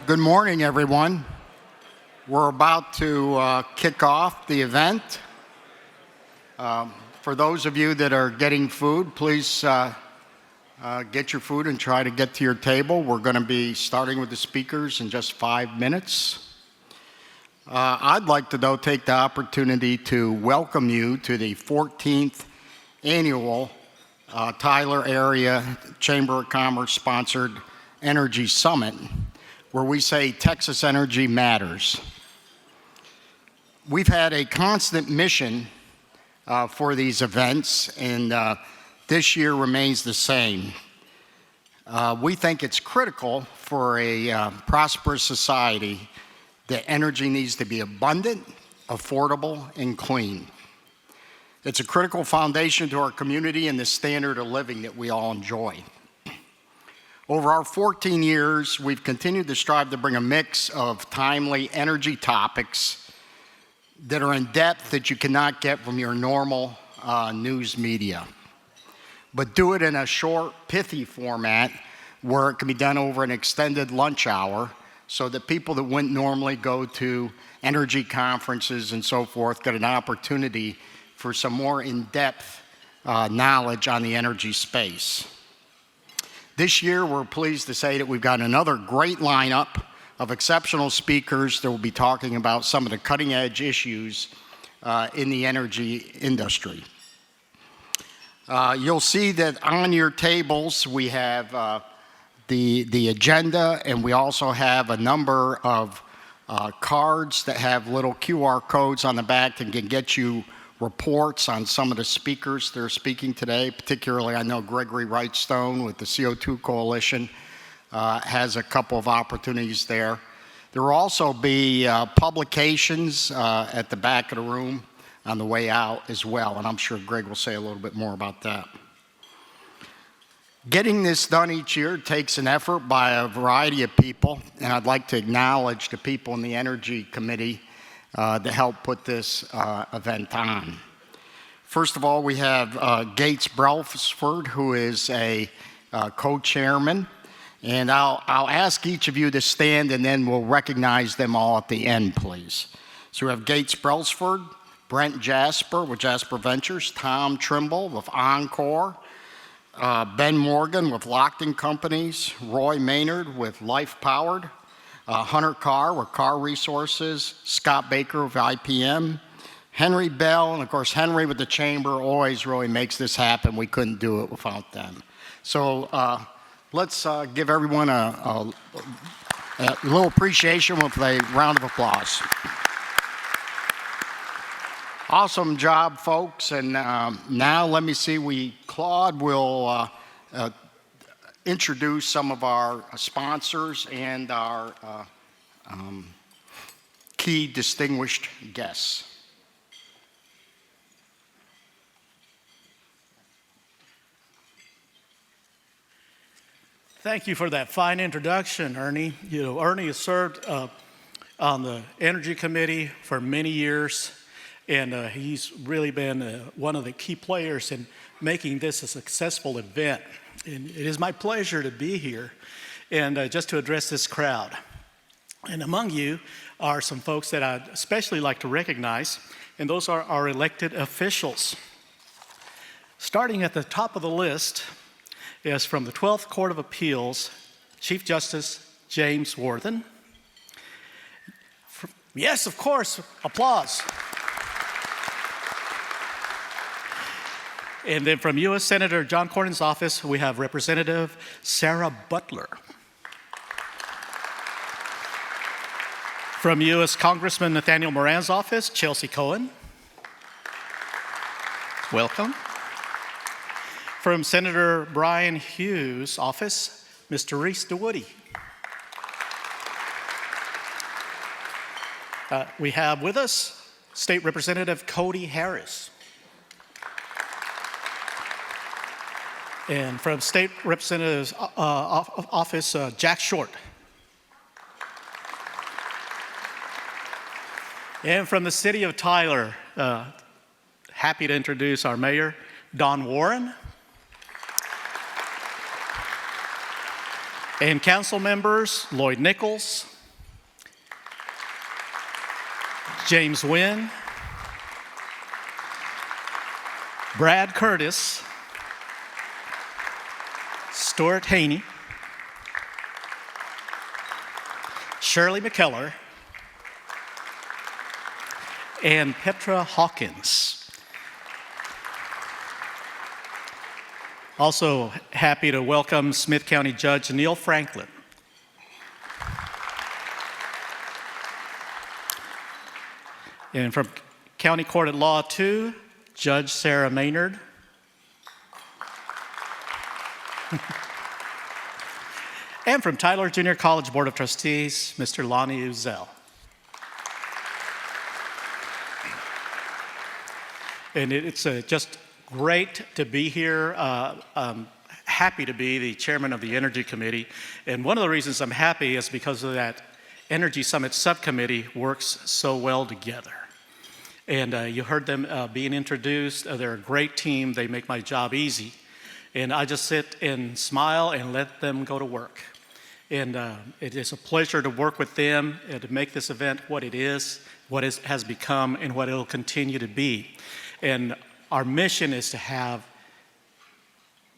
Good morning, everyone. We're about to kick off the event. For those of you that are getting food, please get your food and try to get to your table. We're going to be starting with the speakers in just 5 minutes. I'd like to, though, take the opportunity to welcome you to the 14th annual Tyler Area Chamber of Commerce sponsored Energy Summit, where we say Texas Energy Matters. We've had a constant mission for these events, and this year remains the same. We think it's critical for a prosperous society that energy needs to be abundant, affordable, and clean. It's a critical foundation to our community and the standard of living that we all enjoy. Over our 14 years, we've continued to strive to bring a mix of timely energy topics that are in depth that you cannot get from your normal news media, but do it in a short, pithy format where it can be done over an extended lunch hour so that people that wouldn't normally go to energy conferences and so forth get an opportunity for some more in-depth knowledge on the energy space. This year, we're pleased to say that we've got another great lineup of exceptional speakers that will be talking about some of the cutting-edge issues in the energy industry. You'll see that on your tables we have the agenda, and we also have a number of cards that have little QR codes on the back that can get you reports on some of the speakers that are speaking today. Particularly, I know Gregory Wrightstone with the CO2 Coalition has a couple of opportunities there. There will also be publications at the back of the room on the way out as well, and I'm sure Greg will say a little bit more about that. Getting this done each year takes an effort by a variety of people, and I'd like to acknowledge the people in the Energy Committee that helped put this event on. First of all, we have Gates Brailsford, who is a co-chairman, and I'll ask each of you to stand, and then we'll recognize them all at the end, please. So we have Gates Brailsford, Brent Jasper with Jasper Ventures, Tom Trimble with Encore, Ben Morgan with Lockton Companies, Roy Maynard with Life Powered, Hunter Carr with Carr Resources, Scott Baker with IPM, Henry Bell, and of course Henry with the Chamber always really makes this happen. We couldn't do it without them. So let's give everyone a little appreciation with a round of applause. Awesome job, folks. And now let me see, Claude will introduce some of our sponsors and our key distinguished guests. Thank you for that fine introduction, Ernie. You know, Ernie has served on the Energy Committee for many years, and he's really been one of the key players in making this a successful event. And it is my pleasure to be here and just to address this crowd. And among you are some folks that I'd especially like to recognize, and those are our elected officials. Starting at the top of the list is from the 12th Court of Appeals, Chief Justice James Worthen. Yes, of course, applause. And then from U.S. Senator John Cornyn's office, we have Representative Sarah Butler. From U.S. Congressman Nathaniel Moran's office, Chelsea Cohen. Welcome. From Senator Brian Hughes' office, Mr. Reese DeWoody. We have with us State Representative Cody Harris. And from State Representative's office, Jack Short. And from the city of Tyler, happy to introduce our mayor, Don Warren. And council members, Lloyd Nichols, James Wynn, Brad Curtis, Stuart Haney, Shirley McKellar, and Petra Hawkins. Also happy to welcome Smith County Judge Neil Franklin. And from County Court at Law 2, Judge Sarah Maynard. And from Tyler Junior College Board of Trustees, Mr. Lonnie Uzel. And it's just great to be here. Happy to be the chairman of the Energy Committee. And one of the reasons I'm happy is because of that Energy Summit Subcommittee works so well together. And you heard them being introduced. They're a great team. They make my job easy. And I just sit and smile and let them go to work. And it is a pleasure to work with them and to make this event what it is, what it has become, and what it'll continue to be. And our mission is to have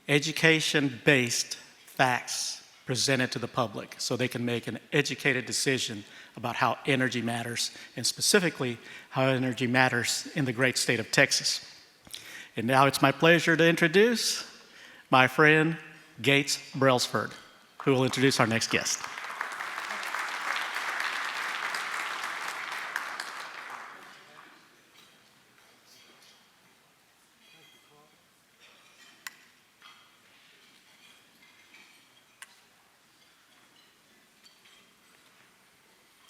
education-based facts presented to the public so they can make an educated decision about how energy matters, and specifically how energy matters in the great state of Texas. And now it's my pleasure to introduce my friend Gates Brailsford, who will introduce our next guest.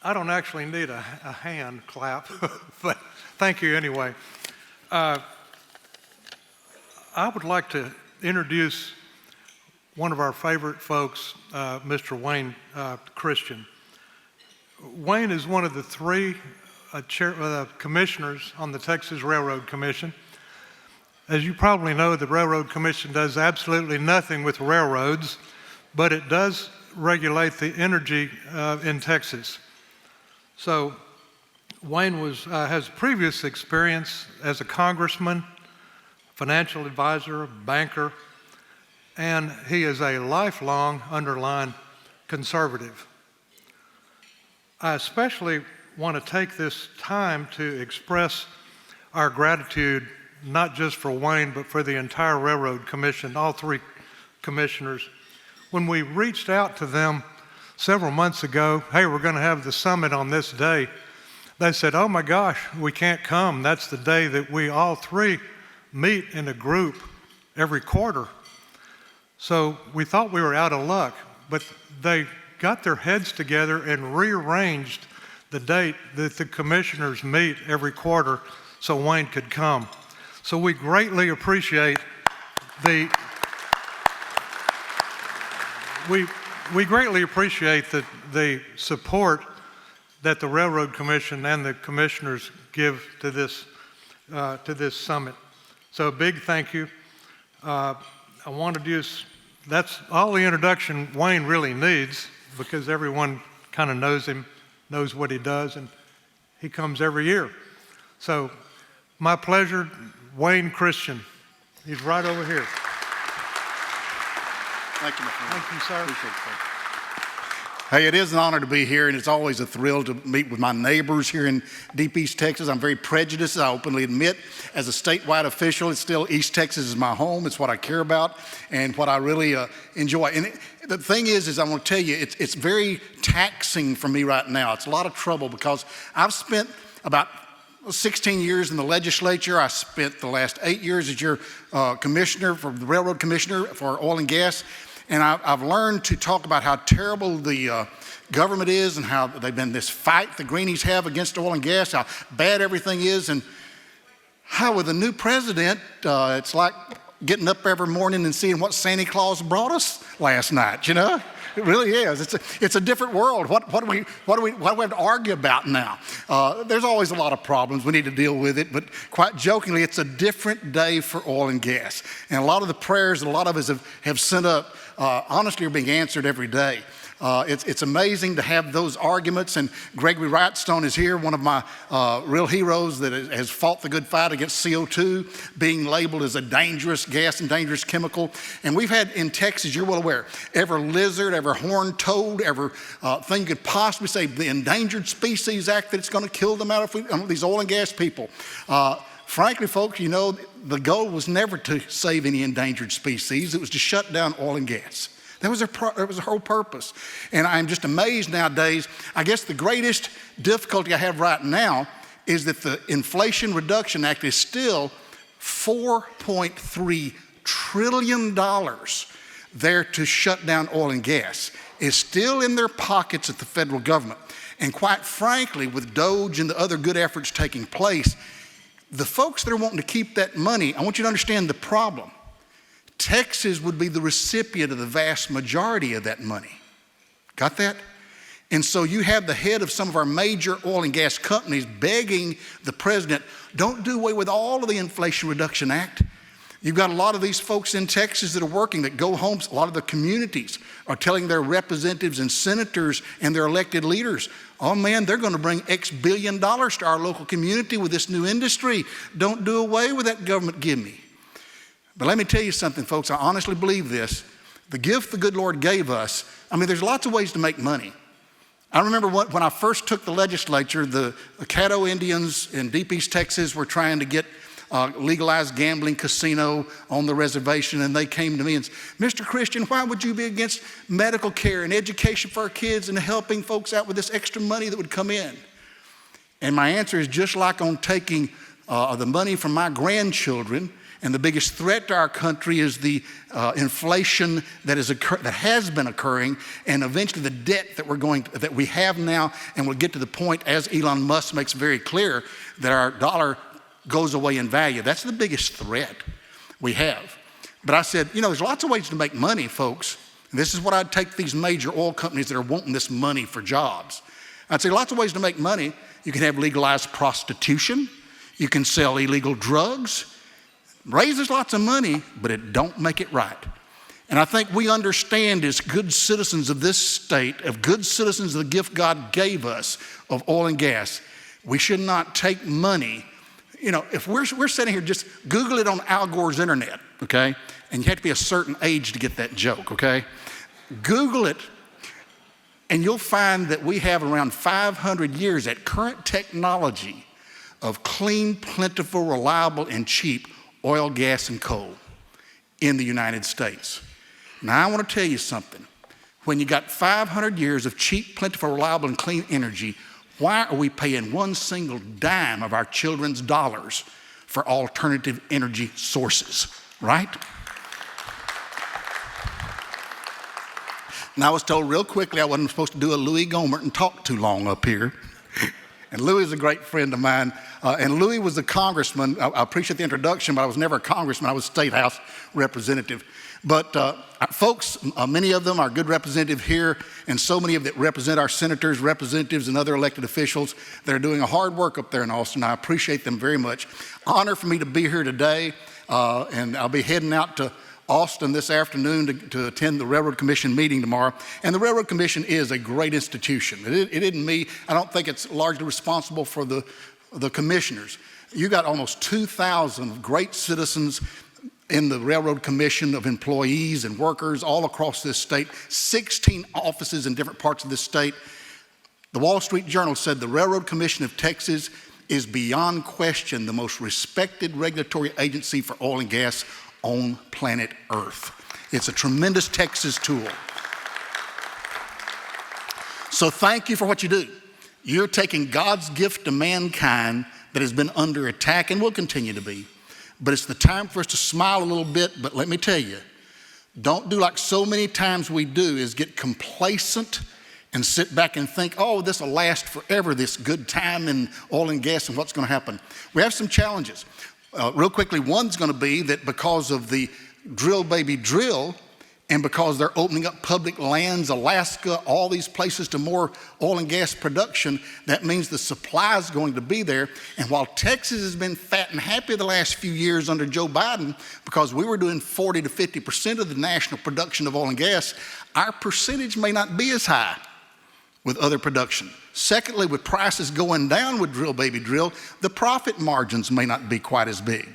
I don't actually need a hand clap, but thank you anyway. I would like to introduce one of our favorite folks, Mr. Wayne Christian. Wayne is one of the three commissioners on the Texas Railroad Commission. As you probably know, the Railroad Commission does absolutely nothing with railroads, but it does regulate the energy in Texas. So Wayne has previous experience as a congressman, financial advisor, banker, and he is a lifelong underline conservative. I especially want to take this time to express our gratitude, not just for Wayne, but for the entire Railroad Commission, all three commissioners. When we reached out to them several months ago, hey, we're going to have the summit on this day, they said, oh my gosh, we can't come. That's the day that we all three meet in a group every quarter. So we thought we were out of luck, but they got their heads together and rearranged the date that the commissioners meet every quarter so Wayne could come. So we greatly appreciate we greatly appreciate the support that the Railroad Commission and the commissioners give to this summit. So a big thank you. I wanted to that's all the introduction Wayne really needs, because everyone kind of knows him, knows what he does, and he comes every year. So my pleasure, Wayne Christian. He's right over here. Thank you, my friend. Thank you, sir. Appreciate it. Hey, it is an honor to be here, and it's always a thrill to meet with my neighbors here in Deep East Texas. I'm very prejudiced, I openly admit. As a statewide official, it's still East Texas is my home. It's what I care about and what I really enjoy. And the thing is I want to tell you, it's very taxing for me right now. It's a lot of trouble because I've spent about 16 years in the legislature. I spent the last 8 years as your commissioner, for the railroad commissioner for oil and gas. And I've learned to talk about how terrible the government is and how they've been this fight the Greenies have against oil and gas, how bad everything is, and how with a new president, it's like getting up every morning and seeing what Santa Claus brought us last night, you know? It really is. It's a different world. What do we have to argue about now? There's always a lot of problems. We need to deal with it. But quite jokingly, it's a different day for oil and gas. And a lot of the prayers that a lot of us have sent up, honestly, are being answered every day. It's amazing to have those arguments, and Gregory Wrightstone is here, one of my real heroes that has fought the good fight against CO2 being labeled as a dangerous gas and dangerous chemical. And we've had in Texas, you're well aware, every lizard, every horned toad, every thing you could possibly say, the Endangered Species Act, that it's going to kill them out of these oil and gas people. Frankly, folks, you know, the goal was never to save any endangered species. It was to shut down oil and gas. That was their whole purpose. And I'm just amazed nowadays. I guess the greatest difficulty I have right now is that the Inflation Reduction Act is still $4.3 trillion there to shut down oil and gas. It's still in their pockets at the federal government. And quite frankly, with DOGE and the other good efforts taking place, the folks that are wanting to keep that money, I want you to understand the problem. Texas would be the recipient of the vast majority of that money. Got that? And so you have the head of some of our major oil and gas companies begging the president, don't do away with all of the Inflation Reduction Act. You've got a lot of these folks in Texas that are working, that go home. A lot of the communities are telling their representatives and senators and their elected leaders, oh man, they're going to bring X billion dollars to our local community with this new industry. Don't do away with that government give me. But let me tell you something, folks. I honestly believe this. The gift the good Lord gave us, I mean, there's lots of ways to make money. I remember when I first took the legislature, the Caddo Indians in Deep East Texas were trying to get legalized gambling casino on the reservation, and they came to me and said, Mr. Christian, why would you be against medical care and education for our kids and helping folks out with this extra money that would come in? And my answer is just like on taking the money from my grandchildren, and the biggest threat to our country is the inflation that has been occurring, and eventually the debt that we have now, and we'll get to the point, as Elon Musk makes very clear, that our dollar goes away in value. That's the biggest threat we have. But I said, you know, there's lots of ways to make money, folks. And this is what I'd take these major oil companies that are wanting this money for jobs. I'd say lots of ways to make money. You can have legalized prostitution. You can sell illegal drugs. Raises lots of money, but it don't make it right. And I think we understand as good citizens of this state, of good citizens of the gift God gave us of oil and gas, we should not take money. You know, if we're sitting here, just Google it on Al Gore's internet, okay? And you have to be a certain age to get that joke, okay? Google it, and you'll find that we have around 500 years at current technology of clean, plentiful, reliable, and cheap oil, gas, and coal in the United States. Now, I want to tell you something. When you got 500 years of cheap, plentiful, reliable, and clean energy, why are we paying one single dime of our children's dollars for alternative energy sources, right? Now, I was told real quickly I wasn't supposed to do a Louis Gohmert and talk too long up here. And Louis is a great friend of mine. And Louis was a congressman. I appreciate the introduction, but I was never a congressman. I was a state house representative. But folks, many of them are good representatives here, and so many of them represent our senators, representatives, and other elected officials that are doing a hard work up there in Austin. I appreciate them very much. Honor for me to be here today, and I'll be heading out to Austin this afternoon to attend the Railroad Commission meeting tomorrow. And the Railroad Commission is a great institution. It isn't me. I don't think it's largely responsible for the commissioners. You got almost 2,000 great citizens in the Railroad Commission of employees and workers all across this state, 16 offices in different parts of this state. The Wall Street Journal said the Railroad Commission of Texas is beyond question the most respected regulatory agency for oil and gas on planet Earth. It's a tremendous Texas tool. So thank you for what you do. You're taking God's gift to mankind that has been under attack and will continue to be. But it's the time for us to smile a little bit. But let me tell you, don't do like so many times we do, is get complacent and sit back and think, oh, this will last forever, this good time in oil and gas and what's going to happen. We have some challenges. Real quickly, one's going to be that because of the drill baby drill And because they're opening up public lands, Alaska, all these places to more oil and gas production, that means the supply is going to be there. And while Texas has been fat and happy the last few years under Joe Biden, because we were doing 40 to 50% of the national production of oil and gas, our percentage may not be as high with other production. Secondly, with prices going down with drill baby drill, the profit margins may not be quite as big.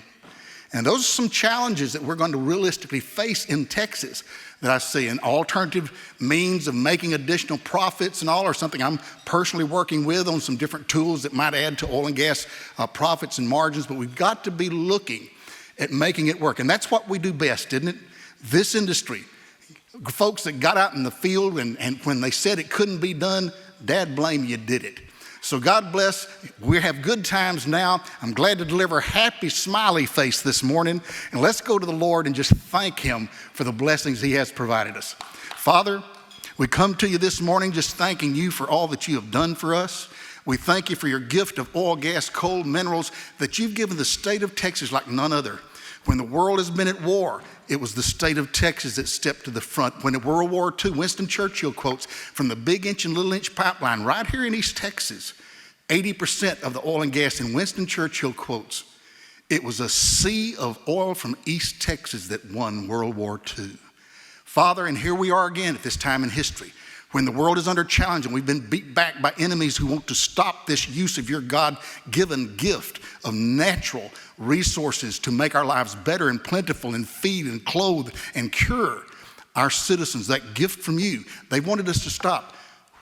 And those are some challenges that we're going to realistically face in Texas that I see. An alternative means of making additional profits and all are something I'm personally working with on some different tools that might add to oil and gas profits and margins, but we've got to be looking at making it work. And that's what we do best, isn't it? This industry, folks that got out in the field and when they said it couldn't be done, Dad blame you did it. So God bless. We have good times now. I'm glad to deliver a happy, smiley face this morning. And let's go to the Lord and just thank Him for the blessings He has provided us. Father, we come to you this morning just thanking you for all that you have done for us. We thank you for your gift of oil, gas, coal, minerals that you've given the state of Texas like none other. When the world has been at war, it was the state of Texas that stepped to the front. When in World War II, Winston Churchill quotes from the Big Inch and Little Inch pipeline right here in East Texas, 80% of the oil and gas in Winston Churchill quotes, it was a sea of oil from East Texas that won World War II. Father, and here we are again at this time in history, when the world is under challenge and we've been beat back by enemies who want to stop this use of your God-given gift of natural resources to make our lives better and plentiful and feed and clothe and cure our citizens, that gift from you. They wanted us to stop.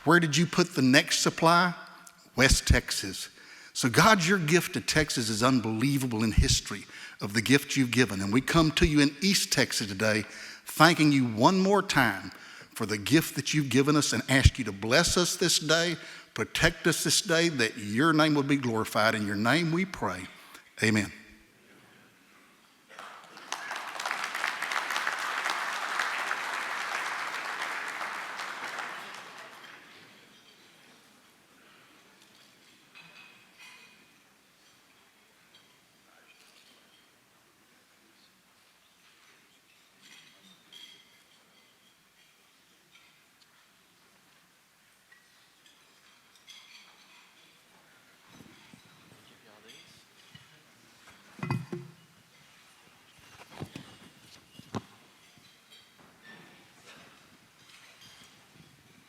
Where did you put the next supply? West Texas. So God, your gift to Texas is unbelievable in history of the gift you've given. And we come to you in East Texas today, thanking you one more time for the gift that you've given us and ask you to bless us this day, protect us this day, that your name will be glorified. In your name we pray. Amen.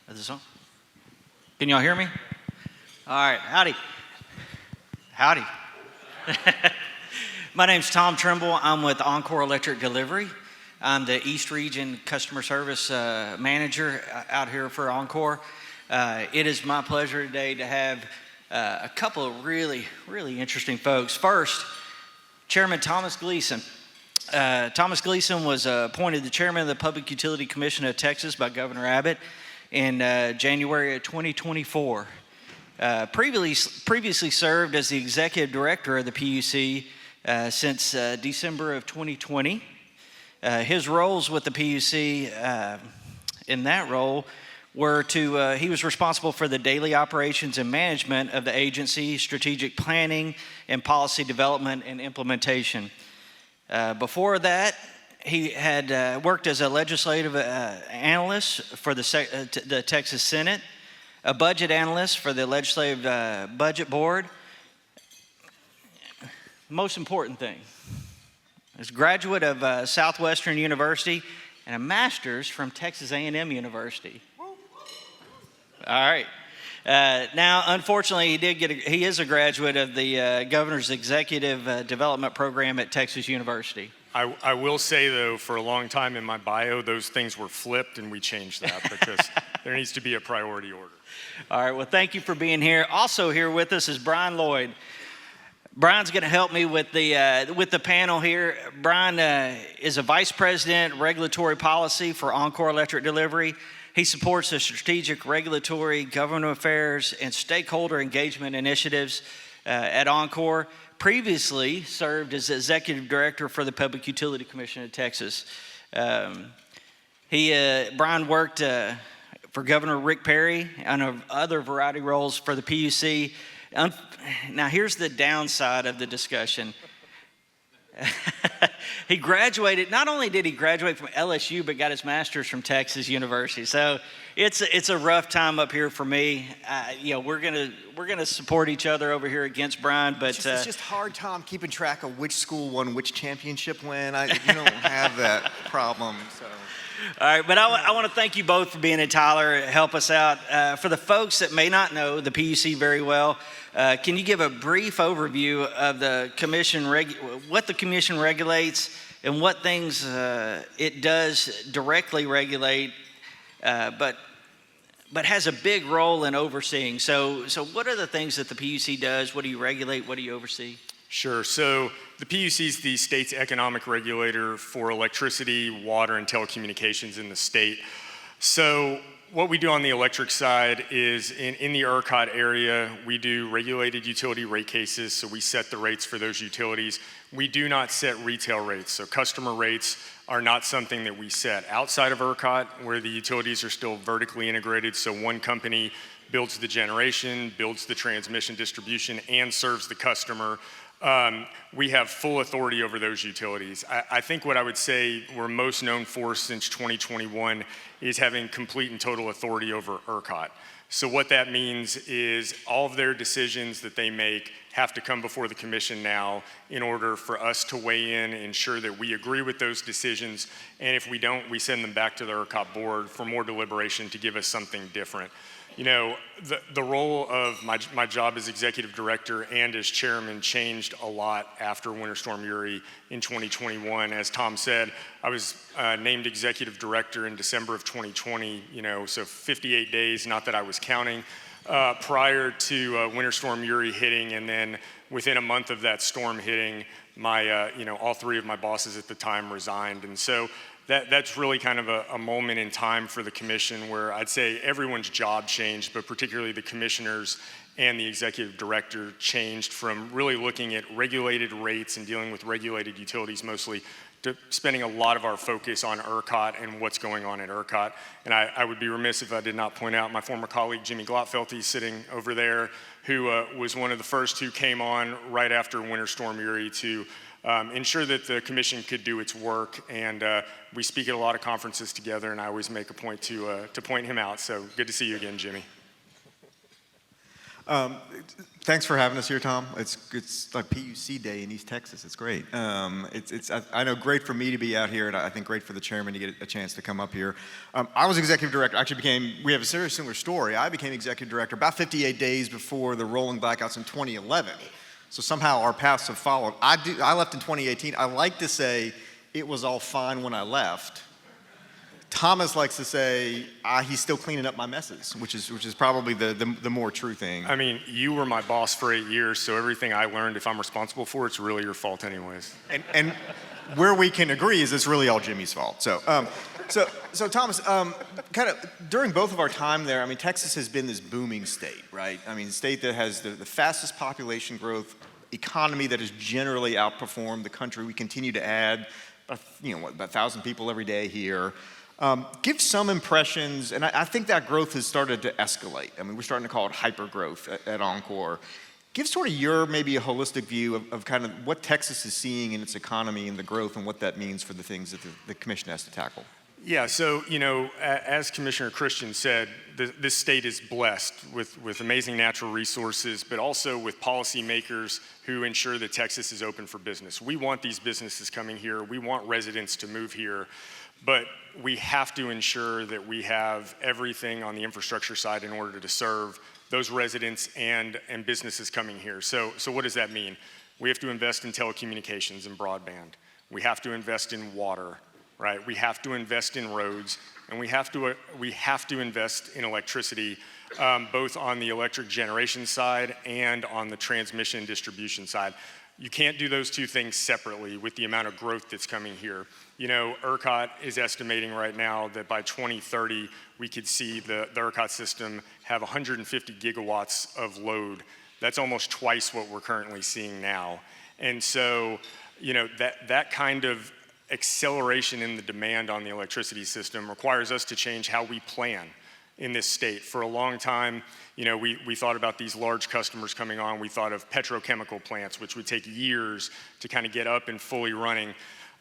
Is this on? Can y'all hear me? All right, howdy. Howdy. My name's Tom Trimble. I'm with Encore Electric Delivery. I'm the East Region Customer Service Manager out here for Encore. It is my pleasure today to have a couple of really interesting folks. First, Chairman Thomas Gleason. Thomas Gleason was appointed the chairman of the Public Utility Commission of Texas by Governor Abbott in January of 2024. Previously served as the executive director of the PUC since December of 2020. His roles with the PUC in that role were he was responsible for the daily operations and management of the agency, strategic planning, and policy development and implementation. Before that, he had worked as a legislative analyst for the Texas Senate, a budget analyst for the Legislative Budget Board. Most important thing, is a graduate of Southwestern University and a master's from Texas A&M University. All right. Now, unfortunately, he is a graduate of the Governor's Executive Development Program at Texas University. I will say, though, for a long time in my bio, those things were flipped, and we changed that because there needs to be a priority order. All right, well, thank you for being here. Also here with us is Brian Lloyd. Brian's going to help me with the panel here. Brian is a vice president, regulatory policy for Encore Electric Delivery. He supports the strategic regulatory, government affairs, and stakeholder engagement initiatives at Encore. Previously served as executive director for the Public Utility Commission of Texas. Brian worked for Governor Rick Perry and other variety roles for the PUC. Now here's the downside of the discussion. he graduated. Not only did he graduate from LSU, but got his master's from Texas University. So it's a rough time up here for me. We're gonna support each other over here against Brian, but It's just hard, Tom, keeping track of which school won which championship when. You don't have that problem. So. All right, but I want to thank you both for being in Tyler. Help us out. For the folks that may not know the PUC very well, can you give a brief overview of the commission, what the commission regulates and what things it does directly regulate, but has a big role in overseeing? So what are the things that the PUC does? What do you regulate? What do you oversee? Sure. So the PUC is the state's economic regulator for electricity, water, and telecommunications in the state. So what we do on the electric side is in the ERCOT area, we do regulated utility rate cases. So we set the rates for those utilities. We do not set retail rates. So customer rates are not something that we set outside of ERCOT, where the utilities are still vertically integrated. So one company builds the generation, builds the transmission distribution, and serves the customer. We have full authority over those utilities. I think what I would say we're most known for since 2021 is having complete and total authority over ERCOT. So what that means is all of their decisions that they make have to come before the commission now in order for us to weigh in, ensure that we agree with those decisions, and if we don't, we send them back to the ERCOT board for more deliberation to give us something different. The role of my job as executive director and as chairman changed a lot after Winter Storm Uri in 2021. As Tom said, I was named executive director in December of 2020, so 58 days, not that I was counting, prior to Winter Storm Uri hitting, and then within a month of that storm hitting, all three of my bosses at the time resigned. And so that's really kind of a moment in time for the commission where I'd say everyone's job changed, but particularly the commissioners and the executive director changed from really looking at regulated rates and dealing with regulated utilities mostly to spending a lot of our focus on ERCOT and what's going on at ERCOT. And I would be remiss if I did not point out my former colleague, Jimmy Glotfelty, sitting over there, who was one of the first who came on right after Winter Storm Uri to ensure that the commission could do its work, and we speak at a lot of conferences together, and I always make a point to point him out. So good to see you again, Jimmy. Thanks for having us here, Tom. It's like PUC Day in East Texas. It's great. I know great for me to be out here, and I think great for the chairman to get a chance to come up here. I was executive director. We have a very similar story. I became executive director about 58 days before the rolling blackouts in 2011. So somehow our paths have followed. I left in 2018. I like to say it was all fine when I left. Thomas likes to say he's still cleaning up my messes, which is probably the more true thing. I mean, you were my boss for 8 years, so everything I learned, if I'm responsible for, it's really your fault anyways. And where we can agree is it's really all Jimmy's fault. So Thomas, kind of during both of our time there, I mean, Texas has been this booming state, right? I mean, a state that has the fastest population growth, economy that has generally outperformed the country. We continue to add, about 1,000 people every day here. Give some impressions, and I think that growth has started to escalate. I mean, we're starting to call it hyper-growth at Oncor. Give sort of your maybe a holistic view of kind of what Texas is seeing in its economy and the growth and what that means for the things that the commission has to tackle. Yeah, so, as Commissioner Christian said, this state is blessed with amazing natural resources, but also with policymakers who ensure that Texas is open for business. We want these businesses coming here. We want residents to move here, but we have to ensure that we have everything on the infrastructure side in order to serve those residents and businesses coming here. So what does that mean? We have to invest in telecommunications and broadband. We have to invest in water. Right, we have to invest in roads, and we have to invest in electricity, both on the electric generation side and on the transmission distribution side. You can't do those two things separately with the amount of growth that's coming here. ERCOT is estimating right now that by 2030, we could see the ERCOT system have 150 gigawatts of load. That's almost twice what we're currently seeing now. And so, that kind of acceleration in the demand on the electricity system requires us to change how we plan in this state. For a long time, we thought about these large customers coming on. We thought of petrochemical plants, which would take years to kind of get up and fully running.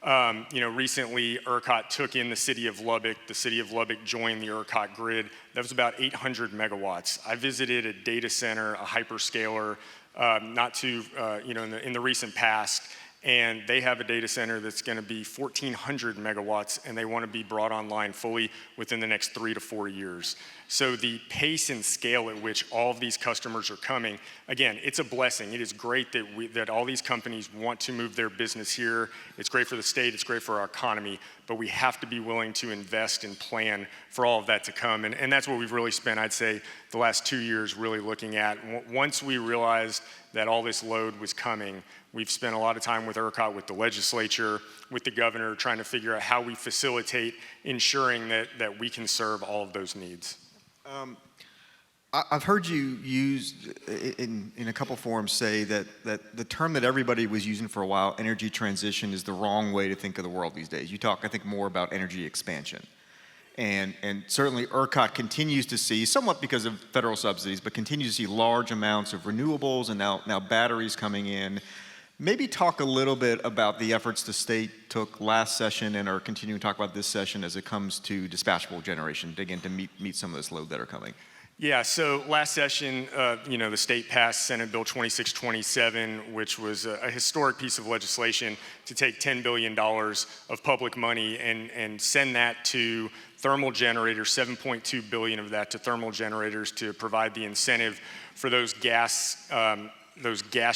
Recently ERCOT took in the city of Lubbock. The city of Lubbock joined the ERCOT grid. That was about 800 megawatts. I visited a data center, a hyperscaler, in the recent past, and they have a data center that's going to be 1,400 megawatts, and they want to be brought online fully within the next 3 to 4 years. So the pace and scale at which all of these customers are coming, again, it's a blessing. It is great that all these companies want to move their business here. It's great for the state, it's great for our economy, but we have to be willing to invest and plan for all of that to come. And that's what we've really spent, I'd say, the last 2 years really looking at. Once we realized that all this load was coming, we've spent a lot of time with ERCOT, with the legislature, with the governor, trying to figure out how we facilitate ensuring that we can serve all of those needs. I've heard you use in a couple forums say that the term that everybody was using for a while, energy transition, is the wrong way to think of the world these days. You talk, I think, more about energy expansion. And certainly ERCOT continues to see, somewhat because of federal subsidies, but continues to see large amounts of renewables and now batteries coming in. Maybe talk a little bit about the efforts the state took last session and are continuing to talk about this session as it comes to dispatchable generation, again, to meet some of this load that are coming. Yeah, so last session, the state passed Senate Bill 2627, which was a historic piece of legislation to take $10 billion of public money and send that to thermal generators, $7.2 billion of that to thermal generators to provide the incentive for those gas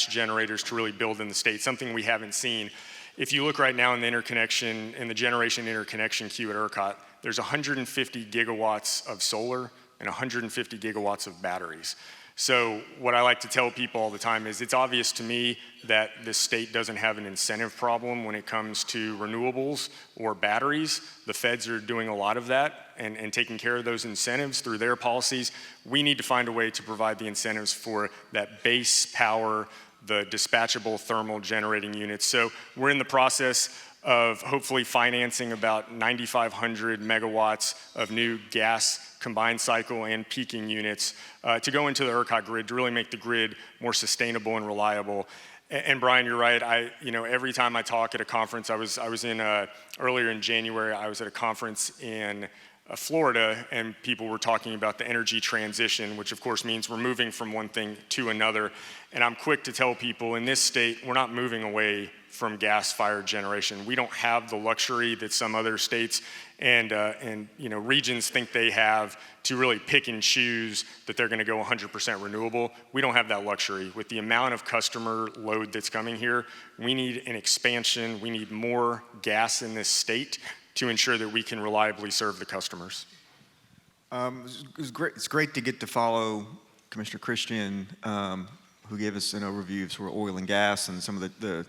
generators to really build in the state, something we haven't seen. If you look right now in the generation interconnection queue at ERCOT, there's 150 gigawatts of solar and 150 gigawatts of batteries. So what I like to tell people all the time is it's obvious to me that the state doesn't have an incentive problem when it comes to renewables or batteries. The feds are doing a lot of that and taking care of those incentives through their policies. We need to find a way to provide the incentives for that base power, the dispatchable thermal generating units. So we're in the process of hopefully financing about 9,500 megawatts of new gas combined cycle and peaking units to go into the ERCOT grid to really make the grid more sustainable and reliable. And Brian, you're right. Every time I talk at a conference, I was in earlier in January. I was at a conference in Florida, and people were talking about the energy transition, which of course means we're moving from one thing to another. And I'm quick to tell people in this state, we're not moving away from gas-fired generation. We don't have the luxury that some other states and regions think they have to really pick and choose that they're going to go 100% renewable. We don't have that luxury. With the amount of customer load that's coming here, we need an expansion. We need more gas in this state to ensure that we can reliably serve the customers. It's great to get to follow Commissioner Christian, who gave us an overview of sort of oil and gas and some of the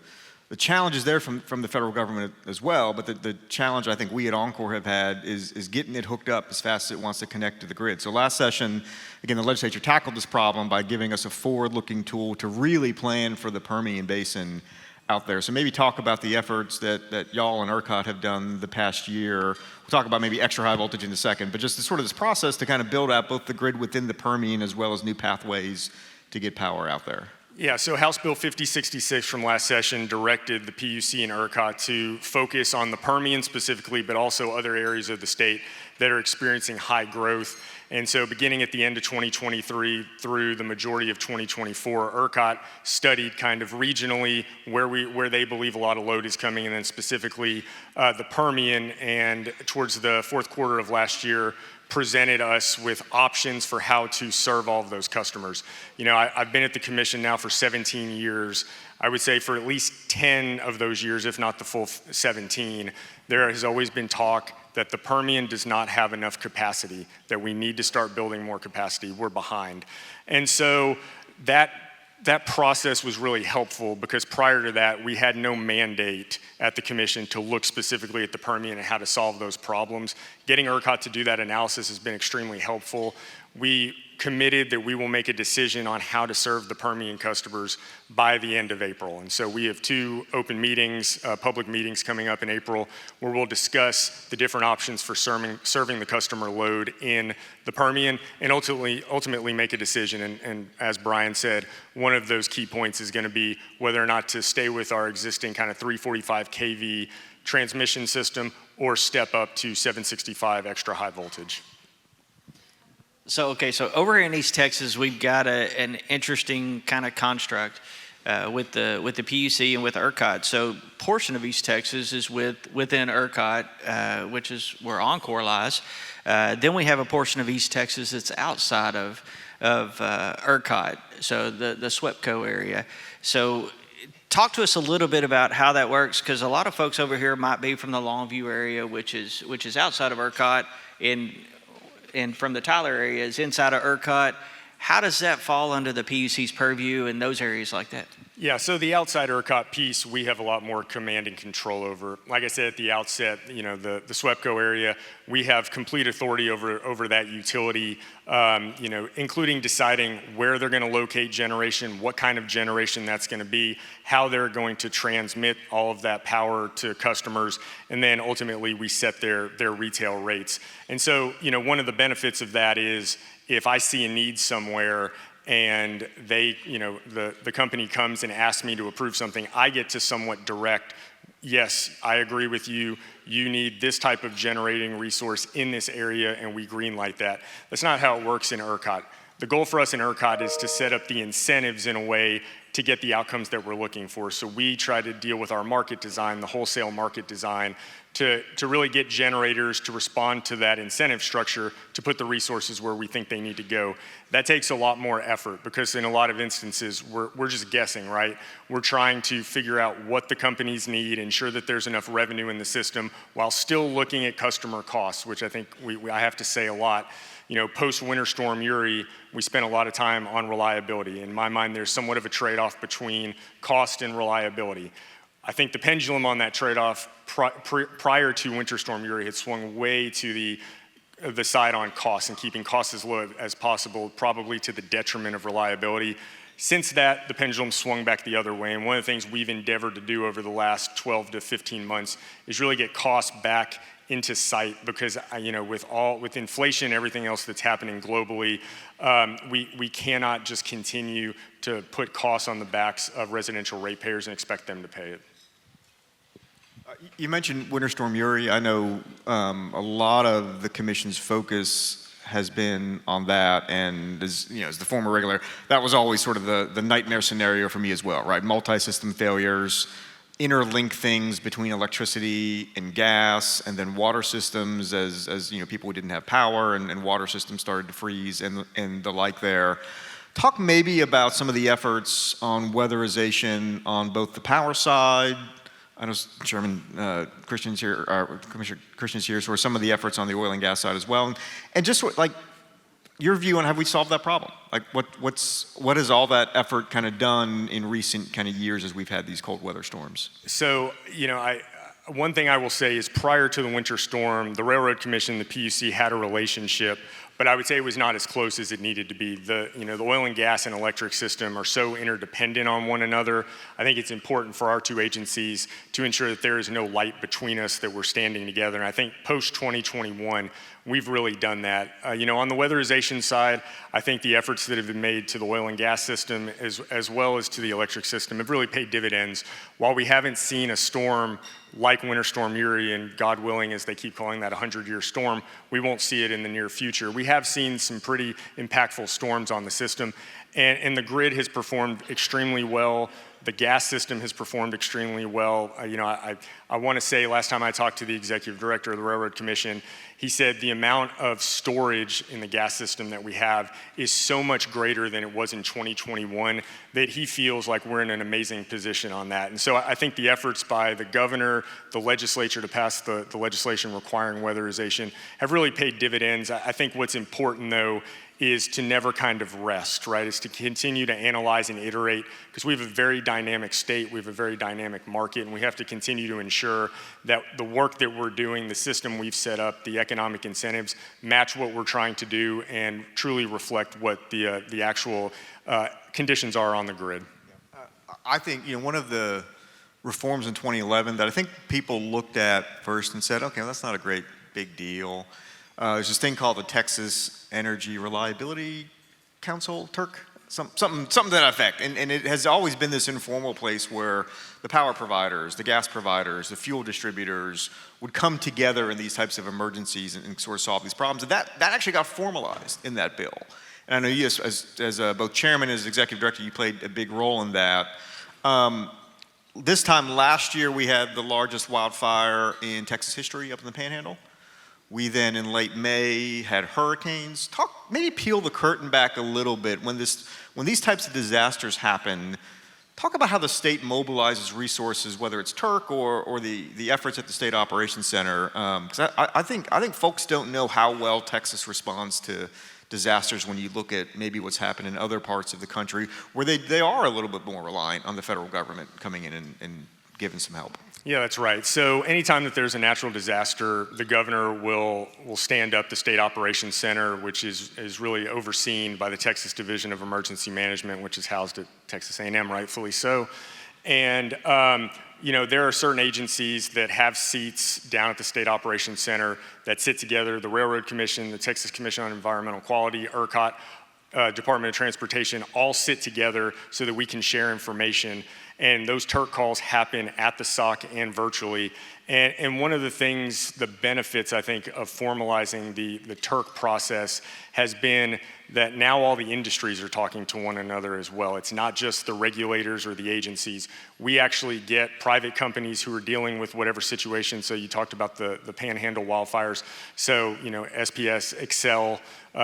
challenges there from the federal government as well, but the challenge I think we at Oncor have had is getting it hooked up as fast as it wants to connect to the grid. So last session, again, the legislature tackled this problem by giving us a forward-looking tool to really plan for the Permian Basin out there. So maybe talk about the efforts that y'all and ERCOT have done the past year. We'll talk about maybe extra high voltage in a second, but just this process to kind of build out both the grid within the Permian as well as new pathways to get power out there. Yeah, so House Bill 5066 from last session directed the PUC and ERCOT to focus on the Permian specifically, but also other areas of the state that are experiencing high growth. And so beginning at the end of 2023 through the majority of 2024, ERCOT studied kind of regionally where they believe a lot of load is coming, and then specifically the Permian, and towards the fourth quarter of last year, presented us with options for how to serve all of those customers. I've been at the commission now for 17 years. I would say for at least 10 of those years, if not the full 17, there has always been talk that the Permian does not have enough capacity, that we need to start building more capacity. We're behind. And so that process was really helpful because prior to that, we had no mandate at the commission to look specifically at the Permian and how to solve those problems. Getting ERCOT to do that analysis has been extremely helpful. We committed that we will make a decision on how to serve the Permian customers by the end of April. And so we have 2 open meetings, public meetings coming up in April, where we'll discuss the different options for serving the customer load in the Permian and ultimately make a decision. And as Brian said, one of those key points is going to be whether or not to stay with our existing kind of 345 kV transmission system or step up to 765 extra high voltage. So, okay, so over here in East Texas, we've got an interesting kind of construct with the PUC and with ERCOT. So, portion of East Texas is within ERCOT, which is where Encore lies. Then we have a portion of East Texas that's outside of ERCOT, so the SWEPCO area. So, talk to us a little bit about how that works, because a lot of folks over here might be from the Longview area, which is outside of ERCOT, and from the Tyler area is inside of ERCOT. How does that fall under the PUC's purview in those areas like that? Yeah, so the outside ERCOT piece, we have a lot more command and control over. Like I said at the outset, you know, the SWEPCO area, we have complete authority over that utility, you know, including deciding where they're going to locate generation, what kind of generation that's going to be, how they're going to transmit all of that power to customers, and then ultimately we set their retail rates. And so, you know, one of the benefits of that is if I see a need somewhere and they, you know, the company comes and asks me to approve something, I get to somewhat direct, yes, I agree with you, you need this type of generating resource in this area, and we greenlight that. That's not how it works in ERCOT. The goal for us in ERCOT is to set up the incentives in a way to get the outcomes that we're looking for. So we try to deal with our market design, the wholesale market design, to really get generators to respond to that incentive structure to put the resources where we think they need to go. That takes a lot more effort because in a lot of instances, we're just guessing, right? We're trying to figure out what the companies need, ensure that there's enough revenue in the system while still looking at customer costs, which I think I have to say a lot. You know, post-Winter Storm Uri, we spent a lot of time on reliability. In my mind, there's somewhat of a trade-off between cost and reliability. I think the pendulum on that trade-off prior to Winter Storm Uri had swung way to the side on cost and keeping costs as low as possible, probably to the detriment of reliability. Since that, the pendulum swung back the other way, and one of the things we've endeavored to do over the last 12 to 15 months is really get costs back into sight, because you know, with inflation and everything else that's happening globally, we cannot just continue to put costs on the backs of residential ratepayers and expect them to pay it. You mentioned Winter Storm Uri. I know a lot of the commission's focus has been on that, and as the former regulator, that was always sort of the nightmare scenario for me as well, right? Multi-system failures, interlink things between electricity and gas, and then water systems as you know, people who didn't have power and water systems started to freeze and the like there. Talk maybe about some of the efforts on weatherization on both the power side. I know Chairman Christian's here, Commissioner Christian's here, so some of the efforts on the oil and gas side as well. And just like your view on, have we solved that problem? Like what has all that effort kind of done in recent kind of years as we've had these cold weather storms? So, you know, one thing I will say is prior to the winter storm, the Railroad Commission, the PUC had a relationship, but I would say it was not as close as it needed to be. The oil and gas and electric system are so interdependent on one another. I think it's important for our two agencies to ensure that there is no light between us, that we're standing together. And I think post-2021, we've really done that. On the weatherization side, I think the efforts that have been made to the oil and gas system as well as to the electric system have really paid dividends. While we haven't seen a storm like Winter Storm Uri, and God willing, as they keep calling that, a 100-year storm, we won't see it in the near future. We have seen some pretty impactful storms on the system, and the grid has performed extremely well. The gas system has performed extremely well. I want to say last time I talked to the executive director of the Railroad Commission, he said the amount of storage in the gas system that we have is so much greater than it was in 2021 that he feels like we're in an amazing position on that. And so I think the efforts by the governor, the legislature to pass the legislation requiring weatherization have really paid dividends. I think what's important, though, is to never kind of rest, right? Is to continue to analyze and iterate, because we have a very dynamic state, we have a very dynamic market, and we have to continue to ensure that the work that we're doing, the system we've set up, the economic incentives, match what we're trying to do and truly reflect what the actual conditions are on the grid. I think one of the reforms in 2011 that I think people looked at first and said, okay, well, that's not a great big deal. There's this thing called the Texas Energy Reliability Council, TERC, something to that effect. And it has always been this informal place where the power providers, the gas providers, the fuel distributors would come together in these types of emergencies and sort of solve these problems. And that actually got formalized in that bill. And I know you, as both chairman and as executive director, you played a big role in that. This time last year, we had the largest wildfire in Texas history up in the Panhandle. We then, in late May, had hurricanes. Maybe peel the curtain back a little bit. When these types of disasters happen, talk about how the state mobilizes resources, whether it's Turk or the efforts at the State Operations Center. Because I think folks don't know how well Texas responds to disasters when you look at maybe what's happened in other parts of the country where they are a little bit more reliant on the federal government coming in and giving some help. Yeah, that's right. So anytime that there's a natural disaster, the governor will stand up the State Operations Center, which is really overseen by the Texas Division of Emergency Management, which is housed at Texas A&M, rightfully so. And there are certain agencies that have seats down at the State Operations Center that sit together: the Railroad Commission, the Texas Commission on Environmental Quality, ERCOT, Department of Transportation, all sit together so that we can share information. And those Turk calls happen at the SOC and virtually. And one of the things, the benefits, I think, of formalizing the Turk process has been that now all the industries are talking to one another as well. It's not just the regulators or the agencies. We actually get private companies who are dealing with whatever situation. So you talked about the Panhandle wildfires. So, SPS, Xcel,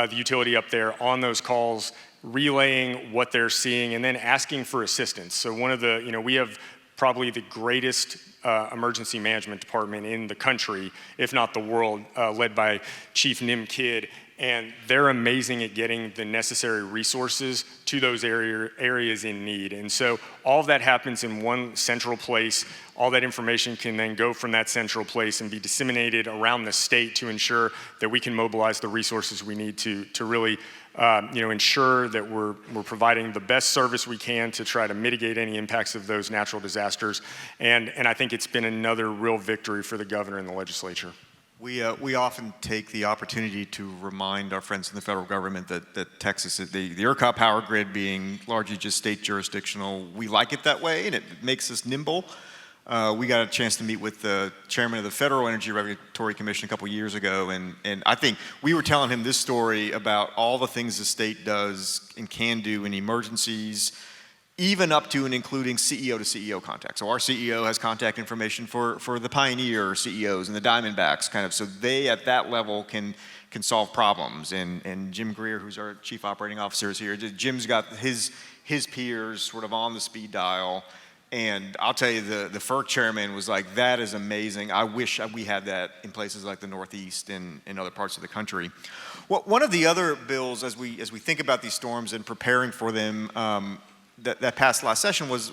the utility up there on those calls, relaying what they're seeing and then asking for assistance. So we have probably the greatest emergency management department in the country, if not the world, led by Chief Nim Kidd. And they're amazing at getting the necessary resources to those areas in need. And so all of that happens in one central place. All that information can then go from that central place and be disseminated around the state to ensure that we can mobilize the resources we need to really ensure that we're providing the best service we can to try to mitigate any impacts of those natural disasters. And I think it's been another real victory for the governor and the legislature. We often take the opportunity to remind our friends in the federal government that Texas, the ERCOT power grid being largely just state jurisdictional, we like it that way and it makes us nimble. We got a chance to meet with the chairman of the Federal Energy Regulatory Commission a couple years ago, and I think we were telling him this story about all the things the state does and can do in emergencies, even up to and including CEO to CEO contact. So our CEO has contact information for the Pioneer CEOs and the Diamondbacks, kind of, so they at that level can solve problems. And Jim Greer, who's our Chief Operating Officer, is here. Jim's got his peers sort of on the speed dial. And I'll tell you, the FERC chairman was like, that is amazing. I wish we had that in places like the Northeast and in other parts of the country. Well, one of the other bills, as we think about these storms and preparing for them, that passed last session was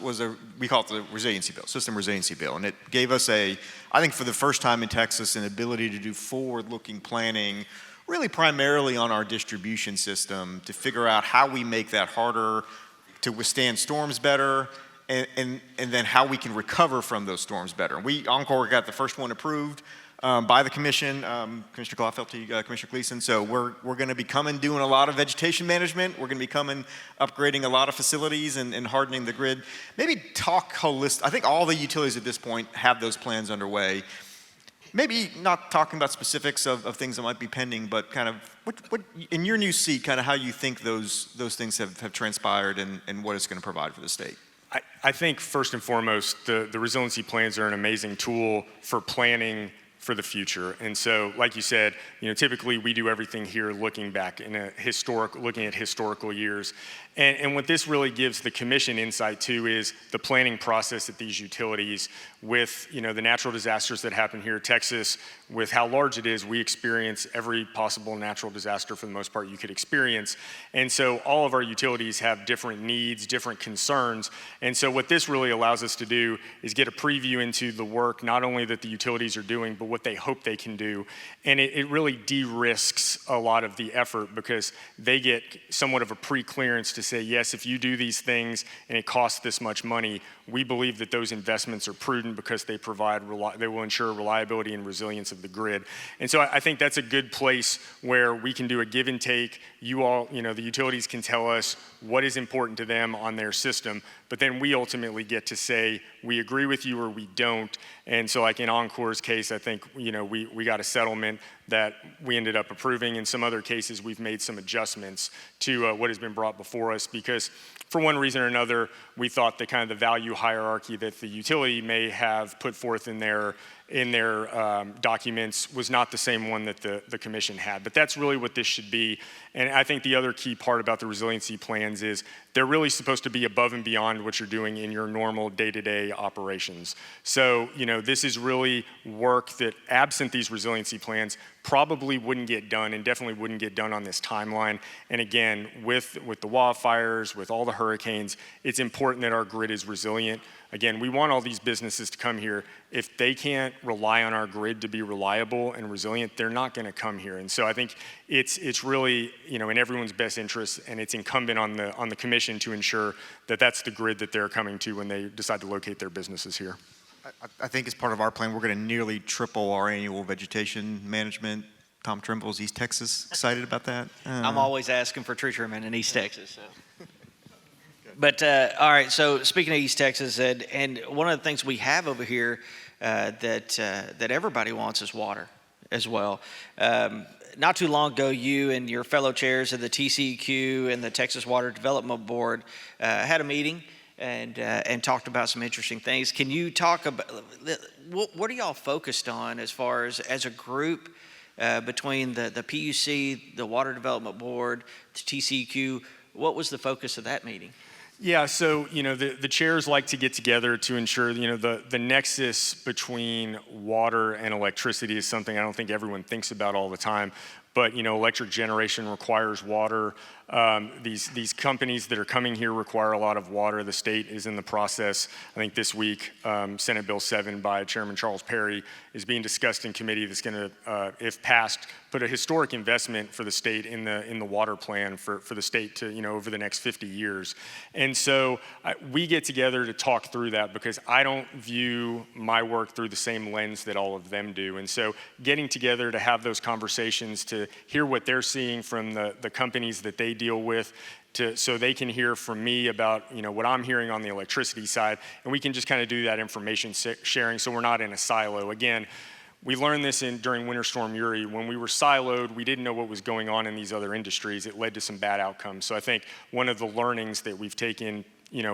we call it the resiliency bill, system resiliency bill. And it gave us I think for the first time in Texas, an ability to do forward-looking planning, really primarily on our distribution system, to figure out how we make that harder to withstand storms better, and then how we can recover from those storms better. Oncor got the first one approved by the commission, Commissioner Claufelty, Commissioner Gleason. So we're going to be doing a lot of vegetation management. We're going to be upgrading a lot of facilities and hardening the grid. Maybe talk holistic. I think all the utilities at this point have those plans underway. Maybe not talking about specifics of things that might be pending, but kind of what in your new seat, kind of how you think those things have transpired and what it's going to provide for the state. I think first and foremost, the resiliency plans are an amazing tool for planning for the future. And so, like you said, typically we do everything here looking back looking at historical years. And what this really gives the commission insight to is the planning process at these utilities with, the natural disasters that happen here in Texas. With how large it is, we experience every possible natural disaster for the most part you could experience. And so all of our utilities have different needs, different concerns. And so what this really allows us to do is get a preview into the work, not only that the utilities are doing, but what they hope they can do. And it really de-risks a lot of the effort because they get somewhat of a pre-clearance to say, yes, if you do these things and it costs this much money, we believe that those investments are prudent because they will ensure reliability and resilience of the grid. And so I think that's a good place where we can do a give and take. You all, the utilities can tell us what is important to them on their system, but then we ultimately get to say, we agree with you or we don't. And so like in Encore's case, I think, we got a settlement that we ended up approving. In some other cases, we've made some adjustments to what has been brought before us because for one reason or another, we thought the kind of the value hierarchy that the utility may have put forth in their documents was not the same one that the commission had. But that's really what this should be. And I think the other key part about the resiliency plans is they're really supposed to be above and beyond what you're doing in your normal day-to-day operations. So, this is really work that, absent these resiliency plans, probably wouldn't get done and definitely wouldn't get done on this timeline. And again, with the wildfires, with all the hurricanes, it's important that our grid is resilient. Again, we want all these businesses to come here. If they can't rely on our grid to be reliable and resilient, they're not going to come here. And so I think it's really, in everyone's best interest, and it's incumbent on the commission to ensure that that's the grid that they're coming to when they decide to locate their businesses here. I think as part of our plan, we're going to nearly triple our annual vegetation management. Tom Trimble's East Texas, excited about that? I'm always asking for tree trimming in East Texas. So. But all right, so speaking of East Texas, and one of the things we have over here that everybody wants is water as well. Not too long ago, you and your fellow chairs of the TCEQ and the Texas Water Development Board had a meeting and talked about some interesting things. Can you talk about what are y'all focused on as far as a group between the PUC, the Water Development Board, the TCEQ? What was the focus of that meeting? Yeah, so, the chairs like to get together to ensure, the nexus between water and electricity is something I don't think everyone thinks about all the time. But, electric generation requires water. These companies that are coming here require a lot of water. The state is in the process. I think this week, Senate Bill 7 by Chairman Charles Perry is being discussed in committee that's going to, if passed, put a historic investment for the state in the water plan for the state to, over the next 50 years. And so we get together to talk through that because I don't view my work through the same lens that all of them do. And so getting together to have those conversations, to hear what they're seeing from the companies that they deal with, so they can hear from me about what I'm hearing on the electricity side, and we can just kind of do that information sharing so we're not in a silo. Again, we learned this during Winter Storm Uri. When we were siloed, we didn't know what was going on in these other industries. It led to some bad outcomes. So I think one of the learnings that we've taken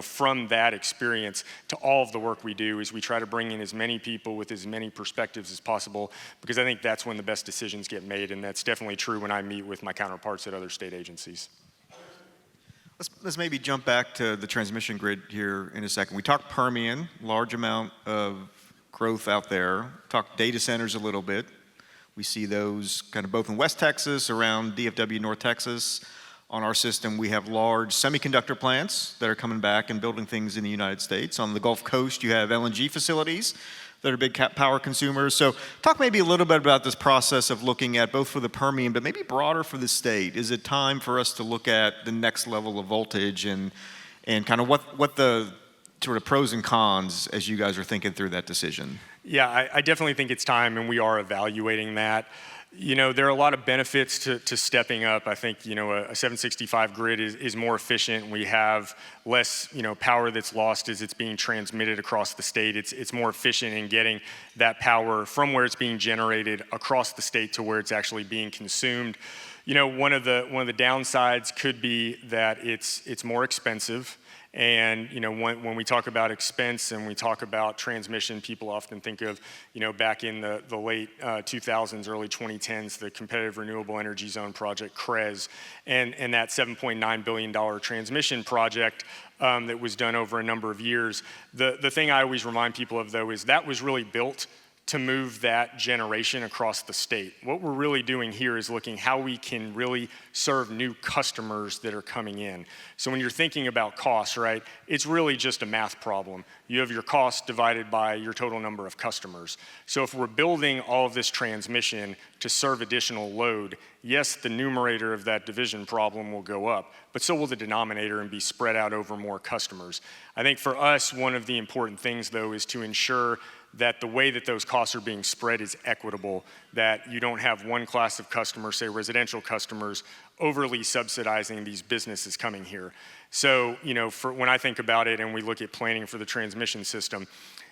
from that experience to all of the work we do is we try to bring in as many people with as many perspectives as possible, because I think that's when the best decisions get made, and that's definitely true when I meet with my counterparts at other state agencies. Let's maybe jump back to the transmission grid here in a second. We talked Permian, large amount of growth out there. Talked data centers a little bit. We see those kind of both in West Texas, around DFW, North Texas. On our system, we have large semiconductor plants that are coming back and building things in the United States. On the Gulf Coast, you have LNG facilities that are big power consumers. So talk maybe a little bit about this process of looking at both for the Permian, but maybe broader for the state. Is it time for us to look at the next level of voltage and kind of what the sort of pros and cons as you guys are thinking through that decision? Yeah, I definitely think it's time, and we are evaluating that. There are a lot of benefits to stepping up. I think, a 765 grid is more efficient. We have less, power that's lost as it's being transmitted across the state. It's more efficient in getting that power from where it's being generated across the state to where it's actually being consumed. One of the downsides could be that it's more expensive. And, when we talk about expense and we talk about transmission, people often think of, back in the late 2000s, early 2010s, the Competitive Renewable Energy Zone project, CREZ, and that $7.9 billion transmission project that was done over a number of years. The thing I always remind people of, though, is that was really built to move that generation across the state. What we're really doing here is looking how we can really serve new customers that are coming in. So when you're thinking about costs, right, it's really just a math problem. You have your cost divided by your total number of customers. So if we're building all of this transmission to serve additional load, yes, the numerator of that division problem will go up, but so will the denominator and be spread out over more customers. I think for us, one of the important things, though, is to ensure that the way that those costs are being spread is equitable, that you don't have one class of customers, say residential customers, overly subsidizing these businesses coming here. So, when I think about it and we look at planning for the transmission system,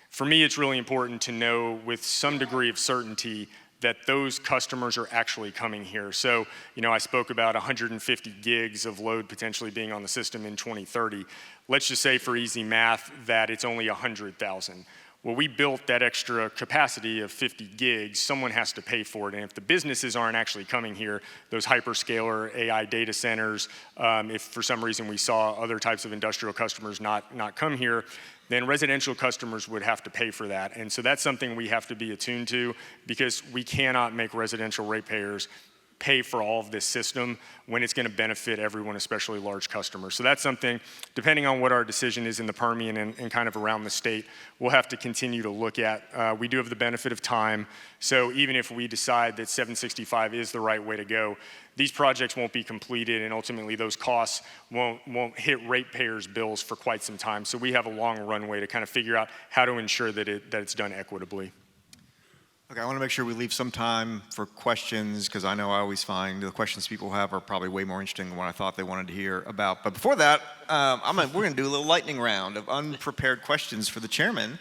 for me, it's really important to know with some degree of certainty that those customers are actually coming here. So, I spoke about 150 gigs of load potentially being on the system in 2030. Let's just say for easy math that it's only 100,000. Well, we built that extra capacity of 50 gigs, someone has to pay for it. And if the businesses aren't actually coming here, those hyperscaler AI data centers, if for some reason we saw other types of industrial customers not come here, then residential customers would have to pay for that. And so that's something we have to be attuned to, because we cannot make residential ratepayers pay for all of this system when it's going to benefit everyone, especially large customers. So that's something, depending on what our decision is in the Permian and kind of around the state, we'll have to continue to look at. We do have the benefit of time, so even if we decide that 765 is the right way to go, these projects won't be completed, and ultimately those costs won't hit ratepayers' bills for quite some time. So we have a long runway to kind of figure out how to ensure that it's done equitably. Okay, I want to make sure we leave some time for questions, because I know I always find the questions people have are probably way more interesting than what I thought they wanted to hear about. But before that, we're going to do a little lightning round of unprepared questions for the chairman.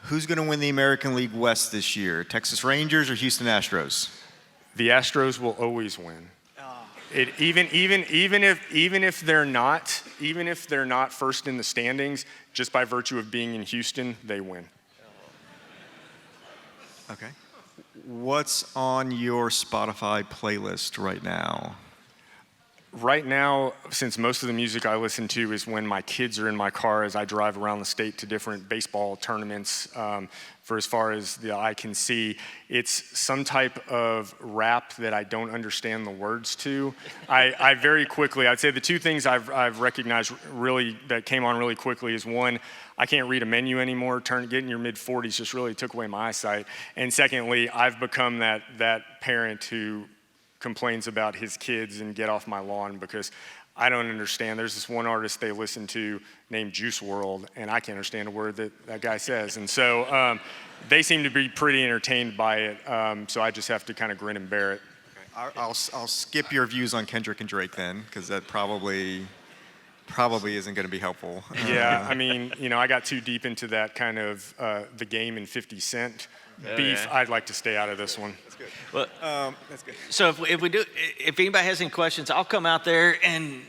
Who's going to win the American League West this year, Texas Rangers or Houston Astros? The Astros will always win. Even if they're not first in the standings, just by virtue of being in Houston, they win. Okay. What's on your Spotify playlist right now? Right now, since most of the music I listen to is when my kids are in my car as I drive around the state to different baseball tournaments, for as far as the eye can see, it's some type of rap that I don't understand the words to. I very quickly, I'd say the two things I've recognized really that came on really quickly is, one, I can't read a menu anymore. Getting in your mid-40s just really took away my eyesight. And secondly, I've become that parent who complains about his kids and get off my lawn, because I don't understand. There's this one artist they listen to named Juice WRLD, and I can't understand a word that guy says. And so they seem to be pretty entertained by it, so I just have to kind of grin and bear it. Okay. I'll skip your views on Kendrick and Drake then, because that probably isn't going to be helpful. Yeah, I mean, I got too deep into that kind of The Game and 50 Cent beef. Yeah. I'd like to stay out of this one. That's good. Well, that's good. So if anybody has any questions, I'll come out there and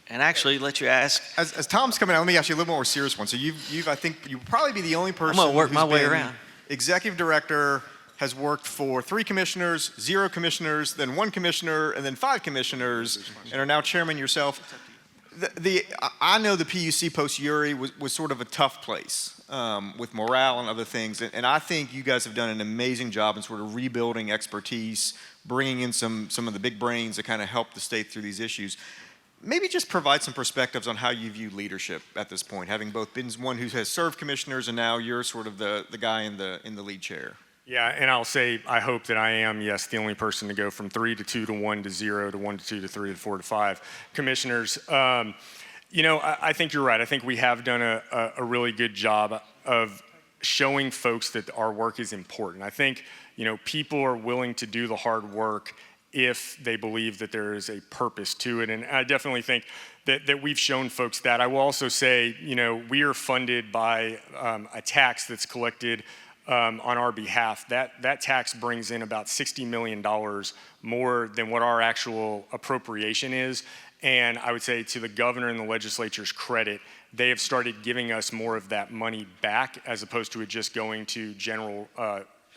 actually let you ask. As Tom's coming out, let me ask you a little more serious one. So I think you'll probably be the only person I'm gonna work my way been around. Executive director, has worked for 3 commissioners, 0 commissioners, then 1 commissioner, and then 5 commissioners, and are now chairman yourself. I know the PUC post-Uri was sort of a tough place with morale and other things, and I think you guys have done an amazing job in sort of rebuilding expertise, bringing in some of the big brains to kind of help the state through these issues. Maybe just provide some perspectives on how you view leadership at this point, having both been one who has served commissioners and now you're sort of the guy in the lead chair. Yeah, and I'll say I hope that I am, yes, the only person to go from 3 to 2 to 1 to 0 to 1 to 2 to 3 to 4 to 5 commissioners. I think you're right. I think we have done a really good job of showing folks that our work is important. I think, people are willing to do the hard work if they believe that there is a purpose to it. And I definitely think that we've shown folks that. I will also say, we are funded by a tax that's collected on our behalf. That tax brings in about $60 million more than what our actual appropriation is. And I would say, to the governor and the legislature's credit, they have started giving us more of that money back, as opposed to it just going to general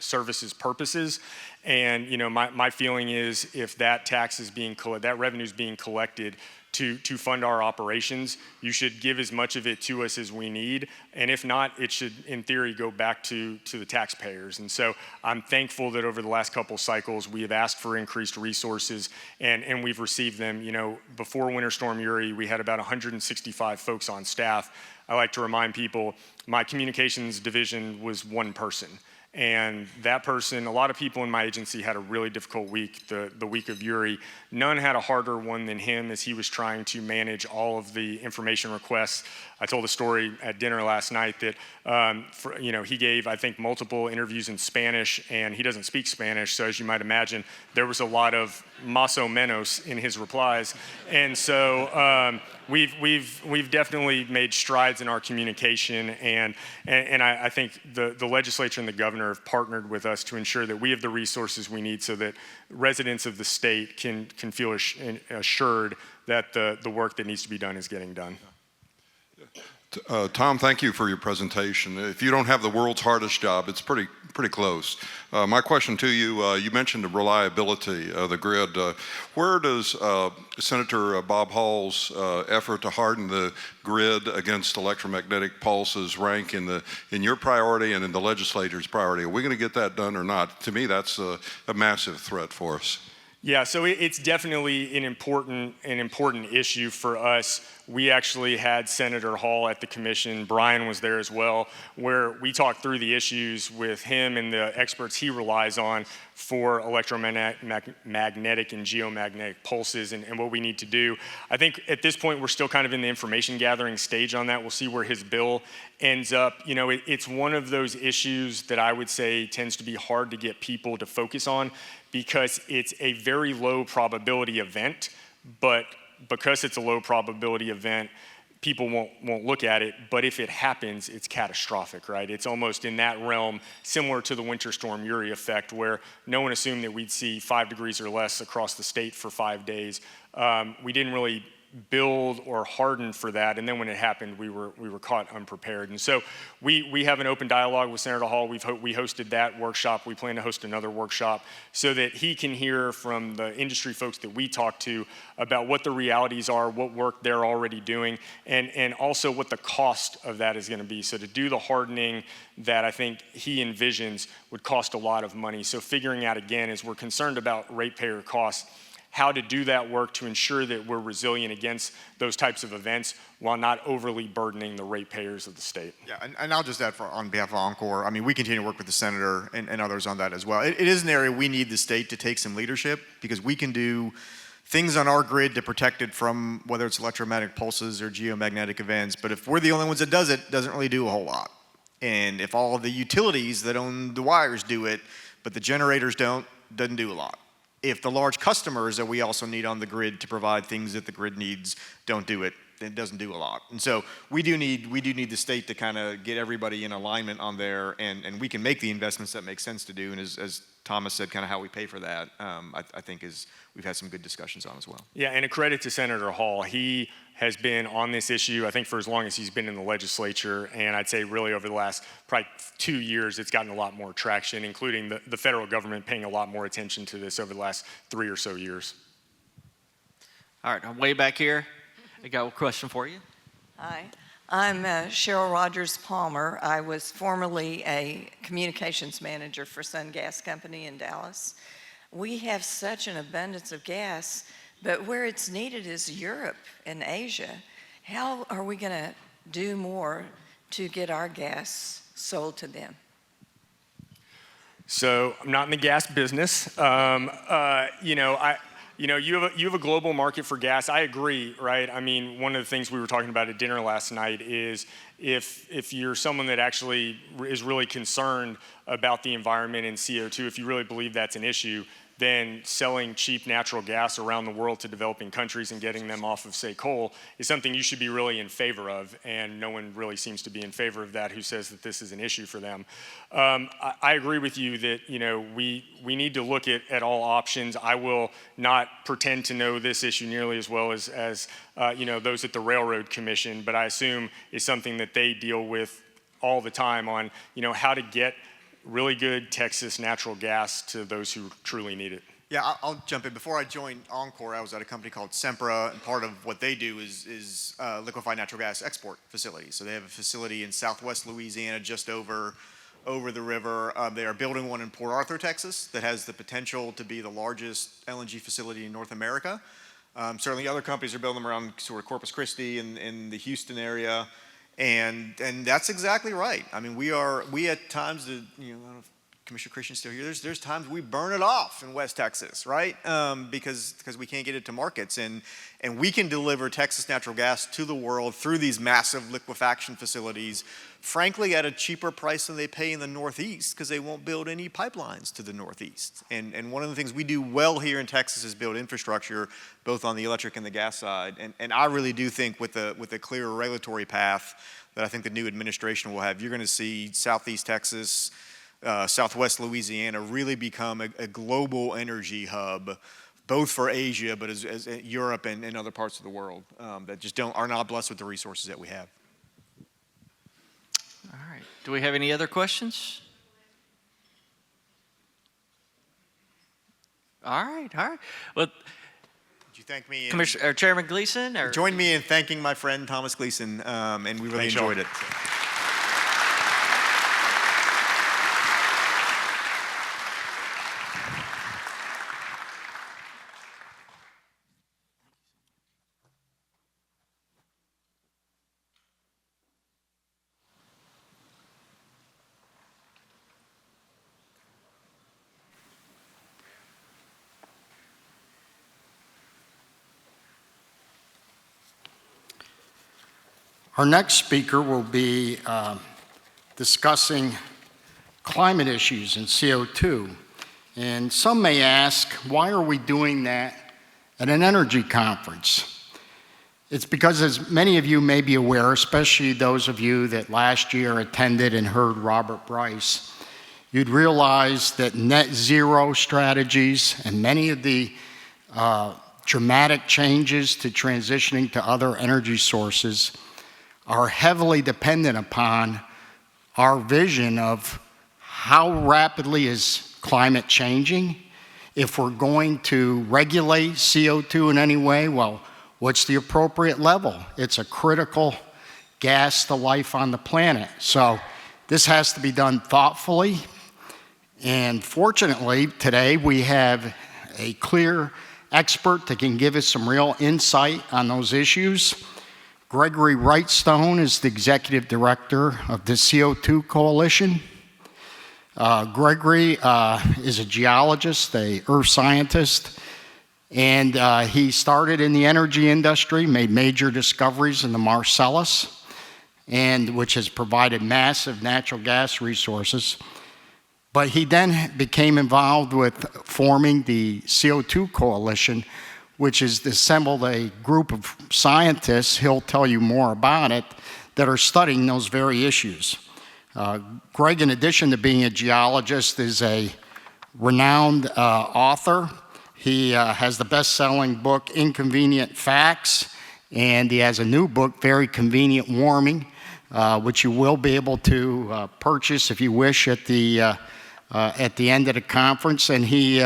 services purposes. And my feeling is, if that tax is that revenue is being collected to fund our operations, you should give as much of it to us as we need. And if not, it should, in theory, go back to the taxpayers. And so I'm thankful that over the last couple cycles, we have asked for increased resources, and we've received them. Before Winter Storm Uri, we had about 165 folks on staff. I like to remind people, my communications division was 1 person. And that person, a lot of people in my agency had a really difficult week, the week of Uri. None had a harder one than him as he was trying to manage all of the information requests. I told a story at dinner last night that he gave, I think, multiple interviews in Spanish, and he doesn't speak Spanish, so as you might imagine, there was a lot of más o menos in his replies. And so we've definitely made strides in our communication, and I think the legislature and the governor have partnered with us to ensure that we have the resources we need so that residents of the state can feel assured that the work that needs to be done is getting done. Tom, thank you for your presentation. If you don't have the world's hardest job, it's pretty close. My question to you, you mentioned the reliability of the grid. Where does Senator Bob Hall's effort to harden the grid against electromagnetic pulses rank in your priority and in the legislature's priority? Are we going to get that done or not? To me, that's a massive threat for us. Yeah, so it's definitely an important issue for us. We actually had Senator Hall at the commission. Brian was there as well, where we talked through the issues with him and the experts he relies on for electromagnetic and geomagnetic pulses and what we need to do. I think at this point we're still kind of in the information gathering stage on that. We'll see where his bill ends up. You know, it's one of those issues that I would say tends to be hard to get people to focus on because it's a very low probability event, but because it's a low probability event, people won't look at it, but if it happens, it's catastrophic, right? It's almost in that realm, similar to the Winter Storm Uri effect, where no one assumed that we'd see 5 degrees or less across the state for 5 days. We didn't really build or harden for that, and then when it happened, we were caught unprepared. And so we have an open dialogue with Senator Hall. We hosted that workshop. We plan to host another workshop so that he can hear from the industry folks that we talk to about what the realities are, what work they're already doing, and also what the cost of that is going to be. So to do the hardening that I think he envisions would cost a lot of money. So figuring out, again, as we're concerned about ratepayer costs, how to do that work to ensure that we're resilient against those types of events while not overly burdening the ratepayers of the state. Yeah, and I'll just add on behalf of Encore, I mean, we continue to work with the senator and others on that as well. It is an area we need the state to take some leadership because we can do things on our grid to protect it from whether it's electromagnetic pulses or geomagnetic events, but if we're the only ones that does it, doesn't really do a whole lot. And if all of the utilities that own the wires do it, but the generators don't, doesn't do a lot. If the large customers that we also need on the grid to provide things that the grid needs don't do it, then it doesn't do a lot. And so we do need the state to kind of get everybody in alignment on there, and we can make the investments that make sense to do. And as Thomas said, kind of how we pay for that, I think we've had some good discussions on as well. Yeah, and a credit to Senator Hall. He has been on this issue, I think, for as long as he's been in the legislature, and I'd say really over the last probably 2 years, it's gotten a lot more traction, including the federal government paying a lot more attention to this over the last 3 or so years. All right, I'm way back here. I got a question for you. Hi, I'm Cheryl Rogers Palmer. I was formerly a communications manager for Sun Gas Company in Dallas. We have such an abundance of gas, but where it's needed is Europe and Asia. How are we going to do more to get our gas sold to them? So I'm not in the gas business. You have a global market for gas. I agree, right? I mean, one of the things we were talking about at dinner last night is if you're someone that actually is really concerned about the environment and CO2, if you really believe that's an issue, then selling cheap natural gas around the world to developing countries and getting them off of, say, coal is something you should be really in favor of, and no one really seems to be in favor of that who says that this is an issue for them. I agree with you that we need to look at all options. I will not pretend to know this issue nearly as well as those at the Railroad Commission, but I assume it's something that they deal with all the time on how to get really good Texas natural gas to those who truly need it. Yeah, I'll jump in. Before I joined Encore, I was at a company called Sempra, and part of what they do is liquefied natural gas export facilities. So they have a facility in southwest Louisiana, just over the river. They are building one in Port Arthur, Texas, that has the potential to be the largest LNG facility in North America. Certainly other companies are building them around sort of Corpus Christi and the Houston area. And that's exactly right. I mean, we at times, Commissioner Christian's still here. There's times we burn it off in West Texas, right? Because we can't get it to markets, and we can deliver Texas natural gas to the world through these massive liquefaction facilities, frankly, at a cheaper price than they pay in the Northeast, because they won't build any pipelines to the Northeast. And one of the things we do well here in Texas is build infrastructure, both on the electric and the gas side. And I really do think with a clear regulatory path that I think the new administration will have, you're going to see Southeast Texas, Southwest Louisiana really become a global energy hub, both for Asia, but as Europe and other parts of the world that just are not blessed with the resources that we have. All right. Do we have any other questions? All right. Well, Would you thank me? Commissioner, or Chairman Gleason? Or? Join me in thanking my friend Thomas Gleason, and we really enjoyed it. Our next speaker will be discussing climate issues and CO2. And some may ask, why are we doing that at an energy conference? It's because, as many of you may be aware, especially those of you that last year attended and heard Robert Bryce, you'd realize that net zero strategies and many of the dramatic changes to transitioning to other energy sources are heavily dependent upon our vision of how rapidly is climate changing. If we're going to regulate CO2 in any way, well, what's the appropriate level? It's a critical gas to life on the planet. So this has to be done thoughtfully. And fortunately, today we have a clear expert that can give us some real insight on those issues. Gregory Wrightstone is the executive director of the CO2 Coalition. Gregory is a geologist, a earth scientist, and he started in the energy industry, made major discoveries in the Marcellus, and which has provided massive natural gas resources. But he then became involved with forming the CO2 Coalition, which has assembled a group of scientists, he'll tell you more about it, that are studying those very issues. Greg, in addition to being a geologist, is a renowned author. He has the best-selling book, Inconvenient Facts, and he has a new book, Very Convenient Warming, which you will be able to purchase if you wish at the end of the conference. And he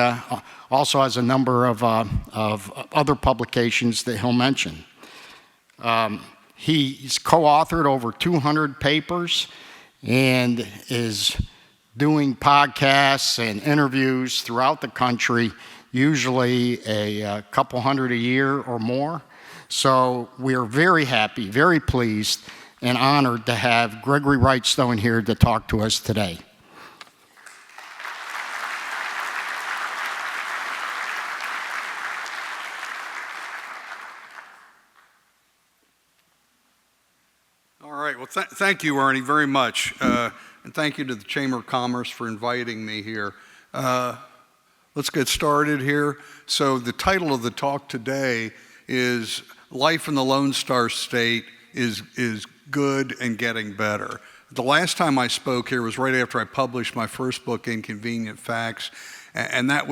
also has a number of other publications that he'll mention. He's co-authored over 200 papers and is doing podcasts and interviews throughout the country, usually a couple hundred a year or more. So we are very happy, very pleased, and honored to have Gregory Wrightstone here to talk to us today. All right, well, thank you, Ernie, very much. And thank you to the Chamber of Commerce for inviting me here. Let's get started here. So the title of the talk today is Life in the Lone Star State is Good and Getting Better. The last time I spoke here was right after I published my first book, Inconvenient Facts, and that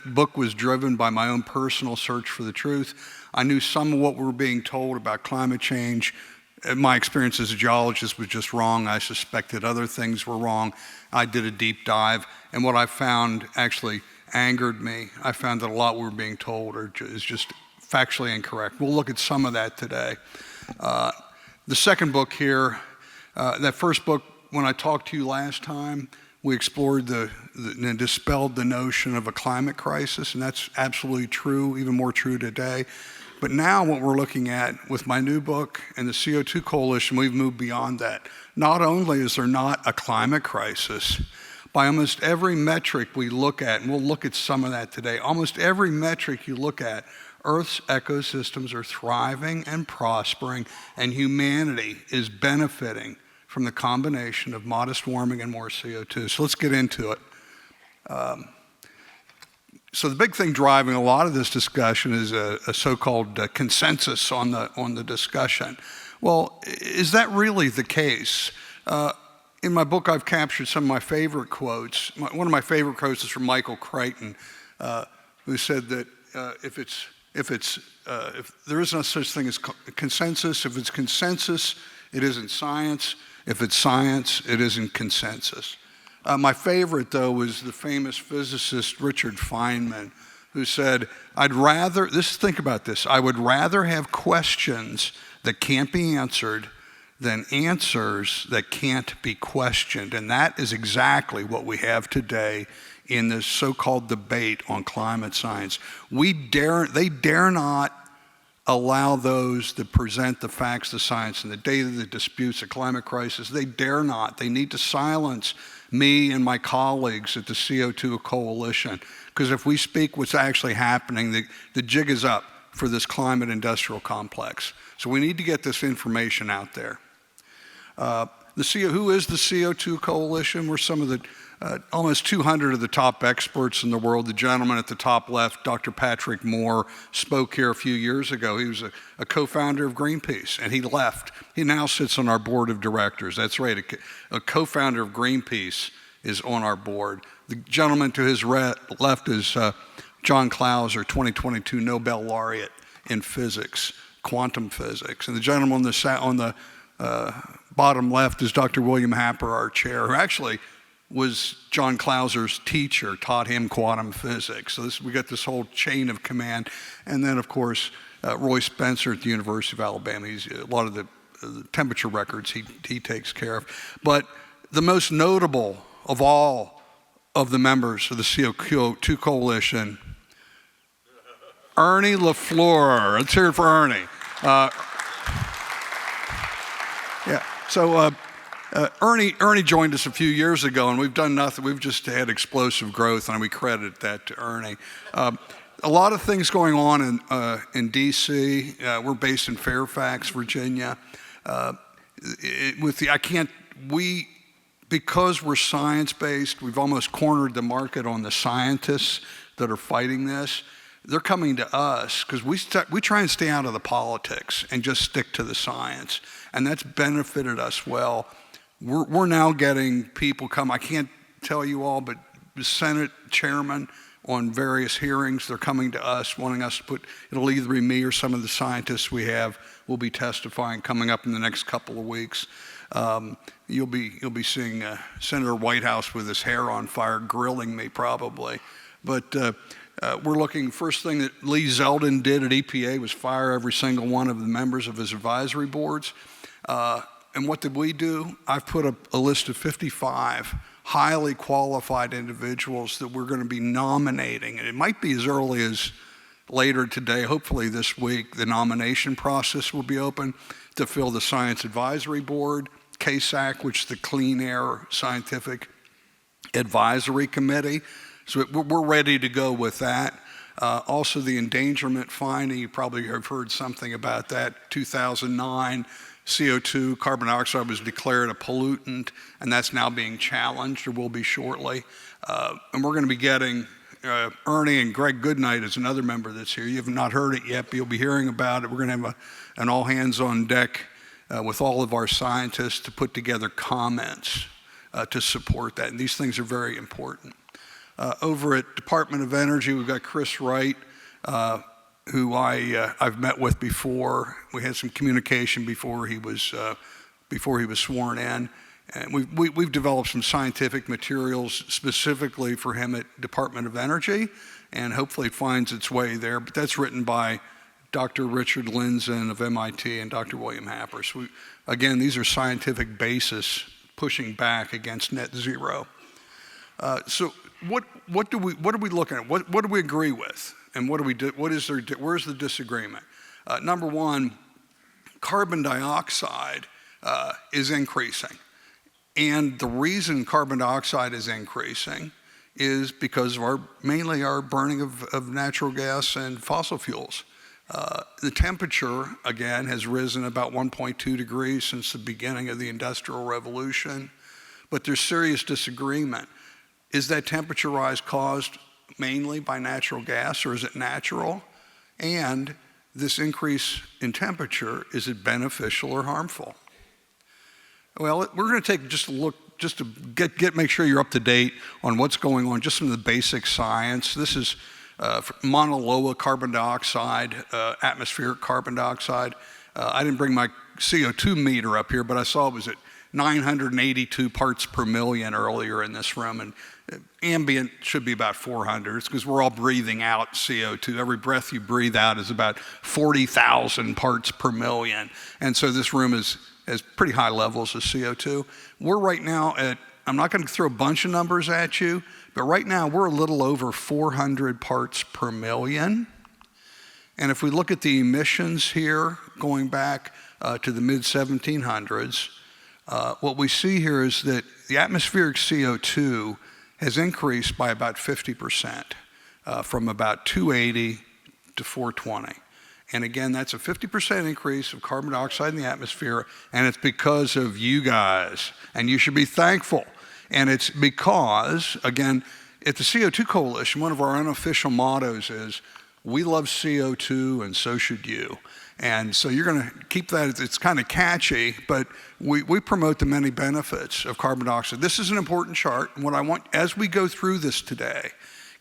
book was driven by my own personal search for the truth. I knew some of what we were being told about climate change. My experience as a geologist was just wrong. I suspected other things were wrong. I did a deep dive, and what I found actually angered me. I found that a lot we were being told is just factually incorrect. We'll look at some of that today. The second book here, that first book, when I talked to you last time, we explored and dispelled the notion of a climate crisis, and that's absolutely true, even more true today. But now what we're looking at with my new book and the CO2 Coalition, we've moved beyond that. Not only is there not a climate crisis, By almost every metric we look at, and we'll look at some of that today, almost every metric you look at, Earth's ecosystems are thriving and prospering, and humanity is benefiting from the combination of modest warming and more CO2. So let's get into it. So the big thing driving a lot of this discussion is a so-called consensus on the discussion. Well, is that really the case? In my book, I've captured some of my favorite quotes. One of my favorite quotes is from Michael Crichton, who said that if there is no such thing as consensus, if it's consensus, it isn't science. If it's science, it isn't consensus. My favorite, though, was the famous physicist Richard Feynman, who said, think about this, I would rather have questions that can't be answered than answers that can't be questioned. And that is exactly what we have today in this so-called debate on climate science. They dare not allow those that present the facts, the science, and the data that disputes the climate crisis. They dare not. They need to silence me and my colleagues at the CO2 Coalition, because if we speak what's actually happening, the jig is up for this climate industrial complex. So we need to get this information out there. Who is the CO2 Coalition? We're some of the almost 200 of the top experts in the world. The gentleman at the top left, Dr. Patrick Moore, spoke here a few years ago. He was a co-founder of Greenpeace, and he left. He now sits on our board of directors. That's right, a co-founder of Greenpeace is on our board. The gentleman to his left is John Clauser, 2022 Nobel laureate in physics, quantum physics. And the gentleman on the bottom left is Dr. William Happer, our chair, who actually was John Clauser's teacher, taught him quantum physics. So we got this whole chain of command. And then, of course, Roy Spencer at the University of Alabama. A lot of the temperature records he takes care of. But the most notable of all of the members of the CO2 Coalition, Ernie LaFleur. Let's hear it for Ernie. Ernie joined us a few years ago, and we've done nothing. We've just had explosive growth, and we credit that to Ernie. A lot of things going on in D.C. We're based in Fairfax, Virginia. Because we're science-based, we've almost cornered the market on the scientists that are fighting this. They're coming to us because we try and stay out of the politics and just stick to the science, and that's benefited us well. We're now getting people come. I can't tell you all, but the Senate chairman on various hearings, they're coming to us, wanting us to it'll either be me or some of the scientists we have will be testifying coming up in the next couple of weeks. You'll be seeing Senator Whitehouse with his hair on fire grilling me probably, but we're looking. First thing that Lee Zeldin did at EPA was fire every single one of the members of his advisory boards. And what did we do? I've put a list of 55 highly qualified individuals that we're going to be nominating. And it might be as early as later today, hopefully this week. The nomination process will be open to fill the Science Advisory Board, CASAC, which is the Clean Air Scientific Advisory Committee. So we're ready to go with that. Also the endangerment finding, you probably have heard something about that. 2009, CO2, carbon dioxide was declared a pollutant, and that's now being challenged, or will be shortly. And we're going to be getting, Ernie and Greg Goodnight is another member that's here. You have not heard it yet, but you'll be hearing about it. We're going to have an all hands on deck with all of our scientists to put together comments to support that. And these things are very important. Over at Department of Energy, we've got Chris Wright, who I've met with before. We had some communication before he was sworn in, and we've developed some scientific materials specifically for him at Department of Energy, and hopefully it finds its way there. But that's written by Dr. Richard Lindzen of MIT and Dr. William Happer. So again, these are scientific basis pushing back against net zero. So what are we looking at? What do we agree with? And where's the disagreement? Number one, carbon dioxide is increasing. And the reason carbon dioxide is increasing is because of mainly our burning of natural gas and fossil fuels. The temperature, again, has risen about 1.2 degrees since the beginning of the Industrial Revolution, but there's serious disagreement. Is that temperature rise caused mainly by natural gas, or is it natural? And this increase in temperature, is it beneficial or harmful? Well, we're going to take just a look, just to make sure you're up to date on what's going on, just some of the basic science. This is Mauna Loa carbon dioxide, atmospheric carbon dioxide. I didn't bring my CO2 meter up here, but I saw it was at 982 parts per million earlier in this room, and ambient should be about 400. It's because we're all breathing out CO2. Every breath you breathe out is about 40,000 parts per million. And so this room has pretty high levels of CO2. We're right now at, I'm not going to throw a bunch of numbers at you, but right now we're a little over 400 parts per million. And if we look at the emissions here, going back to the mid-1700s, what we see here is that the atmospheric CO2 has increased by about 50%, from about 280 to 420. And again, that's a 50% increase of carbon dioxide in the atmosphere, and it's because of you guys, and you should be thankful. And it's because, again, at the CO2 Coalition, one of our unofficial mottos is, we love CO2 and so should you. And so you're going to keep that, it's kind of catchy, but we promote the many benefits of carbon dioxide. This is an important chart, and what I want, as we go through this today,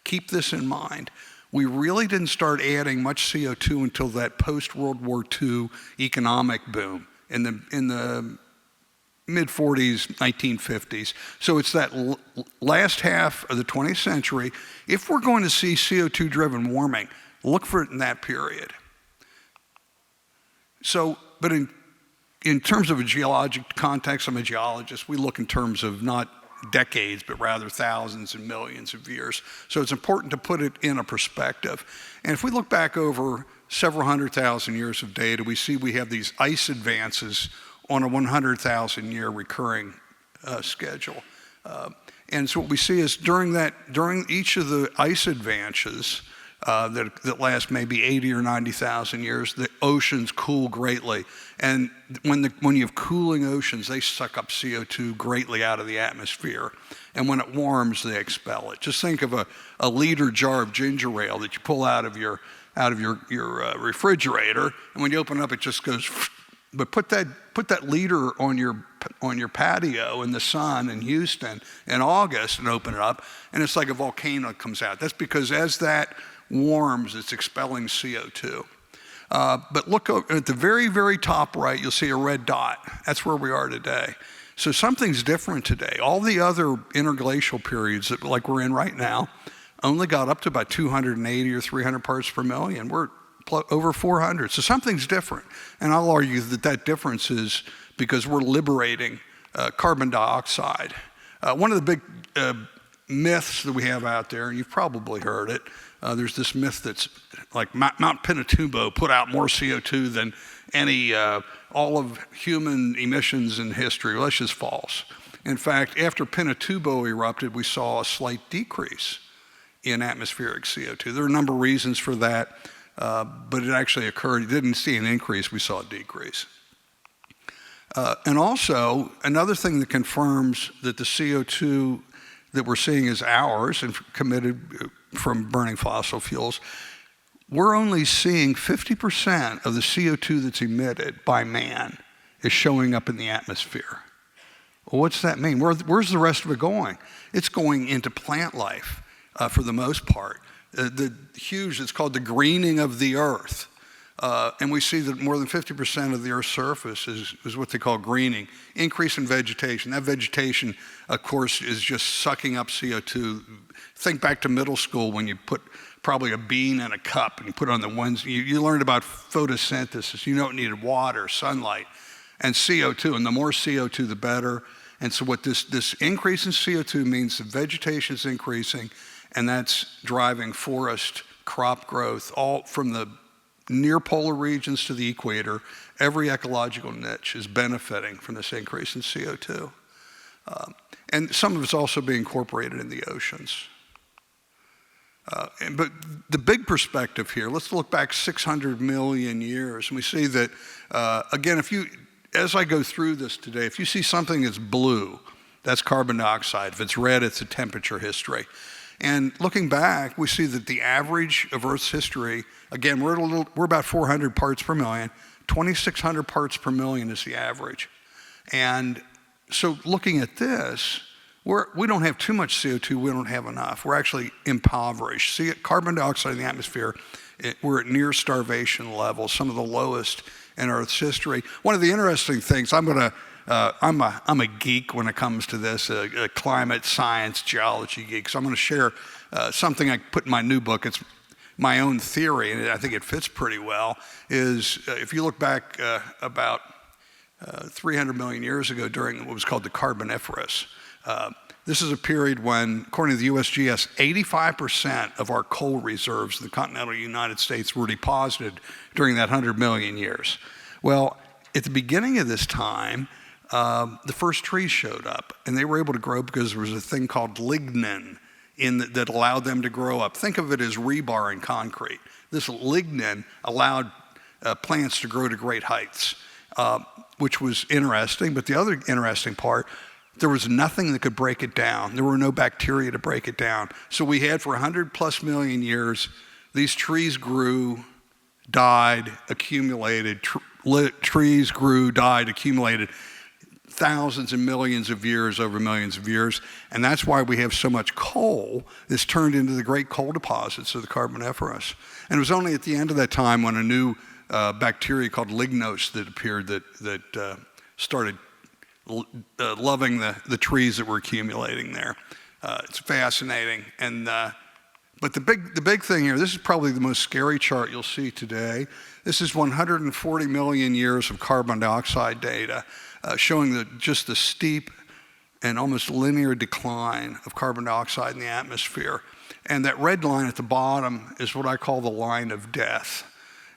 keep this in mind. We really didn't start adding much CO2 until that post-World War II economic boom in the mid-40s, 1950s. So it's that last half of the 20th century. If we're going to see CO2-driven warming, look for it in that period. So, but in terms of a geologic context, I'm a geologist, we look in terms of not decades, but rather thousands and millions of years. So it's important to put it in a perspective. And if we look back over several 100,000 years of data, we see we have these ice advances on a 100,000 year recurring schedule. And so what we see is during each of the ice advances that last maybe 80 or 90,000 years, the oceans cool greatly. And when you have cooling oceans, they suck up CO2 greatly out of the atmosphere. And when it warms, they expel it. Just think of a liter jar of ginger ale that you pull out of your refrigerator, and when you open it up, it just goes. But put that liter on your patio in the sun in Houston in August and open it up, and it's like a volcano comes out. That's because as that warms, it's expelling CO2. But look at the very, very top right, you'll see a red dot. That's where we are today. So something's different today. All the other interglacial periods, that, like we're in right now, only got up to about 280 or 300 parts per million. We're over 400. So something's different. And I'll argue that that difference is because we're liberating carbon dioxide. One of the big myths that we have out there, and you've probably heard it, there's this myth that's like Mount Pinatubo put out more CO2 than any, all of human emissions in history. Well, that's just false. In fact, after Pinatubo erupted, we saw a slight decrease in atmospheric CO2. There are a number of reasons for that, but it actually occurred. You didn't see an increase, we saw a decrease. And also, another thing that confirms that the CO2 that we're seeing is ours and committed from burning fossil fuels, we're only seeing 50% of the CO2 that's emitted by man is showing up in the atmosphere. Well, what's that mean? Where's the rest of it going? It's going into plant life for the most part. It's called the greening of the earth. And we see that more than 50% of the Earth's surface is what they call greening. Increase in vegetation. That vegetation, of course, is just sucking up CO2. Think back to middle school when you put probably a bean in a cup and you put it on the ones, you learned about photosynthesis. You know it needed water, sunlight, and CO2. And the more CO2, the better. And so what this increase in CO2 means, the vegetation is increasing, and that's driving forest crop growth, all from the near polar regions to the equator. Every ecological niche is benefiting from this increase in CO2. And some of it's also being incorporated in the oceans. But the big perspective here, let's look back 600 million years, and we see that, again, as I go through this today, if you see something that's blue, that's carbon dioxide. If it's red, it's a temperature history. And looking back, we see that the average of Earth's history, again, we're about 400 parts per million, 2,600 parts per million is the average. And so looking at this, we don't have too much CO2, we don't have enough. We're actually impoverished. See, carbon dioxide in the atmosphere, we're at near starvation levels, some of the lowest in Earth's history. One of the interesting things, I'm a geek when it comes to this, a climate science geology geek, so I'm going to share something I put in my new book. It's my own theory, and I think it fits pretty well, is if you look back about 300 million years ago during what was called the Carboniferous, this is a period when, according to the USGS, 85% of our coal reserves in the continental United States were deposited during that 100 million years. Well, at the beginning of this time, the first trees showed up, and they were able to grow because there was a thing called lignin that allowed them to grow up. Think of it as rebar in concrete. This lignin allowed plants to grow to great heights, which was interesting. But the other interesting part, there was nothing that could break it down. There were no bacteria to break it down. So we had, for 100+ million years, these trees grew, died, accumulated. Trees grew, died, accumulated thousands and millions of years over millions of years. And that's why we have so much coal that's turned into the great coal deposits of the Carboniferous. And it was only at the end of that time when a new bacteria called lignos that appeared that started loving the trees that were accumulating there. It's fascinating. And but the big thing here, this is probably the most scary chart you'll see today. This is 140 million years of carbon dioxide data, showing just the steep and almost linear decline of carbon dioxide in the atmosphere. And that red line at the bottom is what I call the line of death.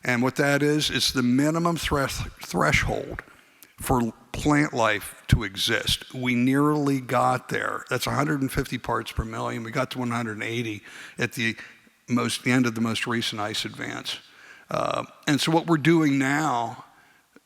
And what that is, it's the minimum threshold for plant life to exist. We nearly got there. That's 150 parts per million. We got to 180 at the end of the most recent ice advance. And so what we're doing now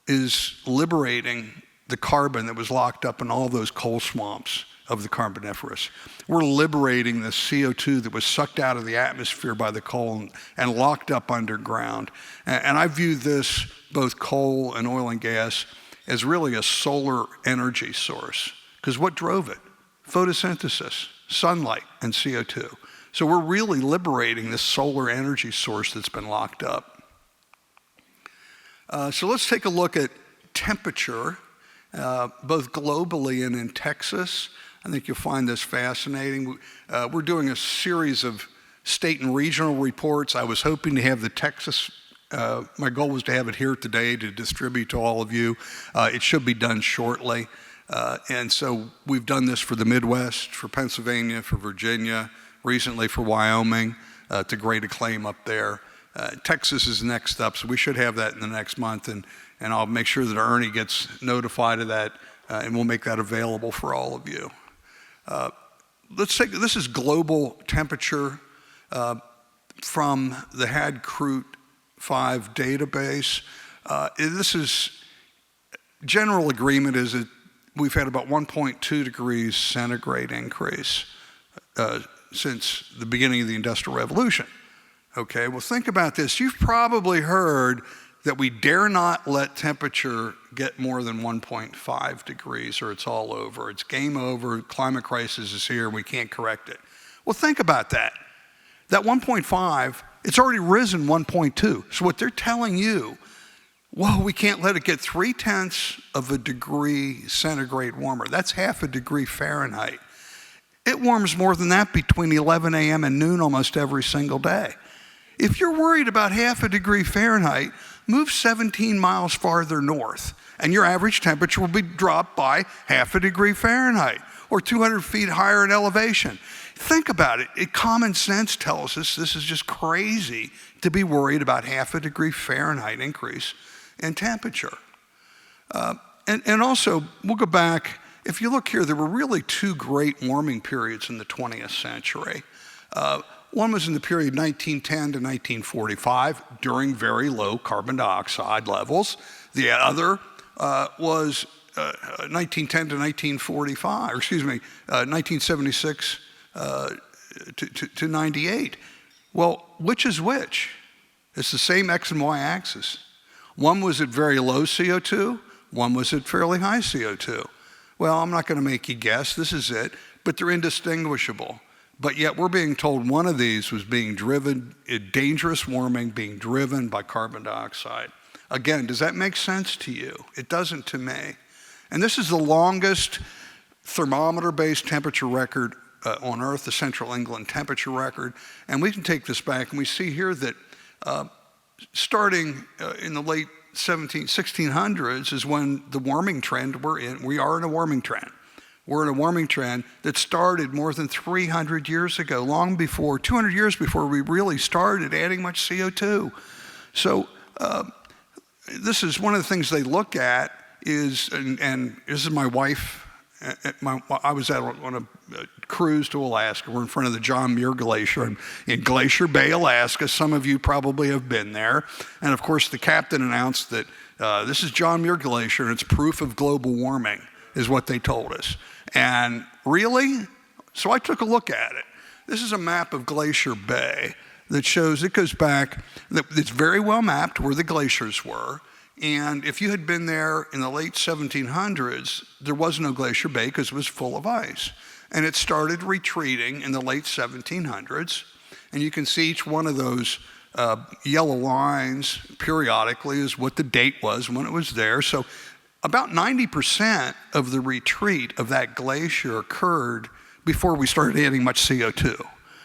is liberating the carbon that was locked up in all those coal swamps of the Carboniferous. We're liberating the CO2 that was sucked out of the atmosphere by the coal and locked up underground. And I view this, both coal and oil and gas, as really a solar energy source. Because what drove it? Photosynthesis, sunlight, and CO2. So we're really liberating this solar energy source that's been locked up. So let's take a look at temperature, both globally and in Texas. I think you'll find this fascinating. We're doing a series of state and regional reports. I was hoping to have the Texas, my goal was to have it here today to distribute to all of you. It should be done shortly. And so we've done this for the Midwest, for Pennsylvania, for Virginia, recently for Wyoming, to great acclaim up there. Texas is next up, so we should have that in the next month, and I'll make sure that Ernie gets notified of that, and we'll make that available for all of you. This is global temperature from the HADCRUT 5 database. This is, general agreement is that we've had about 1.2 degrees centigrade increase since the beginning of the Industrial Revolution. Okay, well, think about this. You've probably heard that we dare not let temperature get more than 1.5 degrees or it's all over. It's game over, climate crisis is here, we can't correct it. Well, think about that. That 1.5, it's already risen 1.2. So what they're telling you, whoa, we can't let it get 0.3 of a degree centigrade warmer. That's half a degree Fahrenheit. It warms more than that between 11 a.m. and noon almost every single day. If you're worried about half a degree Fahrenheit, move 17 miles farther north, and your average temperature will be dropped by half a degree Fahrenheit, or 200 feet higher in elevation. Think about it. Common sense tells us this is just crazy to be worried about half a degree Fahrenheit increase in temperature. And also, we'll go back. if you look here, there were really two great warming periods in the 20th century. One was in the period 1910 to 1945 during very low carbon dioxide levels. The other was 1910 to 1945, or excuse me, 1976 to 98. Well, which is which? It's the same X and Y axis. One was at very low CO2, one was at fairly high CO2. Well, I'm not going to make you guess, this is it, but they're indistinguishable. But yet we're being told one of these was being driven, dangerous warming being driven by carbon dioxide. Again, does that make sense to you? It doesn't to me. And this is the longest thermometer-based temperature record on Earth, the Central England temperature record. And we can take this back, and we see here that starting in the late 1600s is when the warming trend we're in. We are in a warming trend. We're in a warming trend that started more than 300 years ago, long before, 200 years before we really started adding much CO2. So this is one of the things they look at is, and this is my wife. I was on a cruise to Alaska. We're in front of the John Muir Glacier in Glacier Bay, Alaska. Some of you probably have been there. And of course, the captain announced that this is John Muir Glacier and it's proof of global warming, is what they told us. And really? So I took a look at it. This is a map of Glacier Bay that shows, it goes back, it's very well mapped where the glaciers were. And if you had been there in the late 1700s, there was no Glacier Bay because it was full of ice. And it started retreating in the late 1700s. And you can see each one of those yellow lines periodically is what the date was when it was there. So about 90% of the retreat of that glacier occurred before we started adding much CO2.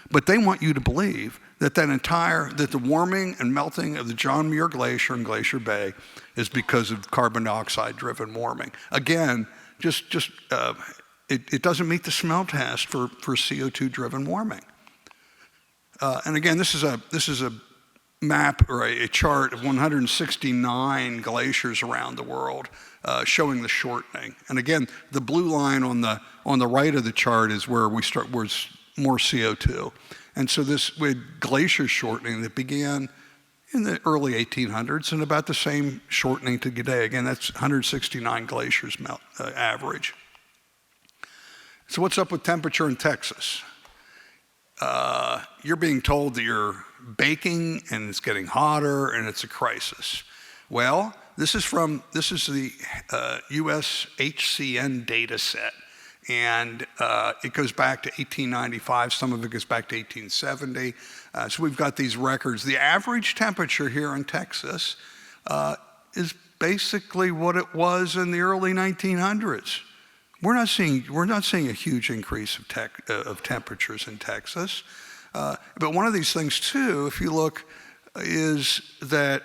But they want you to believe that that the warming and melting of the John Muir Glacier and Glacier Bay is because of carbon dioxide driven warming. Again, it doesn't meet the smell test for CO2 driven warming. And again, this is a map or a chart of 169 glaciers around the world showing the shortening. And again, the blue line on the right of the chart is where we start, where it's more CO2. And so this with glacier shortening that began in the early 1800s and about the same shortening to today. Again, that's 169 glaciers average. So what's up with temperature in Texas? You're being told that you're baking and it's getting hotter and it's a crisis. Well, this is the US HCN data set. And it goes back to 1895. Some of it goes back to 1870. So we've got these records. The average temperature here in Texas is basically what it was in the early 1900s. We're not seeing a huge increase of temperatures in Texas. But one of these things too, if you look, is that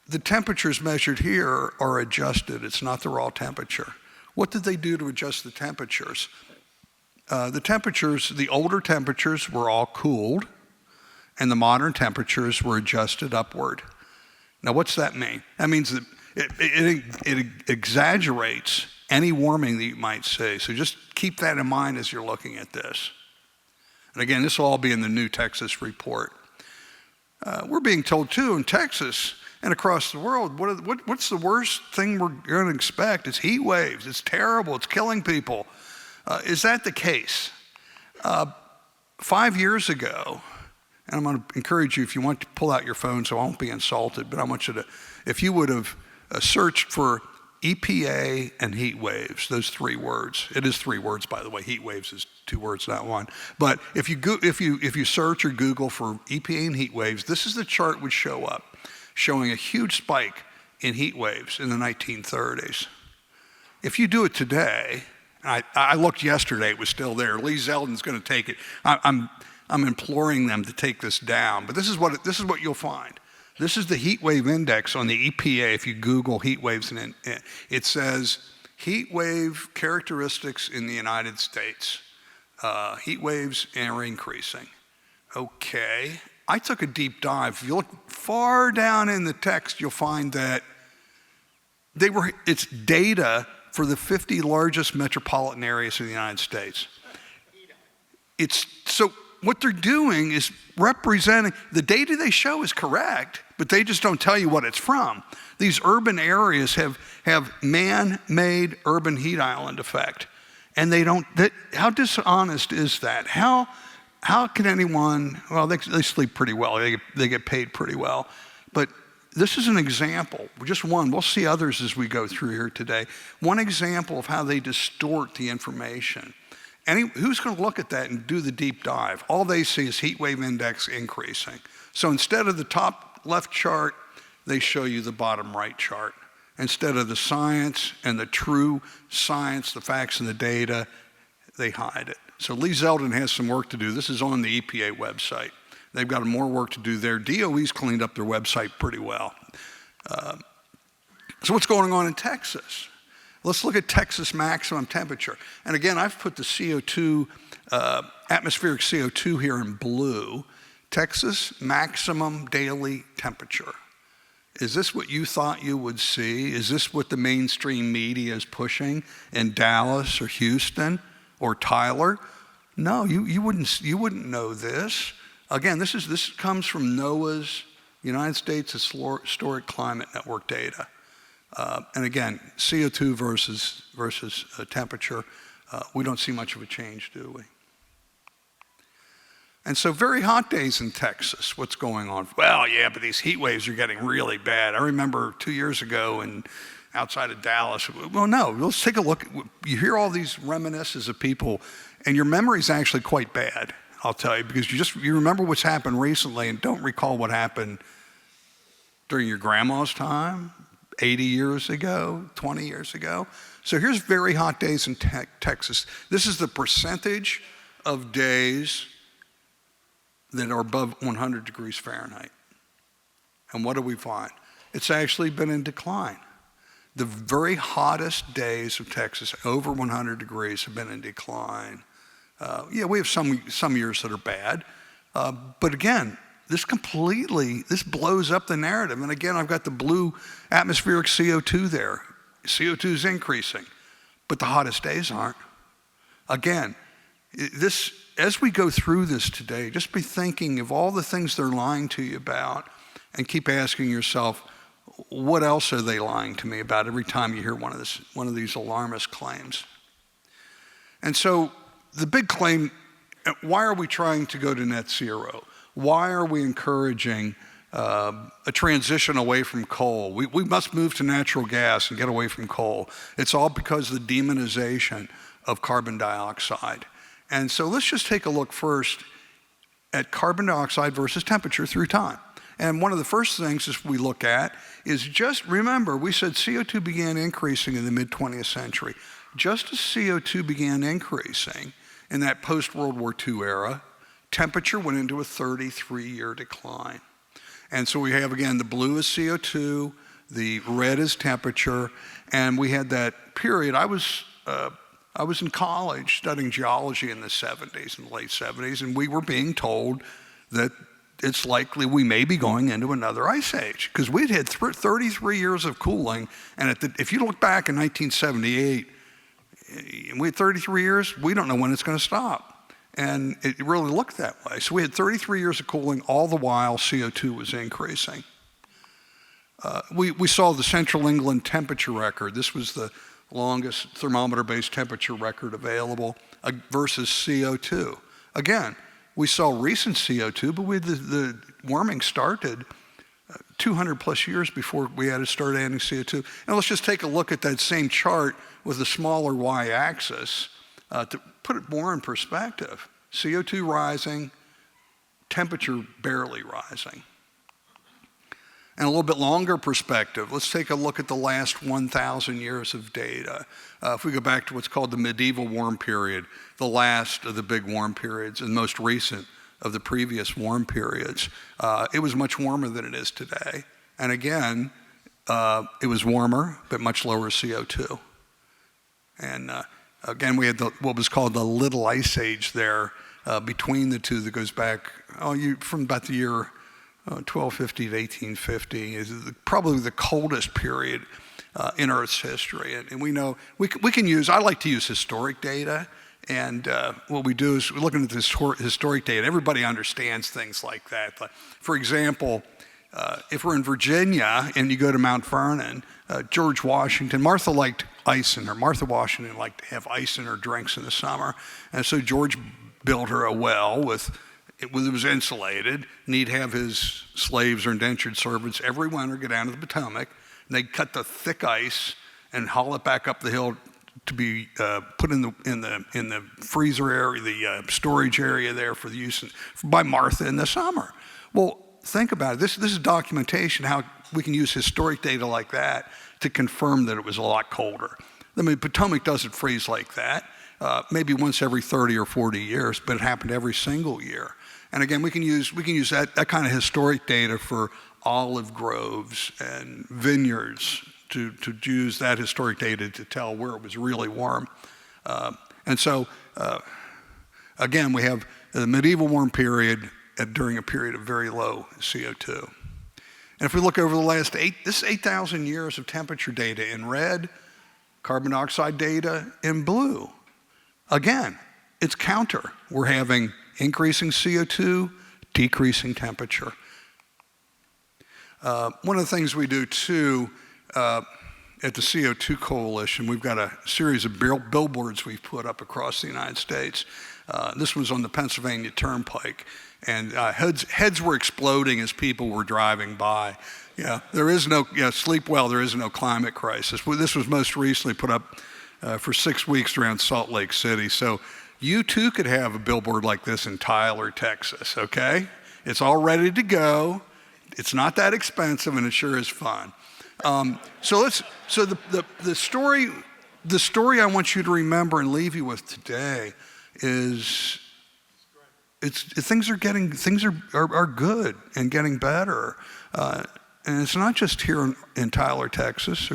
the temperatures measured here are adjusted. It's not the raw temperature. What did they do to adjust the temperatures? The older temperatures were all cooled, and the modern temperatures were adjusted upward. Now, what's that mean? That means that it exaggerates any warming that you might see. So just keep that in mind as you're looking at this. And again, this will all be in the new Texas report. We're being told, too, in Texas, and across the world, what's the worst thing we're going to expect? It's heat waves. It's terrible. It's killing people. Is that the case? 5 years ago, and I'm going to encourage you, if you want to pull out your phone so I won't be insulted, but I want you to, if you would have searched for EPA and heat waves, those 3 words. It is 3 words, by the way. Heat waves is 2 words, not 1. But if you search or Google for EPA and heat waves, this is the chart would show up, showing a huge spike in heat waves in the 1930s. If you do it today, I looked yesterday, it was still there. Lee Zeldin's going to take it. I'm imploring them to take this down, but this is what you'll find. This is the heat wave index on the EPA. If you Google heat waves, and it says heat wave characteristics in the United States. Heat waves are increasing. Okay. I took a deep dive. If you look far down in the text, you'll find that it's data for the 50 largest metropolitan areas in the United States. So what they're doing is representing, the data they show is correct, but they just don't tell you what it's from. These urban areas have man-made urban heat island effect. And how dishonest is that? How can anyone, well, they sleep pretty well, they get paid pretty well. But this is an example, just one. We'll see others as we go through here today. One example of how they distort the information. Who's going to look at that and do the deep dive? All they see is heat wave index increasing. So instead of the top left chart, they show you the bottom right chart. Instead of the science and the true science, the facts and the data, they hide it. So Lee Zeldin has some work to do. This is on the EPA website. They've got more work to do there. DOE's cleaned up their website pretty well. So what's going on in Texas? Let's look at Texas maximum temperature. And again, I've put the CO2, atmospheric CO2 here in blue. Texas maximum daily temperature. Is this what you thought you would see? Is this what the mainstream media is pushing in Dallas or Houston or Tyler? No, you wouldn't know this. Again, this comes from NOAA's United States Historic Climate Network data. And again, CO2 versus temperature, we don't see much of a change, do we? And so very hot days in Texas, what's going on? Well, yeah, but these heat waves are getting really bad. I remember 2 years ago outside of Dallas. Well, no, let's take a look. You hear all these reminiscences of people, and your memory's actually quite bad, I'll tell you, because you remember what's happened recently and don't recall what happened during your grandma's time, 80 years ago, 20 years ago. So here's very hot days in Texas. This is the percentage of days that are above 100 degrees Fahrenheit. And what do we find? It's actually been in decline. The very hottest days of Texas, over 100 degrees, have been in decline. Yeah, we have some years that are bad. But again, this blows up the narrative. And again, I've got the blue atmospheric CO2 there. CO2 is increasing, but the hottest days aren't. Again, as we go through this today, just be thinking of all the things they're lying to you about and keep asking yourself, what else are they lying to me about every time you hear one of these alarmist claims? And so the big claim, why are we trying to go to net zero? Why are we encouraging a transition away from coal? We must move to natural gas and get away from coal. It's all because of the demonization of carbon dioxide. And so let's just take a look first at carbon dioxide versus temperature through time. And one of the first things that we look at is just remember, we said CO2 began increasing in the mid-20th century. Just as CO2 began increasing in that post-World War II era, temperature went into a 33-year decline. And so we have, again, the blue is CO2, the red is temperature, and we had that period. I was in college studying geology in the 70s, in the late 70s, and we were being told that it's likely we may be going into another ice age because we'd had 33 years of cooling, and if you look back in 1978, we had 33 years, we don't know when it's going to stop. And it really looked that way. So we had 33 years of cooling, all the while CO2 was increasing. We saw the Central England temperature record. This was the longest thermometer-based temperature record available versus CO2. Again, we saw recent CO2, but the warming started 200 plus years before we had to start adding CO2. And let's just take a look at that same chart with a smaller y-axis to put it more in perspective. CO2 rising, temperature barely rising. And a little bit longer perspective, let's take a look at the last 1,000 years of data. If we go back to what's called the medieval warm period, the last of the big warm periods and most recent of the previous warm periods, it was much warmer than it is today. And again, it was warmer, but much lower CO2. And again, we had what was called the Little Ice Age there between the two that goes back from about the year 1250 to 1850 is probably the coldest period in Earth's history. And we know, we can use, I like to use historic data. And what we do is we're looking at this historic data. Everybody understands things like that. Like, for example, if we're in Virginia and you go to Mount Vernon, George Washington, Martha Washington liked to have ice in her drinks in the summer. And so George built her a well it was insulated, and he'd have his slaves or indentured servants every winter go down to the Potomac, and they'd cut the thick ice and haul it back up the hill to be put in the freezer area, the storage area there for the use by Martha in the summer. Well, think about it. This is documentation how we can use historic data like that to confirm that it was a lot colder. I mean, Potomac doesn't freeze like that. Maybe once every 30 or 40 years, but it happened every single year. And again, we can use that kind of historic data for olive groves and vineyards to use that historic data to tell where it was really warm. And so, again, we have the medieval warm period during a period of very low CO2. And if we look over the last 8,000 years of temperature data in red, carbon dioxide data in blue, again, it's counter. We're having increasing CO2, decreasing temperature. One of the things we do too at the CO2 Coalition, we've got a series of billboards we've put up across the United States. This was on the Pennsylvania Turnpike, and heads were exploding as people were driving by. There is no, sleep well, there is no climate crisis. This was most recently put up for 6 weeks around Salt Lake City. So you too could have a billboard like this in Tyler, Texas, okay? It's all ready to go. It's not that expensive, and it sure is fun. So the story I want you to remember and leave you with today is things are good and getting better, and it's not just here in Tyler, Texas,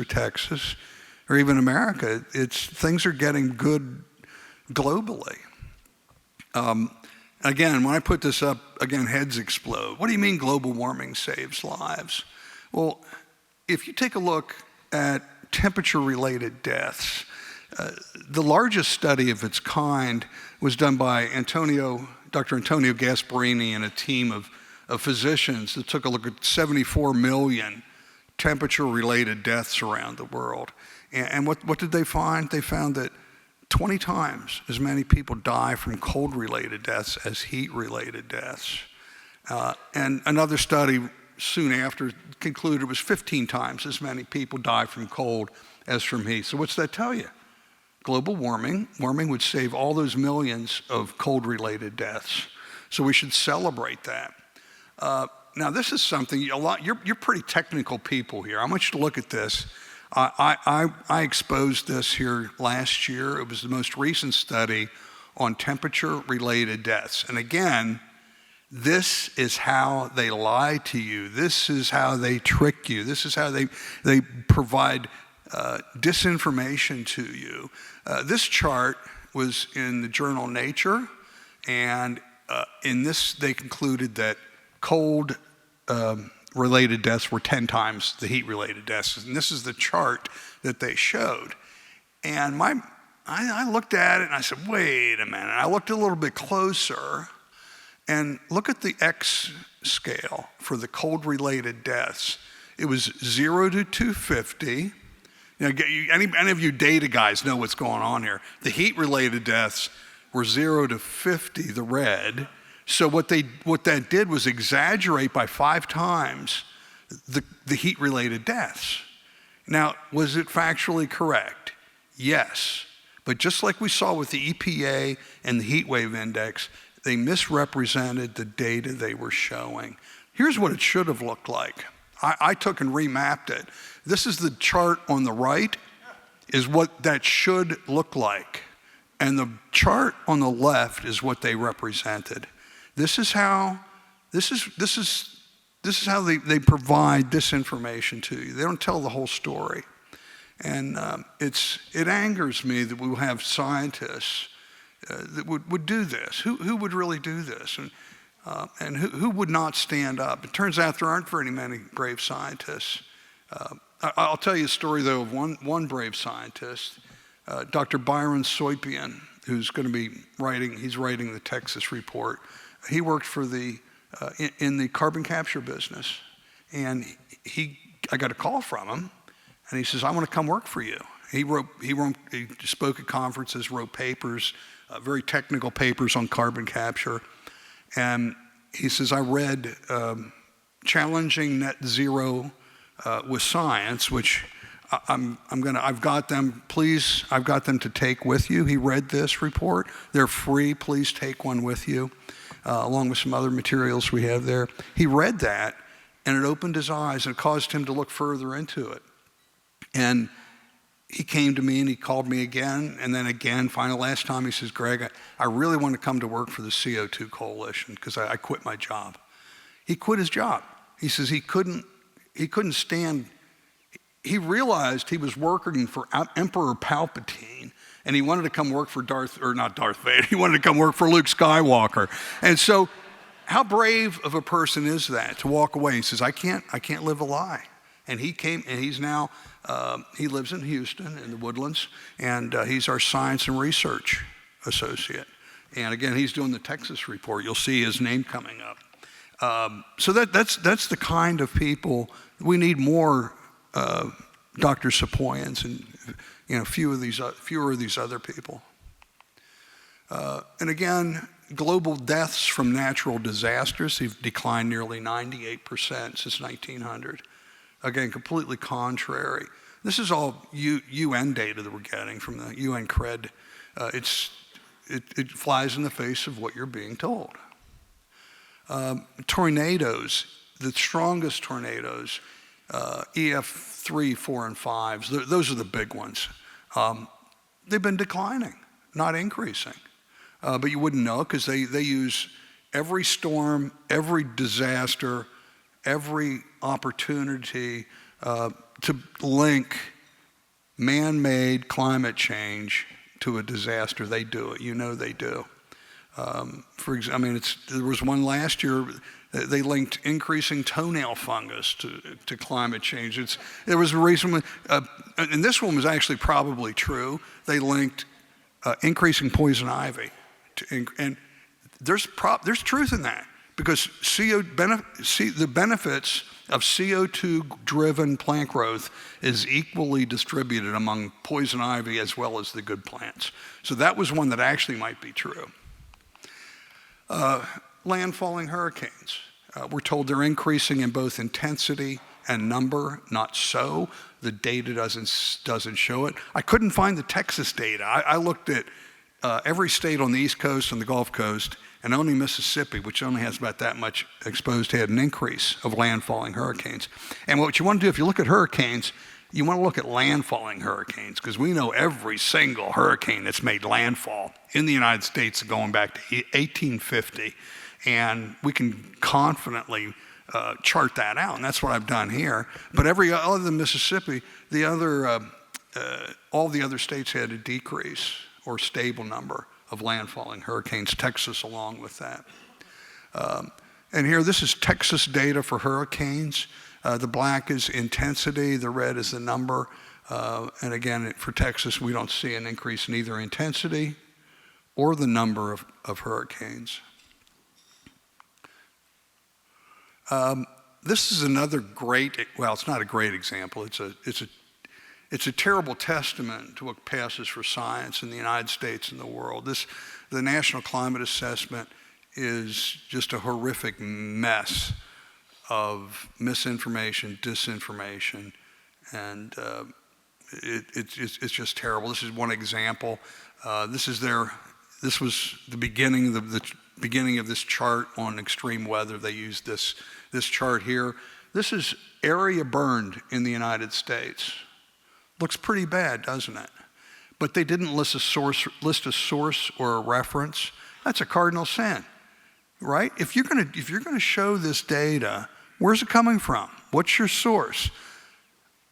or even America. Things are getting good globally. Again, when I put this up, again, heads explode. What do you mean global warming saves lives? Well, if you take a look at temperature-related deaths, the largest study of its kind was done by Dr. Antonio Gasparini and a team of physicians that took a look at 74 million temperature-related deaths around the world. And what did they find? They found that 20 times as many people die from cold-related deaths as heat-related deaths. And another study soon after concluded it was 15 times as many people die from cold as from heat. So what's that tell you? Global warming would save all those millions of cold-related deaths. So we should celebrate that. Now this is something, you're pretty technical people here. I want you to look at this. I exposed this here last year. It was the most recent study on temperature-related deaths. And again, this is how they lie to you. This is how they trick you. This is how they provide disinformation to you. This chart was in the journal Nature, and in this they concluded that cold related deaths were 10 times the heat-related deaths. And this is the chart that they showed. And I looked at it and I said, wait a minute. I looked a little bit closer and look at the X scale for the cold-related deaths. It was 0 to 250. Any of you data guys know what's going on here. The heat-related deaths were 0 to 50, the red. So what that did was exaggerate by 5 times the heat-related deaths. Now, was it factually correct? Yes. But just like we saw with the EPA and the heat wave index, they misrepresented the data they were showing. Here's what it should have looked like. I took and remapped it. This is the chart on the right, is what that should look like. And the chart on the left is what they represented. This is how they provide this information to you. They don't tell the whole story. And it angers me that we will have scientists that would do this. Who would really do this? And who would not stand up? It turns out there aren't very many brave scientists I'll tell you a story, though, of one brave scientist, Dr. Byron Soypian, who's going to be he's writing the Texas report. He worked for in the carbon capture business. And I got a call from him, and he says, I want to come work for you. He spoke at conferences, wrote papers, very technical papers on carbon capture. And he says, I read Challenging Net Zero with Science, which I've got them to take with you. He read this report. They're free. Please take one with you, along with some other materials we have there. He read that, and it opened his eyes and caused him to look further into it. And he came to me and he called me again, and then again. Finally, last time he says, Greg, I really want to come to work for the CO2 Coalition because I quit my job. He quit his job. He says he couldn't stand. He realized he was working for Emperor Palpatine, and he wanted to come work for not Darth Vader. He wanted to come work for Luke Skywalker. And so, how brave of a person is that to walk away? He says, I can't live a lie. And he came, and he's now, he lives in Houston in the Woodlands, and he's our science and research associate. And again, he's doing the Texas report. You'll see his name coming up. So that's the kind of people we need more. Dr. Sapoyans and fewer of these other people. And again, global deaths from natural disasters have declined nearly 98% since 1900. Again, completely contrary. This is all UN data that we're getting from the UN CRED. It flies in the face of what you're being told. Tornadoes, the strongest tornadoes, EF3, 4, and 5s, those are the big ones. They've been declining, not increasing. But you wouldn't know because they use every storm, every disaster, every opportunity to link man-made climate change to a disaster. They do it. You know they do. For example, there was one last year. They linked increasing toenail fungus to climate change. There was a reason, and this one was actually probably true. They linked increasing poison ivy, and there's truth in that because the benefits of CO2-driven plant growth is equally distributed among poison ivy as well as the good plants. So that was one that actually might be true. Landfalling hurricanes. We're told they're increasing in both intensity and number. Not so. The data doesn't show it. I couldn't find the Texas data. I looked at every state on the East Coast and the Gulf Coast, and only Mississippi, which only has about that much exposed, had an increase of landfalling hurricanes. And what you want to do, if you look at hurricanes, you want to look at landfalling hurricanes, because we know every single hurricane that's made landfall in the United States going back to 1850, and we can confidently chart that out, and that's what I've done here. But other than Mississippi, all the other states had a decrease or stable number of landfalling hurricanes, Texas along with that. And here, this is Texas data for hurricanes. The black is intensity, the red is the number. And again, for Texas, we don't see an increase in either intensity or the number of hurricanes. This is another it's not a great example. It's a terrible testament to what passes for science in the United States and the world. The National Climate Assessment is just a horrific mess of misinformation, disinformation, and it's just terrible. This is one example. This was the beginning of this chart on extreme weather. They used this chart here. This is area burned in the United States. Looks pretty bad, doesn't it? But they didn't list a source or a reference. That's a cardinal sin, right? If you're gonna show this data, where's it coming from? What's your source?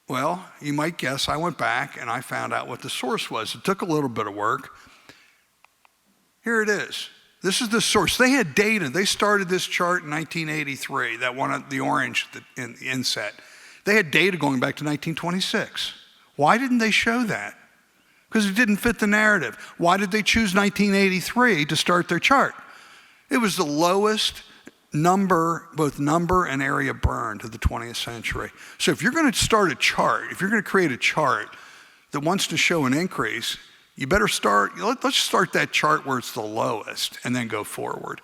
Well, you might guess I went back and I found out what the source was. It took a little bit of work. Here it is. This is the source. They had data. They started this chart in 1983, that one, the orange in the inset. They had data going back to 1926. Why didn't they show that? Because it didn't fit the narrative. Why did they choose 1983 to start their chart? It was the lowest number, both number and area burned of the 20th century. So if you're going to start a chart, if you're going to create a chart that wants to show an increase, you better let's start that chart where it's the lowest and then go forward.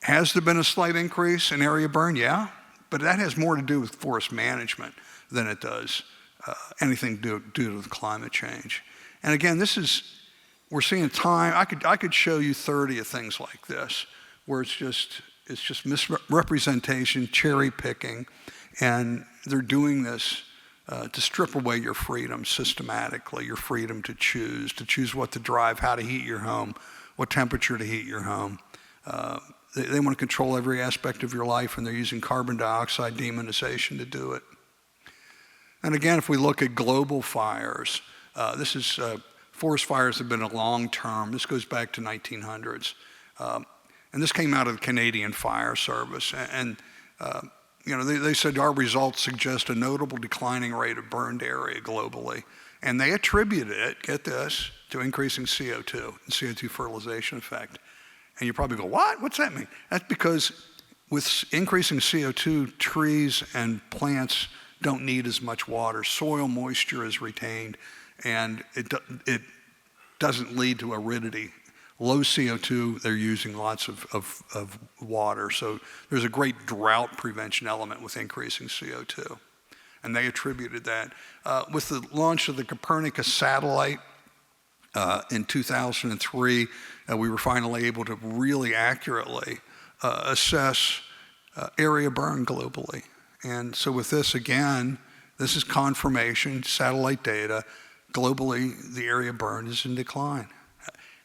Has there been a slight increase in area burn? Yeah, but that has more to do with forest management than it does anything due to the climate change. And again, we're seeing time. I could show you 30 of things like this, where it's just misrepresentation, cherry picking, and they're doing this to strip away your freedom systematically, your freedom to choose what to drive, how to heat your home, what temperature to heat your home. They want to control every aspect of your life, and they're using carbon dioxide demonization to do it. And again, if we look at global fires, forest fires have been a long term. This goes back to 1900s. And this came out of the Canadian Fire Service. And they said our results suggest a notable declining rate of burned area globally. And they attributed it, get this, to increasing CO2 and CO2 fertilization effect. And you probably go, what? What's that mean? That's because with increasing CO2, trees and plants don't need as much water. Soil moisture is retained, and it doesn't lead to aridity. Low CO2, they're using lots of water. So there's a great drought prevention element with increasing CO2. And they attributed that. With the launch of the Copernicus satellite in 2003, we were finally able to really accurately assess area burn globally. And so with this, again, this is confirmation, satellite data. Globally, the area burned is in decline.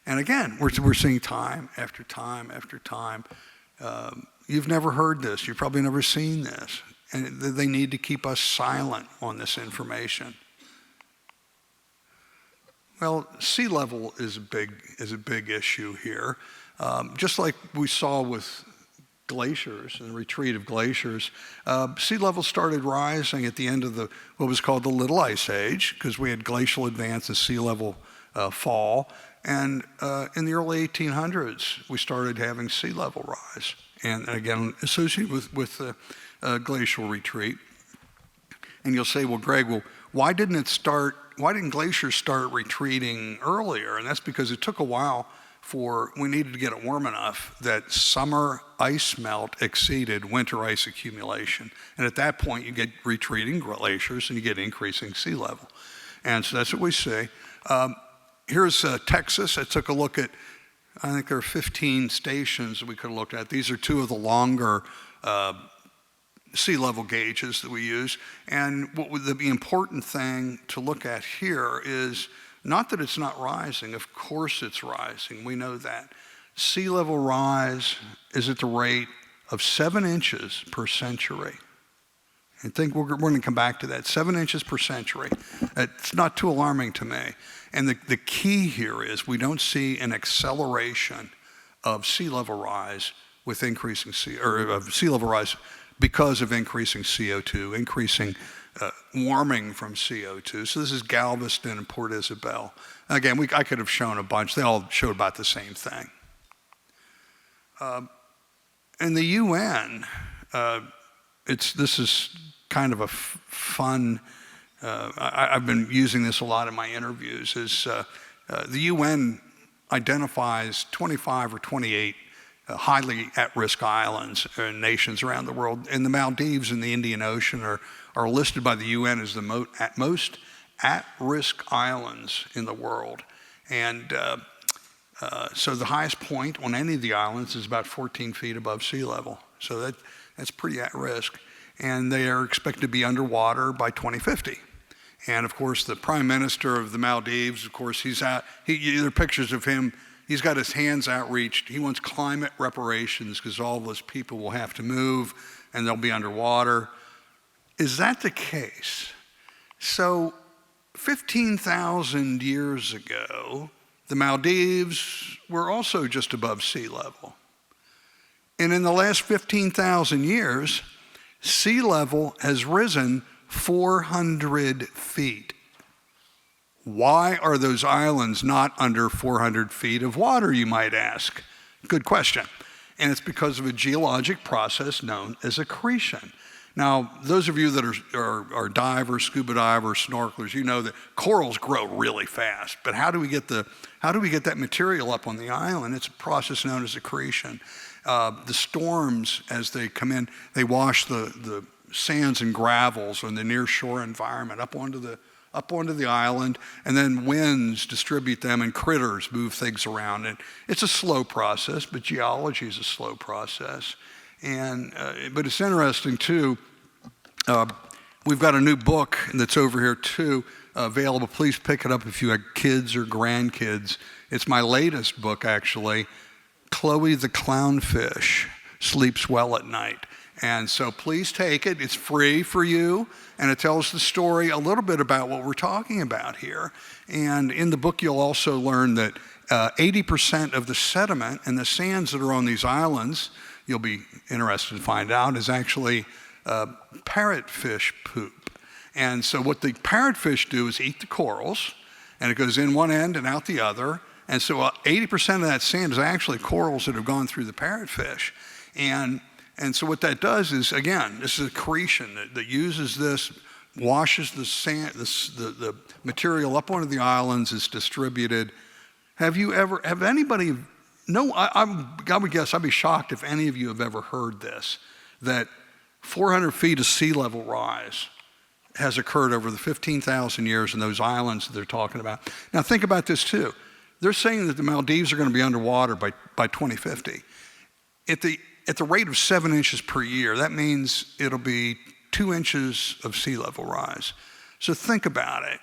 And again, we're seeing time after time after time. You've never heard this. You've probably never seen this. And they need to keep us silent on this information. Well, sea level is a big issue here. Just like we saw with glaciers and the retreat of glaciers, sea level started rising at the end of what was called the Little Ice Age, because we had glacial advance and sea level fall. And in the early 1800s, we started having sea level rise. And again, associated with the glacial retreat. And you'll say, well, Greg, why didn't glaciers start retreating earlier? And that's because it took a while we needed to get it warm enough that summer ice melt exceeded winter ice accumulation. And at that point, you get retreating glaciers and you get increasing sea level. And so that's what we see. Here's Texas. I took a look at, I think there are 15 stations that we could have looked at. These are two of the longer sea level gauges that we use. And the important thing to look at here is not that it's not rising. Of course it's rising. We know that. Sea level rise is at the rate of 7 inches per century. I think we're going to come back to that. 7 inches per century. It's not too alarming to me. And the key here is we don't see an acceleration of sea level rise with increasing sea level rise because of increasing CO2, increasing warming from CO2. So this is Galveston and Port Isabel. Again, I could have shown a bunch. They all showed about the same thing. And the UN, this is kind of a fun, I've been using this a lot in my interviews, is the UN identifies 25 or 28 highly at-risk islands and nations around the world. And the Maldives and the Indian Ocean are listed by the UN as the most at-risk islands in the world. And so the highest point on any of the islands is about 14 feet above sea level. So that's pretty at risk. And they are expected to be underwater by 2050. And of course, the Prime Minister of the Maldives, of course, there are pictures of him. He's got his hands outreached. He wants climate reparations because all those people will have to move and they'll be underwater. Is that the case? So 15,000 years ago, the Maldives were also just above sea level. And in the last 15,000 years, sea level has risen 400 feet. Why are those islands not under 400 feet of water, you might ask? Good question. And it's because of a geologic process known as accretion. Now, those of you that are divers, scuba divers, snorkelers, you know that corals grow really fast. But how do we get that material up on the island? It's a process known as accretion. The storms, as they come in, they wash the sands and gravels on the near shore environment up onto the island, and then winds distribute them and critters move things around. And it's a slow process, but geology is a slow process. But it's interesting too. We've got a new book that's over here too, available. Please pick it up if you have kids or grandkids. It's my latest book, actually. Chloe the Clownfish Sleeps Well at Night. And so please take it. It's free for you, and it tells the story a little bit about what we're talking about here. And in the book, you'll also learn that 80% of the sediment and the sands that are on these islands, you'll be interested to find out, is actually parrotfish poop. And so what the parrotfish do is eat the corals, and it goes in one end and out the other. And so 80% of that sand is actually corals that have gone through the parrotfish. And so what that does is, again, this is accretion that uses this, washes the sand, the material up onto the islands, is distributed. Have anybody, no, I would guess I'd be shocked if any of you have ever heard this, that 400 feet of sea level rise has occurred over the 15,000 years in those islands that they're talking about. Now think about this too. They're saying that the Maldives are going to be underwater by 2050. At the rate of 7 inches per year, that means it'll be 2 inches of sea level rise. So think about it.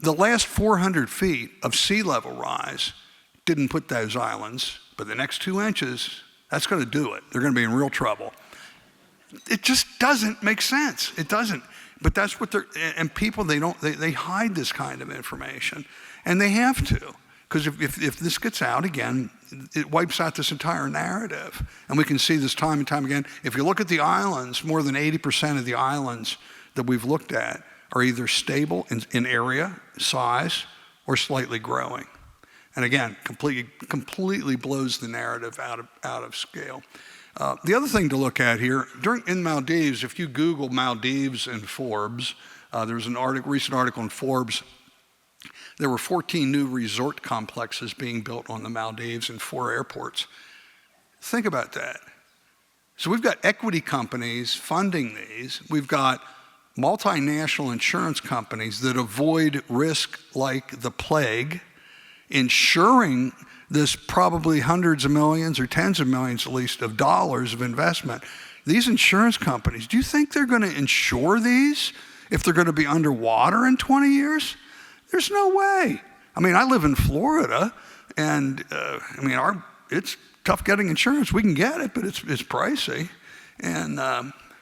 The last 400 feet of sea level rise didn't put those islands, but the next 2 inches, that's going to do it. They're going to be in real trouble. It just doesn't make sense. It doesn't. But that's what and people, they hide this kind of information, and they have to. Because if this gets out again, it wipes out this entire narrative. And we can see this time and time again. If you look at the islands, more than 80% of the islands that we've looked at are either stable in area, size, or slightly growing. And again, completely blows the narrative out of scale. The other thing to look at here, in Maldives, if you Google Maldives and Forbes, there was a recent article in Forbes. There were 14 new resort complexes being built on the Maldives and 4 airports. Think about that. So we've got equity companies funding these. We've got multinational insurance companies that avoid risk like the plague, insuring this probably hundreds of millions or tens of millions at least of dollars of investment. These insurance companies, do you think they're going to insure these if they're going to be underwater in 20 years? There's no way. I mean, I live in Florida, and it's tough getting insurance. We can get it, but it's pricey. And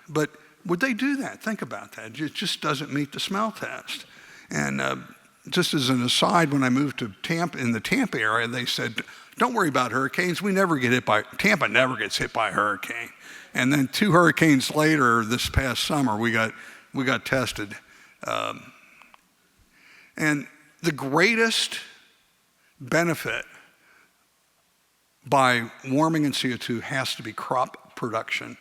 but would they do that? Think about that. It just doesn't meet the smell test. And just as an aside, when I moved to Tampa, in the Tampa area, they said, "Don't worry about hurricanes. Tampa never gets hit by a hurricane." And then 2 hurricanes later, this past summer, we got tested. And the greatest benefit by warming and CO2 has to be crop production.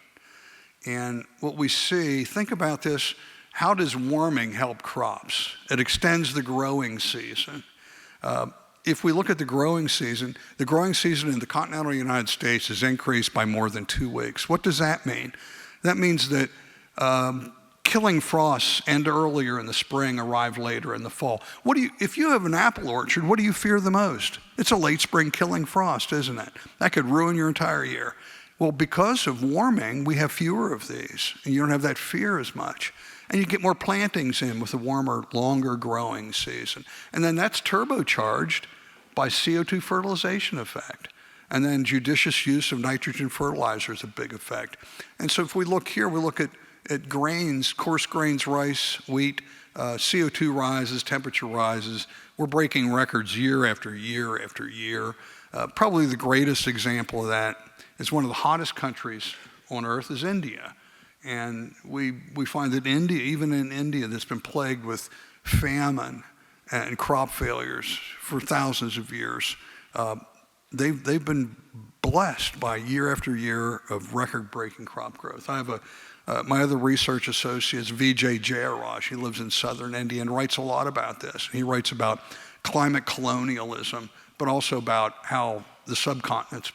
And what we see, think about this, how does warming help crops? It extends the growing season. If we look at the growing season in the continental United States has increased by more than 2 weeks. What does that mean? That means that killing frosts end earlier in the spring, arrive later in the fall. If you have an apple orchard, what do you fear the most? It's a late spring killing frost, isn't it? That could ruin your entire year. Well, because of warming, we have fewer of these, and you don't have that fear as much. And you get more plantings in with a warmer, longer growing season. And then that's turbocharged by CO2 fertilization effect. And then judicious use of nitrogen fertilizer is a big effect. And so if we look here, we look at grains, coarse grains, rice, wheat, CO2 rises, temperature rises. We're breaking records year after year after year. Probably the greatest example of that is one of the hottest countries on earth is India. And we find that India, even in India, that's been plagued with famine and crop failures for thousands of years, they've been blessed by year after year of record-breaking crop growth. I have my other research associate is Vijay Jayaraj. He lives in southern India and writes a lot about this. He writes about climate colonialism, but also about how the subcontinent's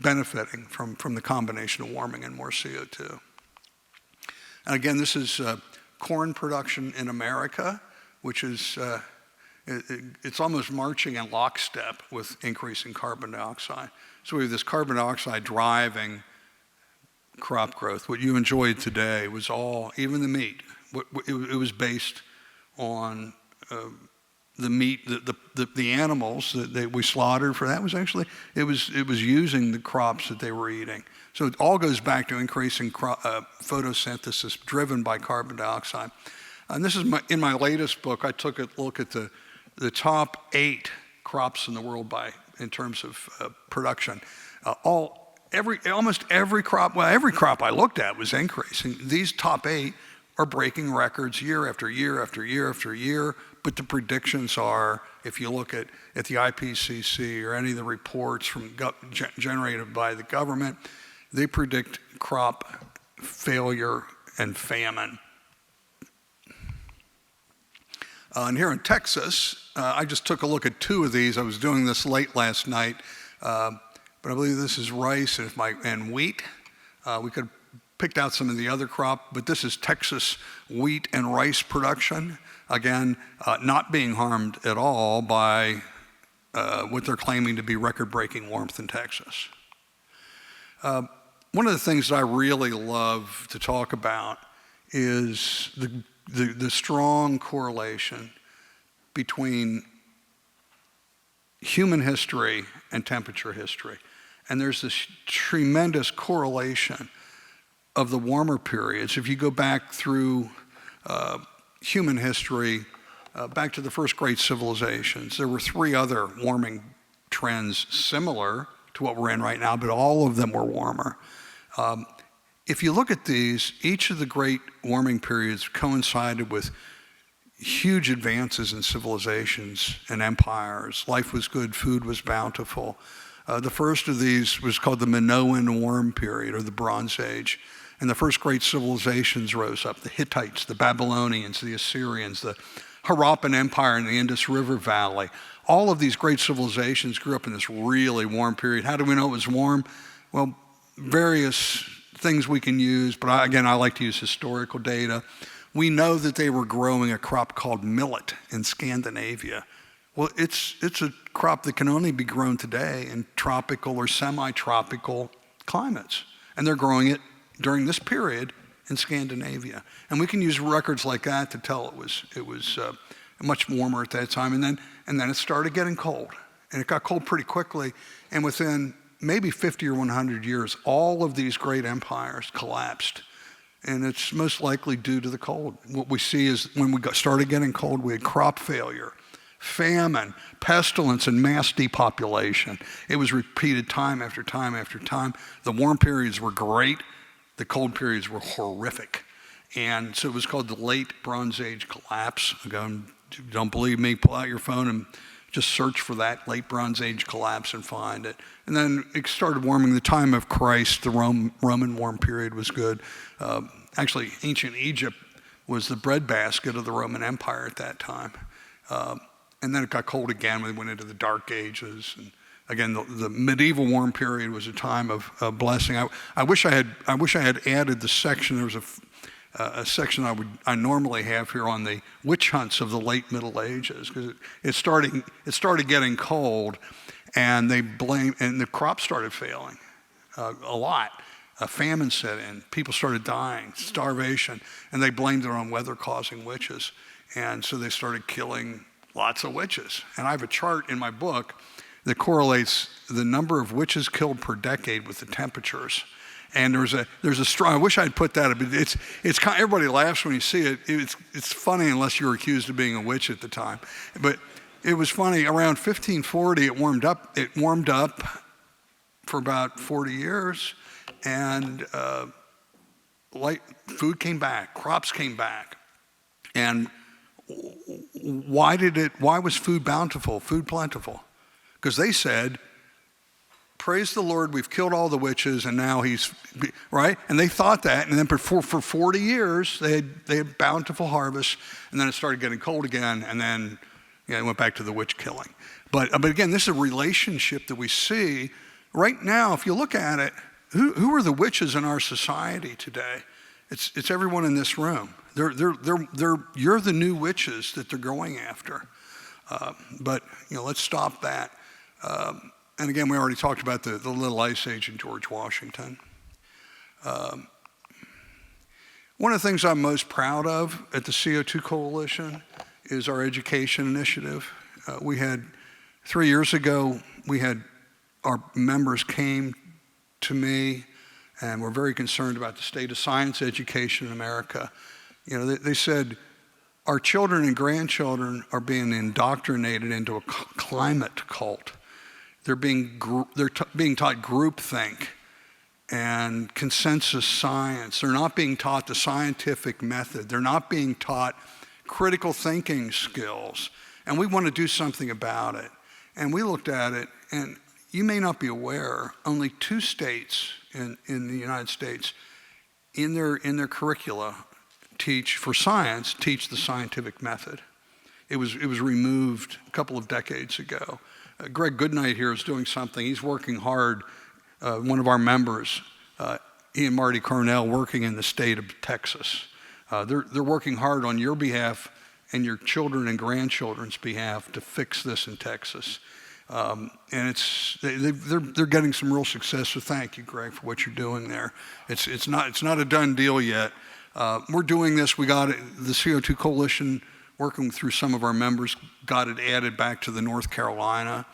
benefiting from the combination of warming and more CO2. And again, this is corn production in America, which is, it's almost marching in lockstep with increasing carbon dioxide. So we have this carbon dioxide driving crop growth. What you enjoyed today was all, even the meat, it was based on the meat, the animals that we slaughtered for that was actually, it was using the crops that they were eating. So it all goes back to increasing photosynthesis driven by carbon dioxide. And this is in my latest book, I took a look at the top 8 crops in the world in terms of production. Almost every crop I looked at was increasing. These top 8 are breaking records year after year after year after year. But the predictions are, if you look at the IPCC or any of the reports generated by the government, they predict crop failure and famine. And here in Texas, I just took a look at 2 of these. I was doing this late last night, but I believe this is rice and wheat. We could have picked out some of the other crop, but this is Texas wheat and rice production. Again, not being harmed at all by what they're claiming to be record-breaking warmth in Texas. One of the things that I really love to talk about is the strong correlation between human history and temperature history. And there's this tremendous correlation of the warmer periods. If you go back through human history, back to the first great civilizations, there were 3 other warming trends similar to what we're in right now, but all of them were warmer. If you look at these, each of the great warming periods coincided with huge advances in civilizations and empires. Life was good, food was bountiful. The first of these was called the Minoan warm period, or the Bronze Age. And the first great civilizations rose up: the Hittites, the Babylonians, the Assyrians, the Harappan Empire in the Indus River Valley. All of these great civilizations grew up in this really warm period. How do we know it was warm? Well, various things we can use, but I like to use historical data. We know that they were growing a crop called millet in Scandinavia. Well, it's a crop that can only be grown today in tropical or semi-tropical climates. And they're growing it during this period in Scandinavia. And we can use records like that to tell it was much warmer at that time. And then it started getting cold. And it got cold pretty quickly. And within maybe 50 or 100 years, all of these great empires collapsed. And it's most likely due to the cold. What we see is when we started getting cold, we had crop failure, famine, pestilence, and mass depopulation. It was repeated time after time after time. The warm periods were great. The cold periods were horrific. And so it was called the Late Bronze Age collapse. Again, if you don't believe me, pull out your phone and just search for that Late Bronze Age collapse and find it. And then it started warming. The time of Christ, the Roman warm period was good. Actually, ancient Egypt was the breadbasket of the Roman Empire at that time. And then it got cold again. We went into the Dark Ages. And again, the medieval warm period was a time of blessing. I wish I had added the section. There was a section I normally have here on the witch hunts of the late Middle Ages, because it started getting cold, and the crops started failing a lot. A famine set in. People started dying, starvation, and they blamed it on weather-causing witches. And so they started killing lots of witches. And I have a chart in my book that correlates the number of witches killed per decade with the temperatures. And there's a strong, I wish I'd put that, but it's kind of, everybody laughs when you see it. It's funny unless you were accused of being a witch at the time. But it was funny, around 1540 it warmed up for about 40 years. And food came back, crops came back. And why was food bountiful, food plentiful? Because they said, praise the Lord, we've killed all the witches, and now he's, right? And they thought that, and then for 40 years, they had bountiful harvests, and then it started getting cold again, and then it went back to the witch killing. But again, this is a relationship that we see. Right now, if you look at it, who are the witches in our society today? It's everyone in this room. You're the new witches that they're going after. But let's stop that. And again, we already talked about the little ice age in George Washington. One of the things I'm most proud of at the CO2 Coalition is our education initiative. We had 3 years ago, our members came to me and were very concerned about the state of science education in America. They said, our children and grandchildren are being indoctrinated into a climate cult. They're being taught groupthink and consensus science. They're not being taught the scientific method. They're not being taught critical thinking skills. And we want to do something about it. And we looked at it, and you may not be aware, only 2 states in the United States in their curricula teach the scientific method. It was removed a couple of decades ago. Greg Goodnight here is doing something. He's working hard. One of our members, he and Marty Cornell, working in the state of Texas. They're working hard on your behalf and your children and grandchildren's behalf to fix this in Texas. And they're getting some real success. So thank you, Greg, for what you're doing there. It's not a done deal yet. We're doing this. We got it, the CO2 Coalition, working through some of our members, got it added back to the North Carolina.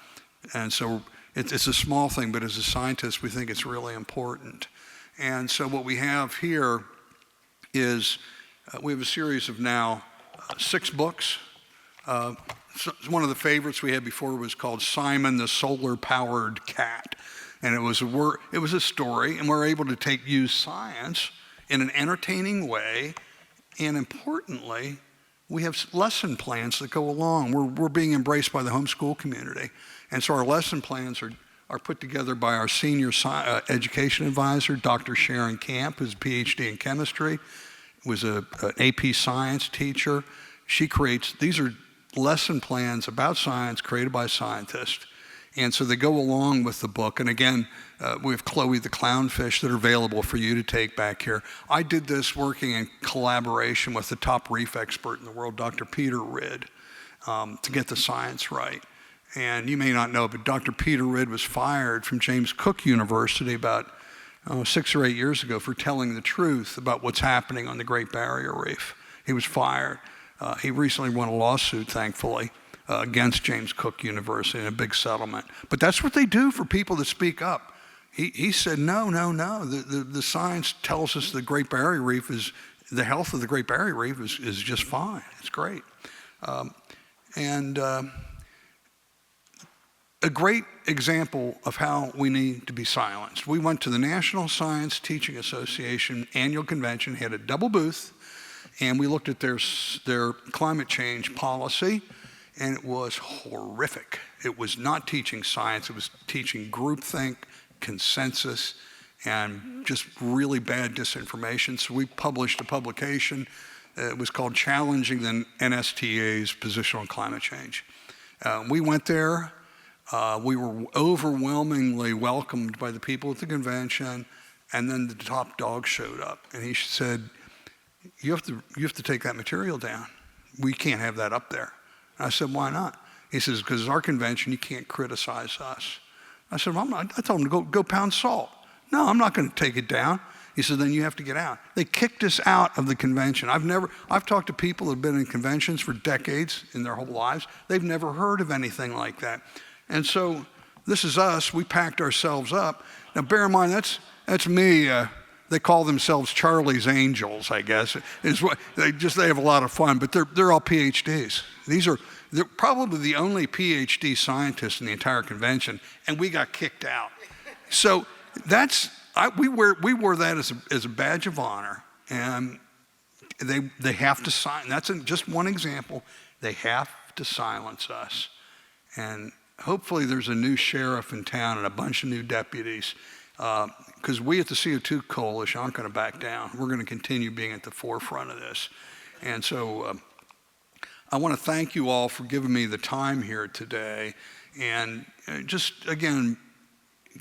And so it's a small thing, but as a scientist, we think it's really important. And so what we have here is we have a series of now 6 books. One of the favorites we had before was called Simon the Solar-Powered Cat. And it was a story, and we're able to use science in an entertaining way, and importantly, we have lesson plans that go along. We're being embraced by the homeschool community. And so our lesson plans are put together by our senior education advisor, Dr. Sharon Camp, who's a PhD in chemistry, was an AP science teacher. She creates, these are lesson plans about science created by scientists. And so they go along with the book. And again, we have Chloe the Clownfish that are available for you to take back here. I did this working in collaboration with the top reef expert in the world, Dr. Peter Ridd, to get the science right. And you may not know, but Dr. Peter Ridd was fired from James Cook University about 6 or 8 years ago for telling the truth about what's happening on the Great Barrier Reef. He was fired. He recently won a lawsuit, thankfully, against James Cook University in a big settlement. But that's what they do for people that speak up. He said, no. The science tells us the Great Barrier Reef the health of the Great Barrier Reef is just fine. It's great. A great example of how we need to be silenced. We went to the National Science Teaching Association annual convention, had a double booth, and we looked at their climate change policy, and it was horrific. It was not teaching science, it was teaching groupthink, consensus, and just really bad disinformation. So we published a publication. It was called Challenging the NSTA's Position on Climate Change. We went there. We were overwhelmingly welcomed by the people at the convention, and then the top dog showed up, and he said, you have to take that material down. We can't have that up there. And I said, why not? He says, because it's our convention, you can't criticize us. I said, well, I told him to go pound salt. No, I'm not going to take it down. He said, then you have to get out. They kicked us out of the convention. I've talked to people who have been in conventions for decades in their whole lives. They've never heard of anything like that. And so this is us. We packed ourselves up. Now, bear in mind, that's me. They call themselves Charlie's Angels, I guess. They have a lot of fun, but they're all PhDs. They're probably the only PhD scientists in the entire convention, and we got kicked out. So we wore that as a badge of honor. and they have to sign. That's just one example. They have to silence us. And hopefully there's a new sheriff in town and a bunch of new deputies, because we at the CO2 Coalition aren't going to back down. We're going to continue being at the forefront of this. And so I want to thank you all for giving me the time here today. And just, again,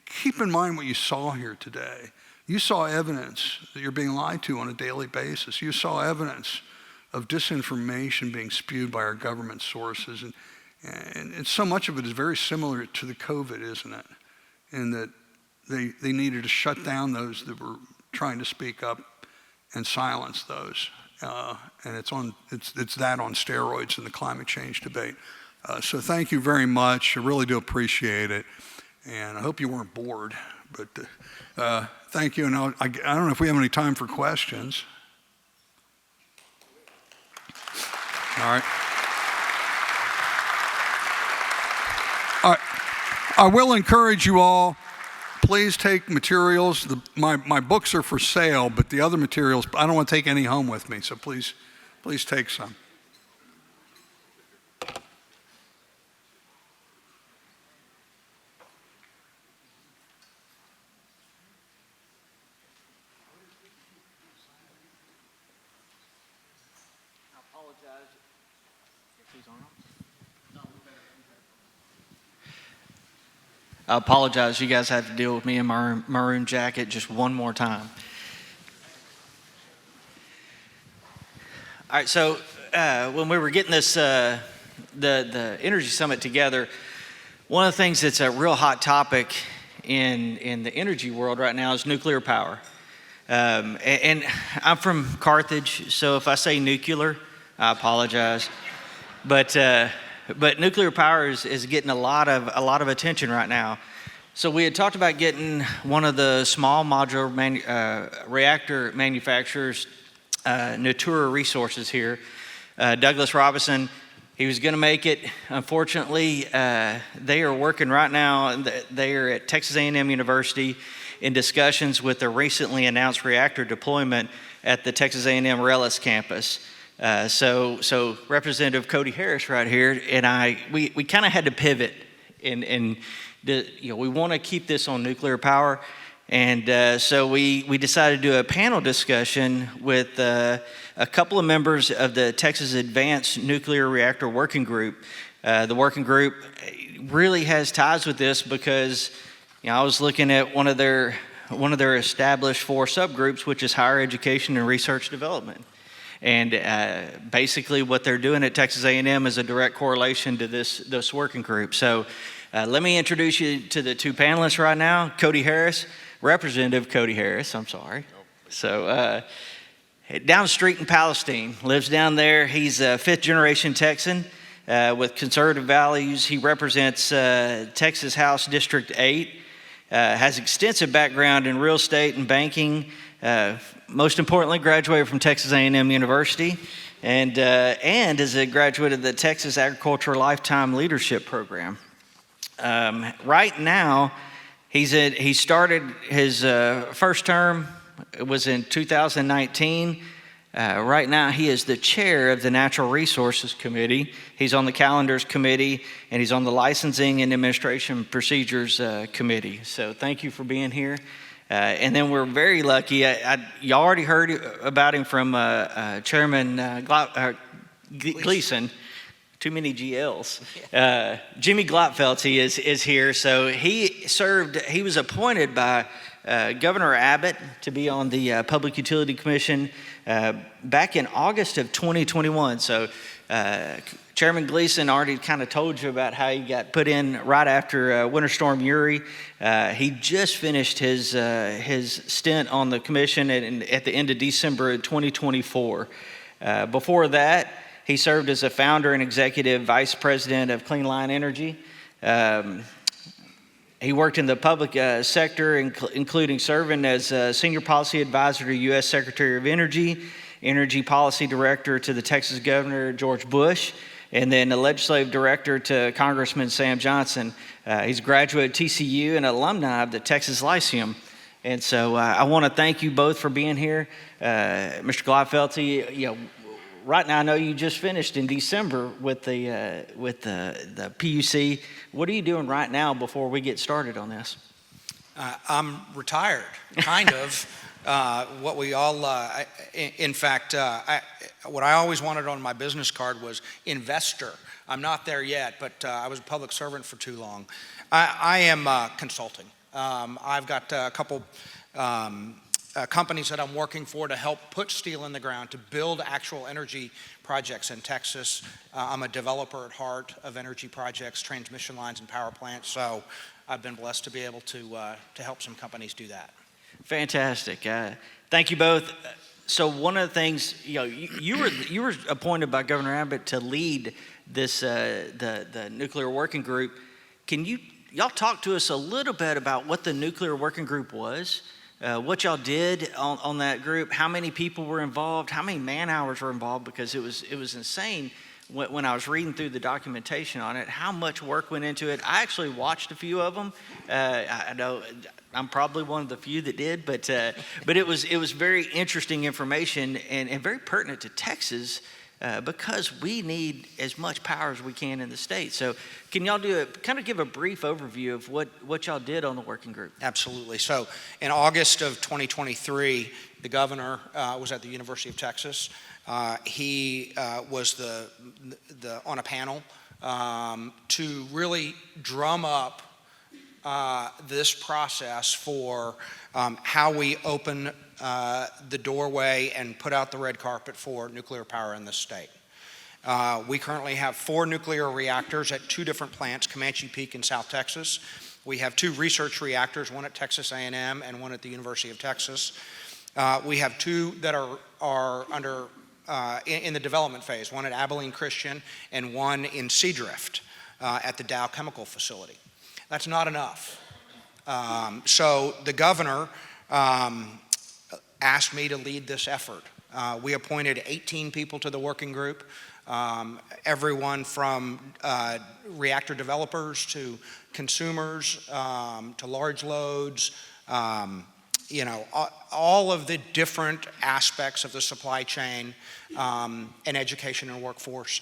keep in mind what you saw here today. You saw evidence that you're being lied to on a daily basis. You saw evidence of disinformation being spewed by our government sources. And so much of it is very similar to the COVID, isn't it? In that they needed to shut down those that were trying to speak up and silence those. And it's that on steroids in the climate change debate. So thank you very much. I really do appreciate it. And I hope you weren't bored. But thank you. And I don't know if we have any time for questions. All right. I will encourage you all, please take materials. My books are for sale, but the other materials, I don't want to take any home with me, so please take some. I apologize. You guys have to deal with me in my maroon jacket just one more time. All right, so when we were getting this, the Energy Summit together, one of the things that's a real hot topic in the energy world right now is nuclear power. And I'm from Carthage, so if I say nuclear, I apologize. But nuclear power is getting a lot of attention right now. So we had talked about getting one of the small modular reactor manufacturers, Natura Resources here, Douglas Robinson. He was going to make it. Unfortunately, they are working right now. They are at Texas A&M University in discussions with the recently announced reactor deployment at the Texas A&M Rellis campus. So Representative Cody Harris right here and we kind of had to pivot and we want to keep this on nuclear power. And so we decided to do a panel discussion with a couple of members of the Texas Advanced Nuclear Reactor Working Group. The working group really has ties with this because I was looking at one of their established 4 subgroups, which is higher education and research development. And basically what they're doing at Texas A&M is a direct correlation to this working group. So let me introduce you to the 2 panelists right now. Cody Harris, Representative Cody Harris, I'm sorry. So down the street in Palestine, lives down there. He's a 5th generation Texan with conservative values. He represents Texas House District 8, has extensive background in real estate and banking. Most importantly, graduated from Texas A&M University and is a graduate of the Texas Agricultural Lifetime Leadership Program. Right now, he started his first term. It was in 2019. Right now, he is the chair of the Natural Resources Committee. He's on the Calendars Committee, and he's on the Licensing and Administration Procedures Committee. So thank you for being here. And then we're very lucky. You already heard about him from Chairman Gleason. Too many GLs. Jimmy Glotfeldt is here. So he was appointed by Governor Abbott to be on the Public Utility Commission back in August of 2021. So Chairman Gleason already kind of told you about how he got put in right after Winter Storm Uri. He just finished his stint on the commission at the end of December of 2024. Before that, he served as a founder and executive vice president of Clean Line Energy. He worked in the public sector, including serving as senior policy advisor to U.S. Secretary of Energy Policy Director to the Texas Governor George Bush, and then a legislative director to Congressman Sam Johnson. He's a graduate of TCU and alumni of the Texas Lyceum. And so I want to thank you both for being here. Mr. Gleifelty, right now I know you just finished in December with the PUC. What are you doing right now before we get started on this? I'm retired, kind of. What we all, in fact, what I always wanted on my business card was investor. I'm not there yet, but I was a public servant for too long. I am consulting. I've got a couple companies that I'm working for to help put steel in the ground, to build actual energy projects in Texas. I'm a developer at heart of energy projects, transmission lines, and power plants. So I've been blessed to be able to help some companies do that. Fantastic. Thank you both. So one of the things, you were appointed by Governor Abbott to lead this the nuclear working group. Can y'all talk to us a little bit about what the nuclear working group was, what y'all did on that group, how many people were involved, how many man hours were involved? Because it was insane when I was reading through the documentation on it, how much work went into it. I actually watched a few of them. I know I'm probably one of the few that did, but it was very interesting information and very pertinent to Texas. Because we need as much power as we can in the state. So can y'all give a brief overview of what y'all did on the working group? Absolutely. So in August of 2023, the governor was at the University of Texas. He was on a panel to really drum up this process for how we open the doorway and put out the red carpet for nuclear power in this state. We currently have 4 nuclear reactors at 2 different plants, Comanche Peak in South Texas. We have 2 research reactors, one at Texas A&M and one at the University of Texas. We have 2 that are under in the development phase, one at Abilene Christian and one in Seadrift at the Dow Chemical Facility. That's not enough. So the governor asked me to lead this effort. We appointed 18 people to the working group, everyone from reactor developers to consumers to large loads, all of the different aspects of the supply chain and education and workforce.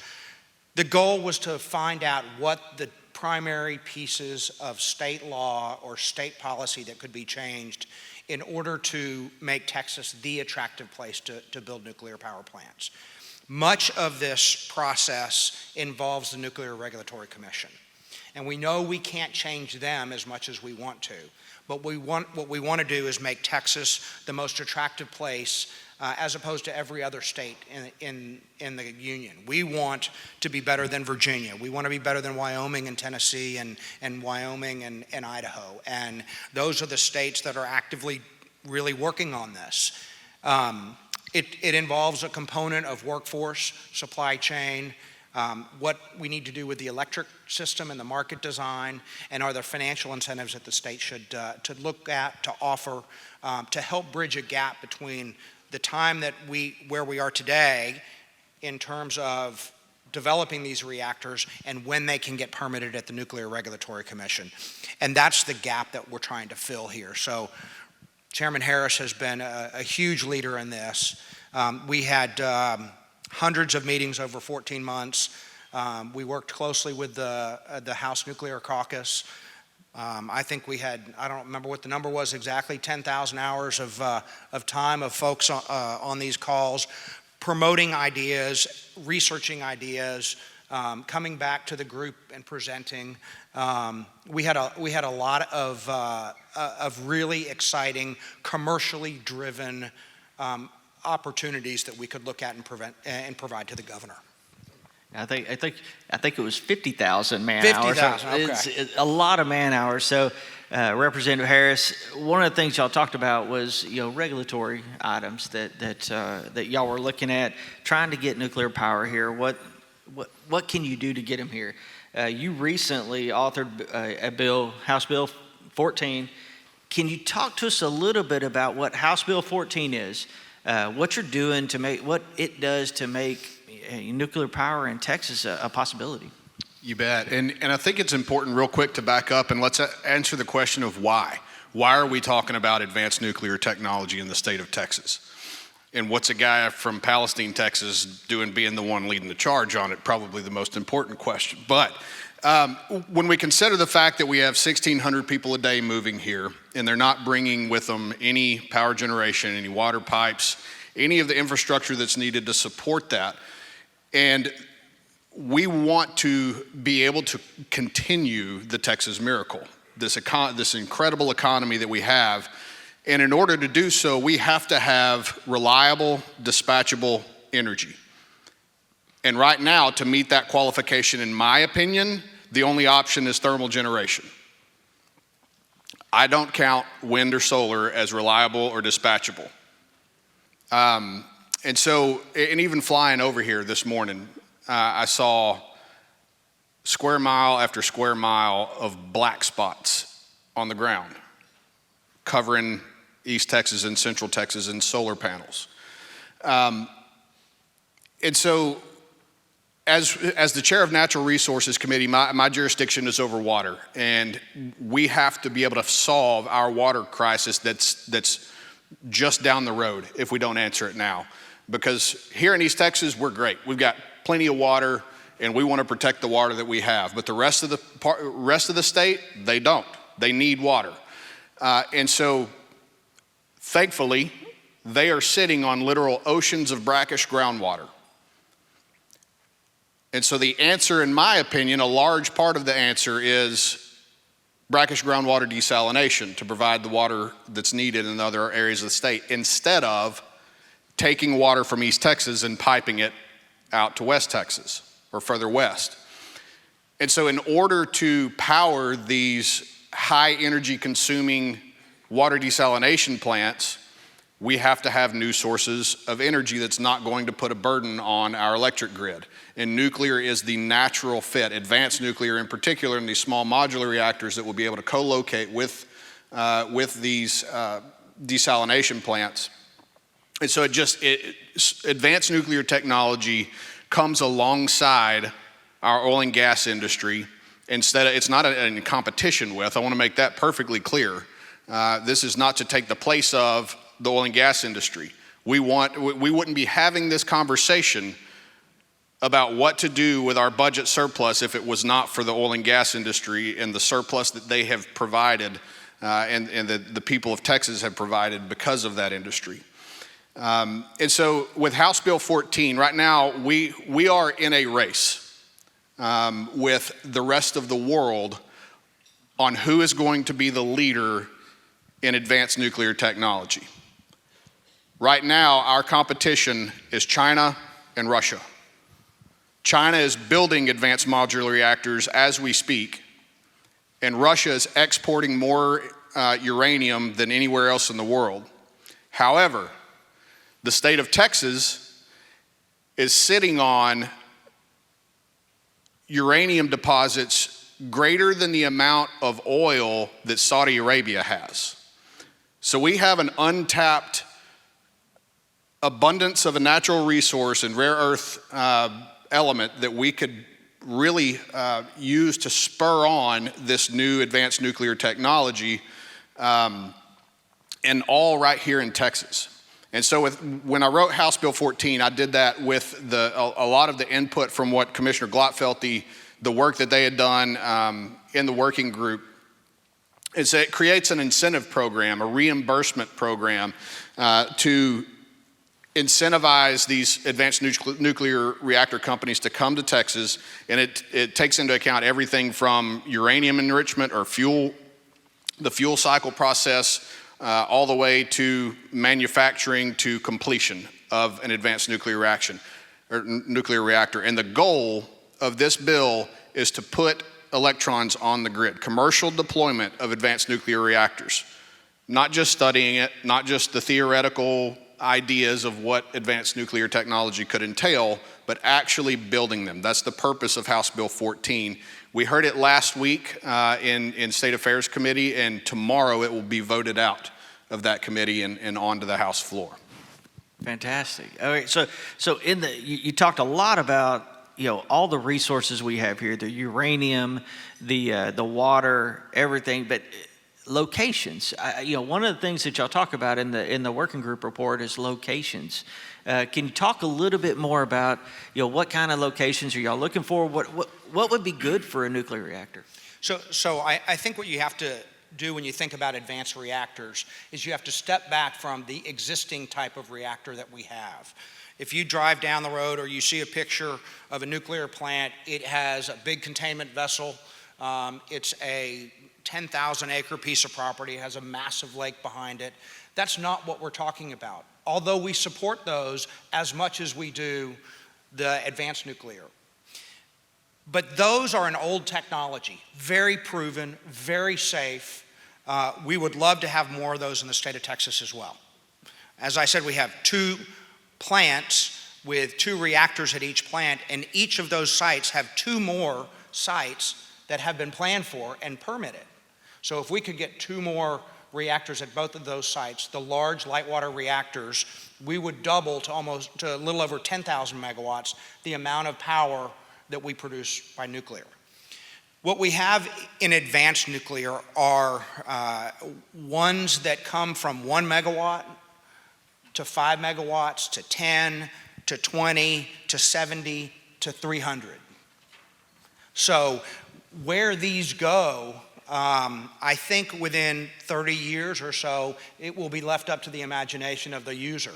The goal was to find out what the primary pieces of state law or state policy that could be changed in order to make Texas the attractive place to build nuclear power plants. Much of this process involves the Nuclear Regulatory Commission. And we know we can't change them as much as we want to. But what we want to do is make Texas the most attractive place as opposed to every other state in the union. We want to be better than Virginia. We want to be better than Wyoming and Tennessee and Wyoming and Idaho. And those are the states that are actively really working on this. It involves a component of workforce, supply chain, what we need to do with the electric system and the market design, and are there financial incentives that the state should to look at, to offer, to help bridge a gap between the time that where we are today in terms of developing these reactors and when they can get permitted at the Nuclear Regulatory Commission. And that's the gap that we're trying to fill here. So Chairman Harris has been a huge leader in this. We had hundreds of meetings over 14 months. We worked closely with the House Nuclear Caucus. I think we had, I don't remember what the number was exactly, 10,000 hours of time of folks on these calls, promoting ideas, researching ideas, coming back to the group and presenting. We had a lot of really exciting, commercially driven opportunities that we could look at and provide to the governor. I think it was 50,000 man 50,000, hours. okay. It's a lot of man hours. So, Representative Harris, one of the things y'all talked about was regulatory items that y'all were looking at, trying to get nuclear power here. What can you do to get them here? You recently authored a bill, House Bill 14. Can you talk to us a little bit about what House Bill 14 is? What you're doing to make what it does to make nuclear power in Texas a possibility? You bet. And I think it's important, real quick, to back up and let's answer the question of why. Why are we talking about advanced nuclear technology in the state of Texas? And what's a guy from Palestine, Texas, doing being the one leading the charge on it? Probably the most important question. But when we consider the fact that we have 1,600 people a day moving here, and they're not bringing with them any power generation, any water pipes, any of the infrastructure that's needed to support that, and we want to be able to continue the Texas miracle, this incredible economy that we have. And in order to do so, we have to have reliable, dispatchable energy. And right now, to meet that qualification, in my opinion, the only option is thermal generation. I don't count wind or solar as reliable or dispatchable. And even flying over here this morning, I saw square mile after square mile of black spots on the ground covering East Texas and Central Texas and solar panels. And so as the chair of Natural Resources Committee, my jurisdiction is over water, and we have to be able to solve our water crisis that's just down the road if we don't answer it now. Because here in East Texas, we're great. We've got plenty of water, and we want to protect the water that we have. But the rest of the state, they don't. They need water. And so, thankfully, they are sitting on literal oceans of brackish groundwater. And so the answer, in my opinion, a large part of the answer is brackish groundwater desalination to provide the water that's needed in other areas of the state, instead of taking water from East Texas and piping it out to West Texas or further west. And so in order to power these high energy consuming water desalination plants, we have to have new sources of energy that's not going to put a burden on our electric grid. And nuclear is the natural fit, advanced nuclear in particular, in these small modular reactors that will be able to co-locate with these desalination plants. And so advanced nuclear technology comes alongside our oil and gas industry. It's not in competition with, I want to make that perfectly clear. This is not to take the place of the oil and gas industry. We wouldn't be having this conversation about what to do with our budget surplus if it was not for the oil and gas industry and the surplus that they have provided and the people of Texas have provided because of that industry. And so with House Bill 14, right now we are in a race with the rest of the world on who is going to be the leader in advanced nuclear technology. Right now, our competition is China and Russia. China is building advanced modular reactors as we speak, and Russia is exporting more uranium than anywhere else in the world. However, the state of Texas is sitting on uranium deposits greater than the amount of oil that Saudi Arabia has. So we have an untapped abundance of a natural resource and rare earth element that we could really use to spur on this new advanced nuclear technology, and all right here in Texas. And so when I wrote House Bill 14, I did that with a lot of the input from what Commissioner Glotfeldt, the work that they had done in the working group. It creates an incentive program, a reimbursement program to incentivize these advanced nuclear reactor companies to come to Texas, and it takes into account everything from uranium enrichment or the fuel cycle process, all the way to manufacturing to completion of an advanced nuclear reactor. And the goal of this bill is to put electrons on the grid, commercial deployment of advanced nuclear reactors, not just studying it, not just the theoretical ideas of what advanced nuclear technology could entail, but actually building them. That's the purpose of House Bill 14. We heard it last week in State Affairs Committee, and tomorrow it will be voted out of that committee and onto the House floor. Fantastic. All right, so you talked a lot about all the resources we have here, the uranium, the water, everything, but locations. One of the things that y'all talk about in the working group report is locations. Can you talk a little bit more about, what kind of locations are y'all looking for? What would be good for a nuclear reactor? So I think what you have to do when you think about advanced reactors is you have to step back from the existing type of reactor that we have. If you drive down the road or you see a picture of a nuclear plant, it has a big containment vessel. It's a 10,000 acre piece of property. It has a massive lake behind it. That's not what we're talking about, although we support those as much as we do the advanced nuclear. But those are an old technology, very proven, very safe. We would love to have more of those in the state of Texas as well. As I said, we have 2 plants with 2 reactors at each plant, and each of those sites have 2 more sites that have been planned for and permitted. So if we could get 2 more reactors at both of those sites, the large light water reactors, we would double to a little over 10,000 megawatts the amount of power that we produce by nuclear. What we have in advanced nuclear are ones that come from 1 megawatt to 5 megawatts to 10 to 20 to 70 to 300. So where these go, I think within 30 years or so, it will be left up to the imagination of the user.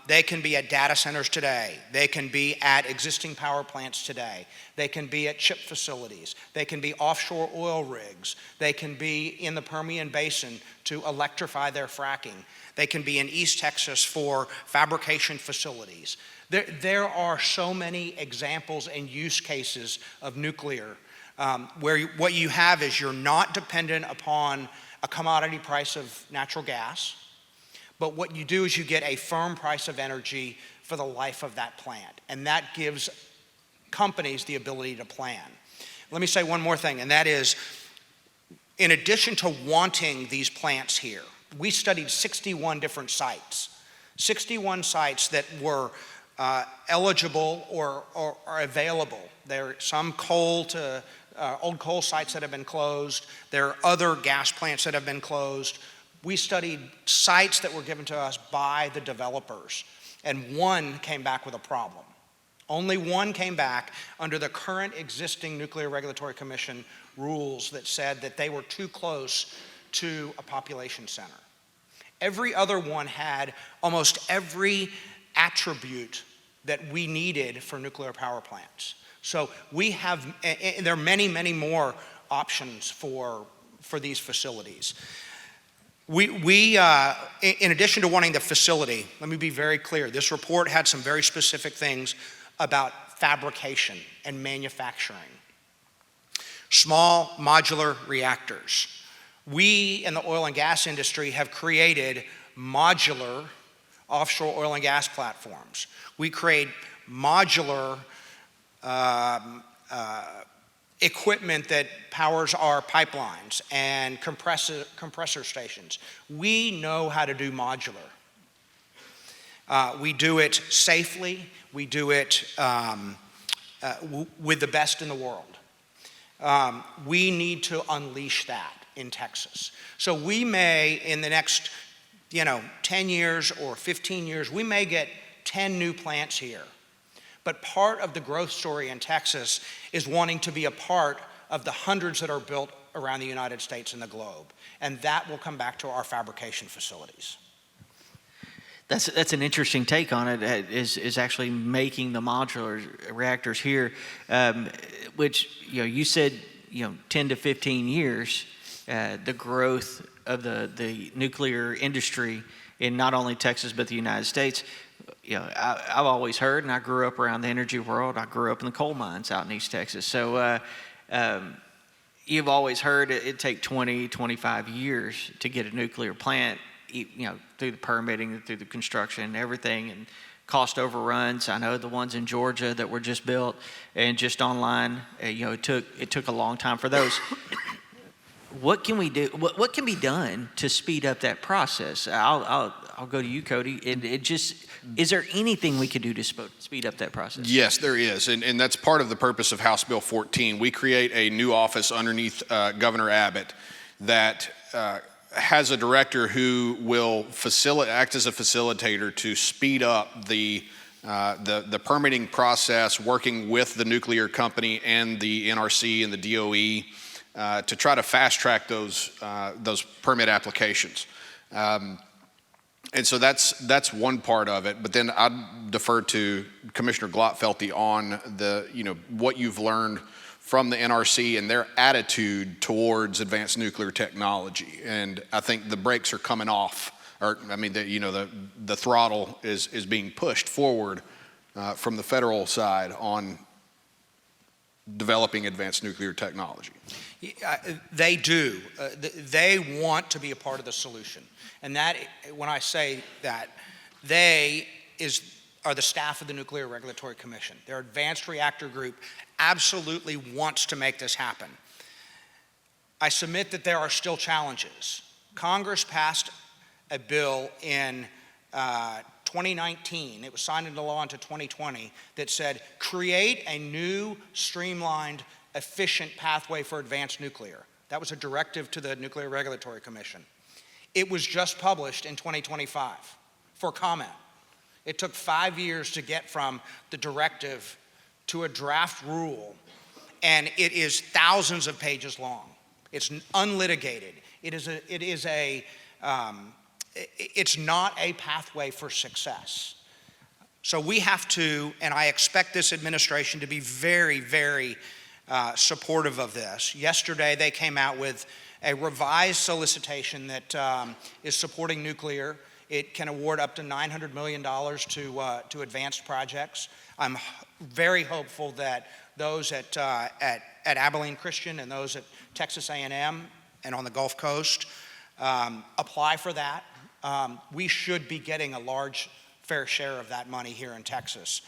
They can be at data centers today. They can be at existing power plants today. They can be at chip facilities. They can be offshore oil rigs. They can be in the Permian Basin to electrify their fracking. They can be in East Texas for fabrication facilities. There are so many examples and use cases of nuclear where what you have is you're not dependent upon a commodity price of natural gas. But what you do is you get a firm price of energy for the life of that plant. And that gives companies the ability to plan. Let me say one more thing, and that is, in addition to wanting these plants here, we studied 61 different sites. 61 sites that were eligible or available. There are some old coal sites that have been closed. There are other gas plants that have been closed. We studied sites that were given to us by the developers, and one came back with a problem. Only one came back under the current existing Nuclear Regulatory Commission rules that said that they were too close to a population center. Every other one had almost every attribute that we needed for nuclear power plants. So we have, and there are many, many more options for these facilities. We in addition to wanting the facility, let me be very clear, this report had some very specific things about fabrication and manufacturing. Small modular reactors. We in the oil and gas industry have created modular offshore oil and gas platforms. We create modular equipment that powers our pipelines and compressor stations. We know how to do modular. We do it safely. We do it with the best in the world. We need to unleash that in Texas. So we may, in the next 10 years or 15 years, we may get 10 new plants here. But part of the growth story in Texas is wanting to be a part of the hundreds that are built around the United States and the globe. And that will come back to our fabrication facilities. That's an interesting take on it, is actually making the modular reactors here, which, you said, 10 to 15 years, the growth of the nuclear industry in not only Texas but the United States. I've always heard, and I grew up around the energy world. I grew up in the coal mines out in East Texas. So you've always heard it'd take 20, 25 years to get a nuclear plant, through the permitting, through the construction and everything, and cost overruns. I know the ones in Georgia that were just built and just online, it took a long time for those. What can we do? What can be done to speed up that process? I'll I'll go to you, Cody. Is there anything we could do to speed up that process? Yes, there is, and that's part of the purpose of House Bill 14. We create a new office underneath Governor Abbott that has a director who will act as a facilitator to speed up the permitting process, working with the nuclear company and the NRC and the DOE to try to fast track those permit applications. And so that's one part of it. But then I'd defer to Commissioner Glotfelty on what you've learned from the NRC and their attitude towards advanced nuclear technology. And I think the brakes are coming off, the throttle is being pushed forward from the federal side on developing advanced nuclear technology. They do. They want to be a part of the solution. And that, when I say that, they are the staff of the Nuclear Regulatory Commission. Their advanced reactor group absolutely wants to make this happen. I submit that there are still challenges. Congress passed a bill in 2019, it was signed into law into 2020, that said create a new, streamlined, efficient pathway for advanced nuclear. That was a directive to the Nuclear Regulatory Commission. It was just published in 2025 for comment. It took 5 years to get from the directive to a draft rule, and it is thousands of pages long. It's unlitigated. It's not a pathway for success. So we have to, and I expect this administration to be very, very supportive of this. Yesterday, they came out with a revised solicitation that is supporting nuclear. It can award up to $900 million to advanced projects. I'm very hopeful that those at Abilene Christian and those at Texas A&M and on the Gulf Coast apply for that. We should be getting a large fair share of that money here in Texas.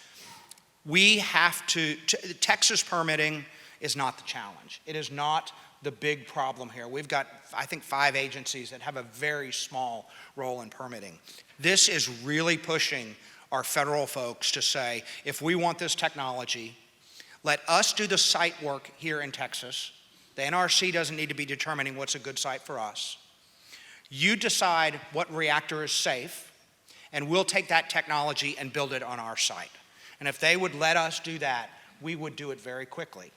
We have to Texas permitting is not the challenge. It is not the big problem here. We've got, I think, 5 agencies that have a very small role in permitting. This is really pushing our federal folks to say, if we want this technology, let us do the site work here in Texas. The NRC doesn't need to be determining what's a good site for us. You decide what reactor is safe, and we'll take that technology and build it on our site. And if they would let us do that, we would do it very quickly.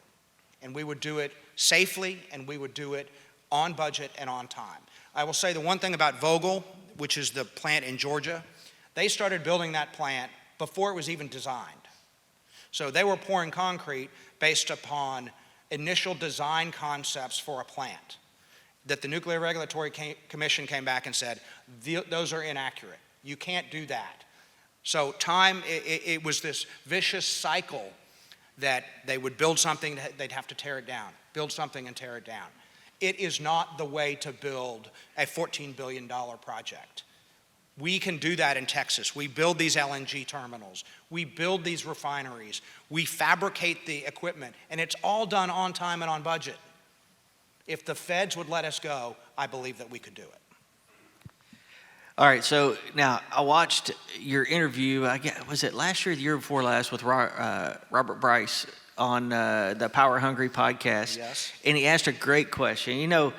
And we would do it safely, and we would do it on budget and on time. I will say the one thing about Vogtle, which is the plant in Georgia, they started building that plant before it was even designed. So they were pouring concrete based upon initial design concepts for a plant that the Nuclear Regulatory Commission came back and said, those are inaccurate. You can't do that. So it was this vicious cycle that they would build something, they'd have to tear it down, build something and tear it down. It is not the way to build a $14 billion project. We can do that in Texas. We build these LNG terminals. We build these refineries. We fabricate the equipment, and it's all done on time and on budget. If the feds would let us go, I believe that we could do it. All right, so now I watched your interview, was it last year or the year before last, with Robert Bryce on the Power Hungry podcast. Yes. And he asked a great question. You know,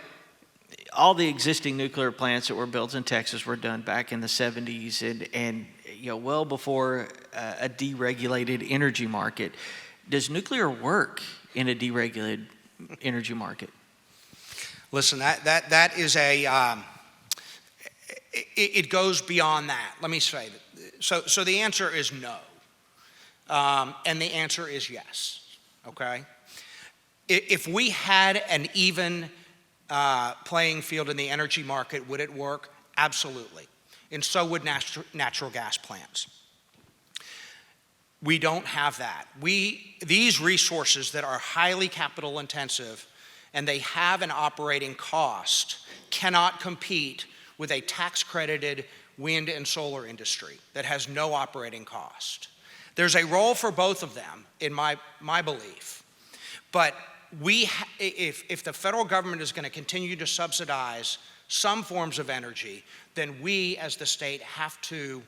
all the existing nuclear plants that were built in Texas were done back in the 70s and you know, well before a deregulated energy market. Does nuclear work in a deregulated energy market? Listen, that is a... It goes beyond that. Let me say that. So the answer is no. And the answer is yes, okay? If we had an even playing field in the energy market, would it work? Absolutely. And so would natural gas plants. We don't have that. These resources that are highly capital intensive and they have an operating cost cannot compete with a tax-credited wind and solar industry that has no operating cost. There's a role for both of them, in my belief. But if the federal government is going to continue to subsidize some forms of energy, then we as the state have to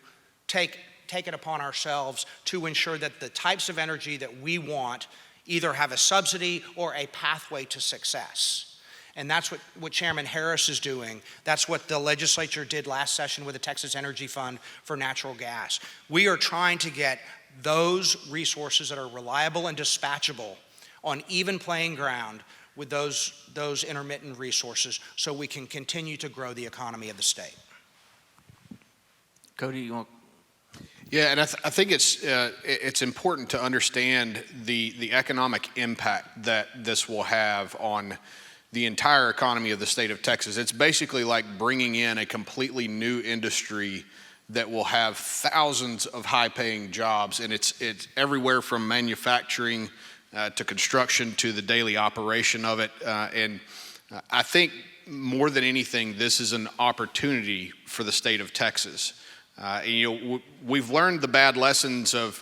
take it upon ourselves to ensure that the types of energy that we want either have a subsidy or a pathway to success. And that's what Chairman Harris is doing. That's what the legislature did last session with the Texas Energy Fund for natural gas. We are trying to get those resources that are reliable and dispatchable on even playing ground with those intermittent resources so we can continue to grow the economy of the state. Cody, you want? Yeah, and I think it's important to understand the economic impact that this will have on the entire economy of the state of Texas. It's basically like bringing in a completely new industry that will have thousands of high-paying jobs, and it's everywhere from manufacturing to construction to the daily operation of it. And I think more than anything, this is an opportunity for the state of Texas. We've learned the bad lessons of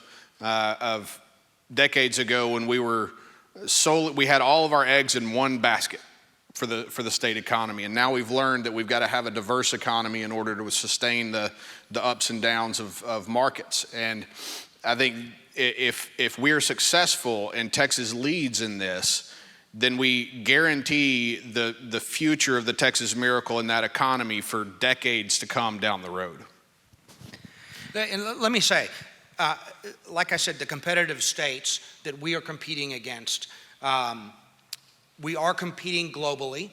decades ago when we had all of our eggs in one basket for the state economy, and now we've learned that we've got to have a diverse economy in order to sustain the ups and downs of markets. And I think if we're successful and Texas leads in this, then we guarantee the future of the Texas Miracle in that economy for decades to come down the road. And let me say, like I said, the competitive states that we are competing against, we are competing globally,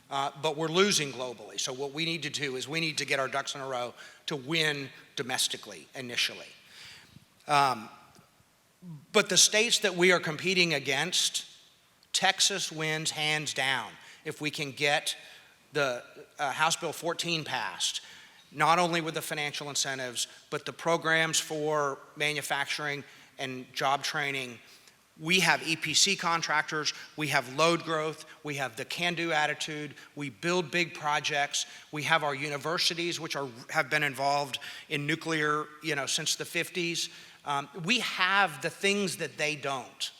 but we're losing globally. So what we need to do is we need to get our ducks in a row to win domestically initially. But the states that we are competing against, Texas wins hands down if we can get the House Bill 14 passed, not only with the financial incentives, but the programs for manufacturing and job training. We have EPC contractors, we have load growth, we have the can-do attitude, we build big projects, we have our universities, which have been involved in nuclear, since the 50s. We have the things that they don't.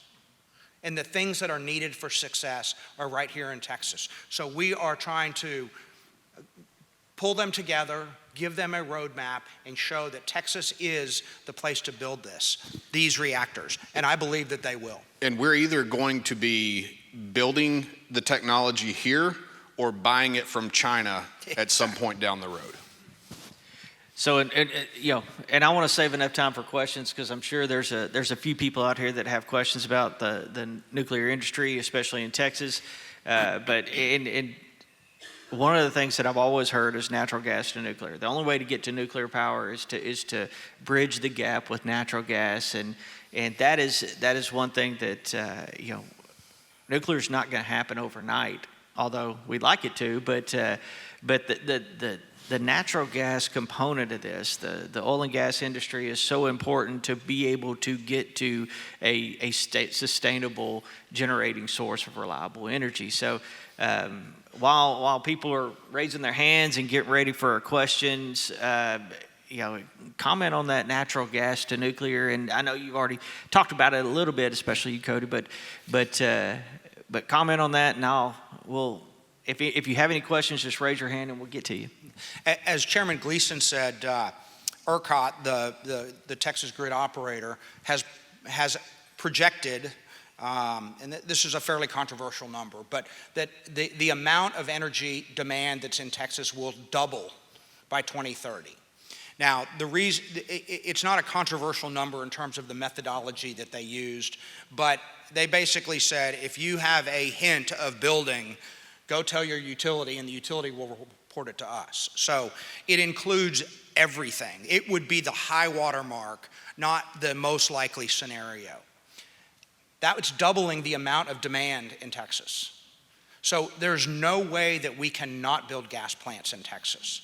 And the things that are needed for success are right here in Texas. So we are trying to pull them together, give them a roadmap, and show that Texas is the place to build these reactors. And I believe that they will. And we're either going to be building the technology here or buying it from China at some point down the road. So, and I want to save enough time for questions because I'm sure there's a few people out here that have questions about the nuclear industry, especially in Texas. But one of the things that I've always heard is natural gas to nuclear. The only way to get to nuclear power is to bridge the gap with natural gas, and that is one thing that nuclear is not going to happen overnight, although we'd like it to. But the natural gas component of this, the oil and gas industry is so important to be able to get to a sustainable generating source of reliable energy. So while people are raising their hands and getting ready for questions, comment on that natural gas to nuclear. And I know you've already talked about it a little bit, especially you, Cody, but comment on that, and if you have any questions, just raise your hand and we'll get to you. As Chairman Gleason said, ERCOT, the Texas grid operator, has projected, and this is a fairly controversial number, but that the amount of energy demand that's in Texas will double by 2030. Now, the reason it's not a controversial number in terms of the methodology that they used, but they basically said if you have a hint of building, go tell your utility, and the utility will report it to us. So it includes everything. It would be the high water mark, not the most likely scenario. That's doubling the amount of demand in Texas. So there's no way that we cannot build gas plants in Texas.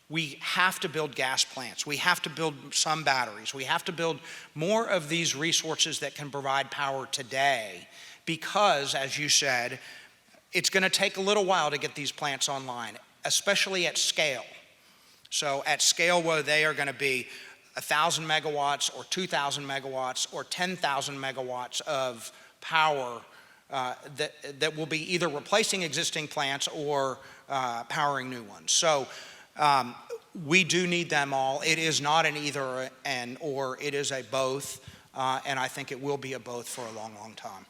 We have to build gas plants. We have to build some batteries. We have to build more of these resources that can provide power today because, as you said, it's going to take a little while to get these plants online, especially at scale. So at scale, whether they are going to be 1,000 megawatts or 2,000 megawatts or 10,000 megawatts of power that will be either replacing existing plants or powering new ones. So we do need them all. It is not an either and or, it is a both, and I think it will be a both for a long, long time.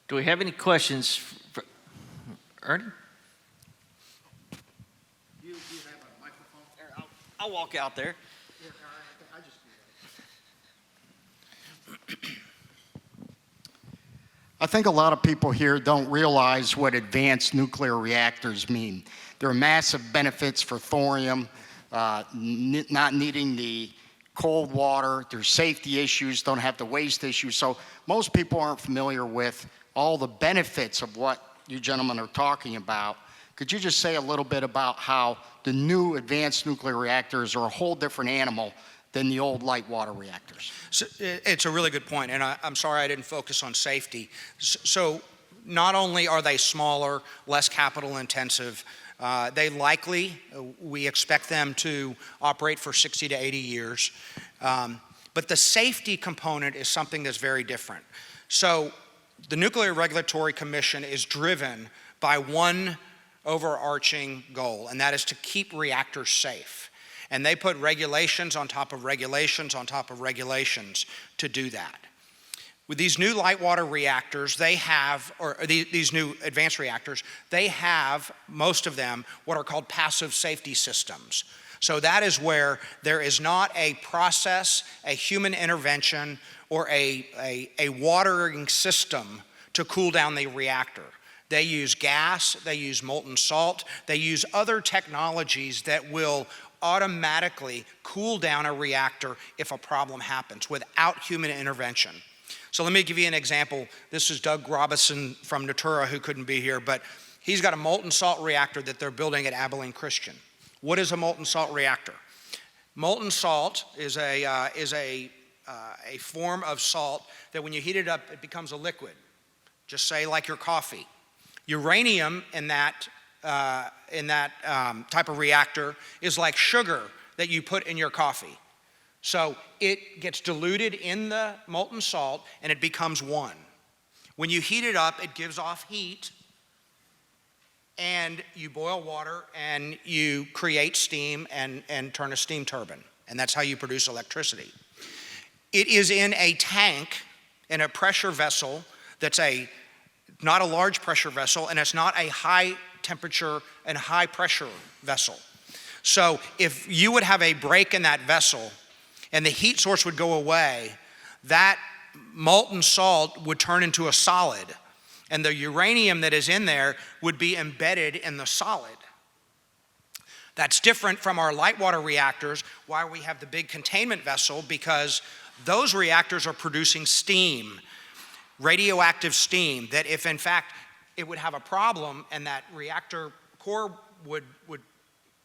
Do we have any questions for Ernie? You have a microphone? I'll walk out there. I think a lot of people here don't realize what advanced nuclear reactors mean. There are massive benefits for thorium, not needing the cold water. There's safety issues, don't have the waste issues. So most people aren't familiar with all the benefits of what you gentlemen are talking about. Could you just say a little bit about how the new advanced nuclear reactors are a whole different animal than the old light water reactors? So it's a really good point, and I'm sorry I didn't focus on safety. So not only are they smaller, less capital intensive, they likely, we expect them to operate for 60 to 80 years. But the safety component is something that's very different. So the Nuclear Regulatory Commission is driven by one overarching goal, and that is to keep reactors safe. And they put regulations on top of regulations on top of regulations to do that. With these new light water reactors, they have, or these new advanced reactors, they have, most of them, what are called passive safety systems. So that is where there is not a process, a human intervention, or a watering system to cool down the reactor. They use gas, they use molten salt, they use other technologies that will automatically cool down a reactor if a problem happens without human intervention. So let me give you an example. This is Doug Robinson from Natura, who couldn't be here, but he's got a molten salt reactor that they're building at Abilene Christian. What is a molten salt reactor? Molten salt is a form of salt that when you heat it up, it becomes a liquid. Just say like your coffee. Uranium in that type of reactor is like sugar that you put in your coffee. So it gets diluted in the molten salt and it becomes one. When you heat it up, it gives off heat, and you boil water and you create steam and turn a steam turbine. And that's how you produce electricity. It is in a tank, in a pressure vessel that's not a large pressure vessel, and it's not a high temperature and high pressure vessel. So if you would have a break in that vessel and the heat source would go away, that molten salt would turn into a solid, and the uranium that is in there would be embedded in the solid. That's different from our light water reactors, why we have the big containment vessel, because those reactors are producing steam, radioactive steam, that if in fact it would have a problem and that reactor core would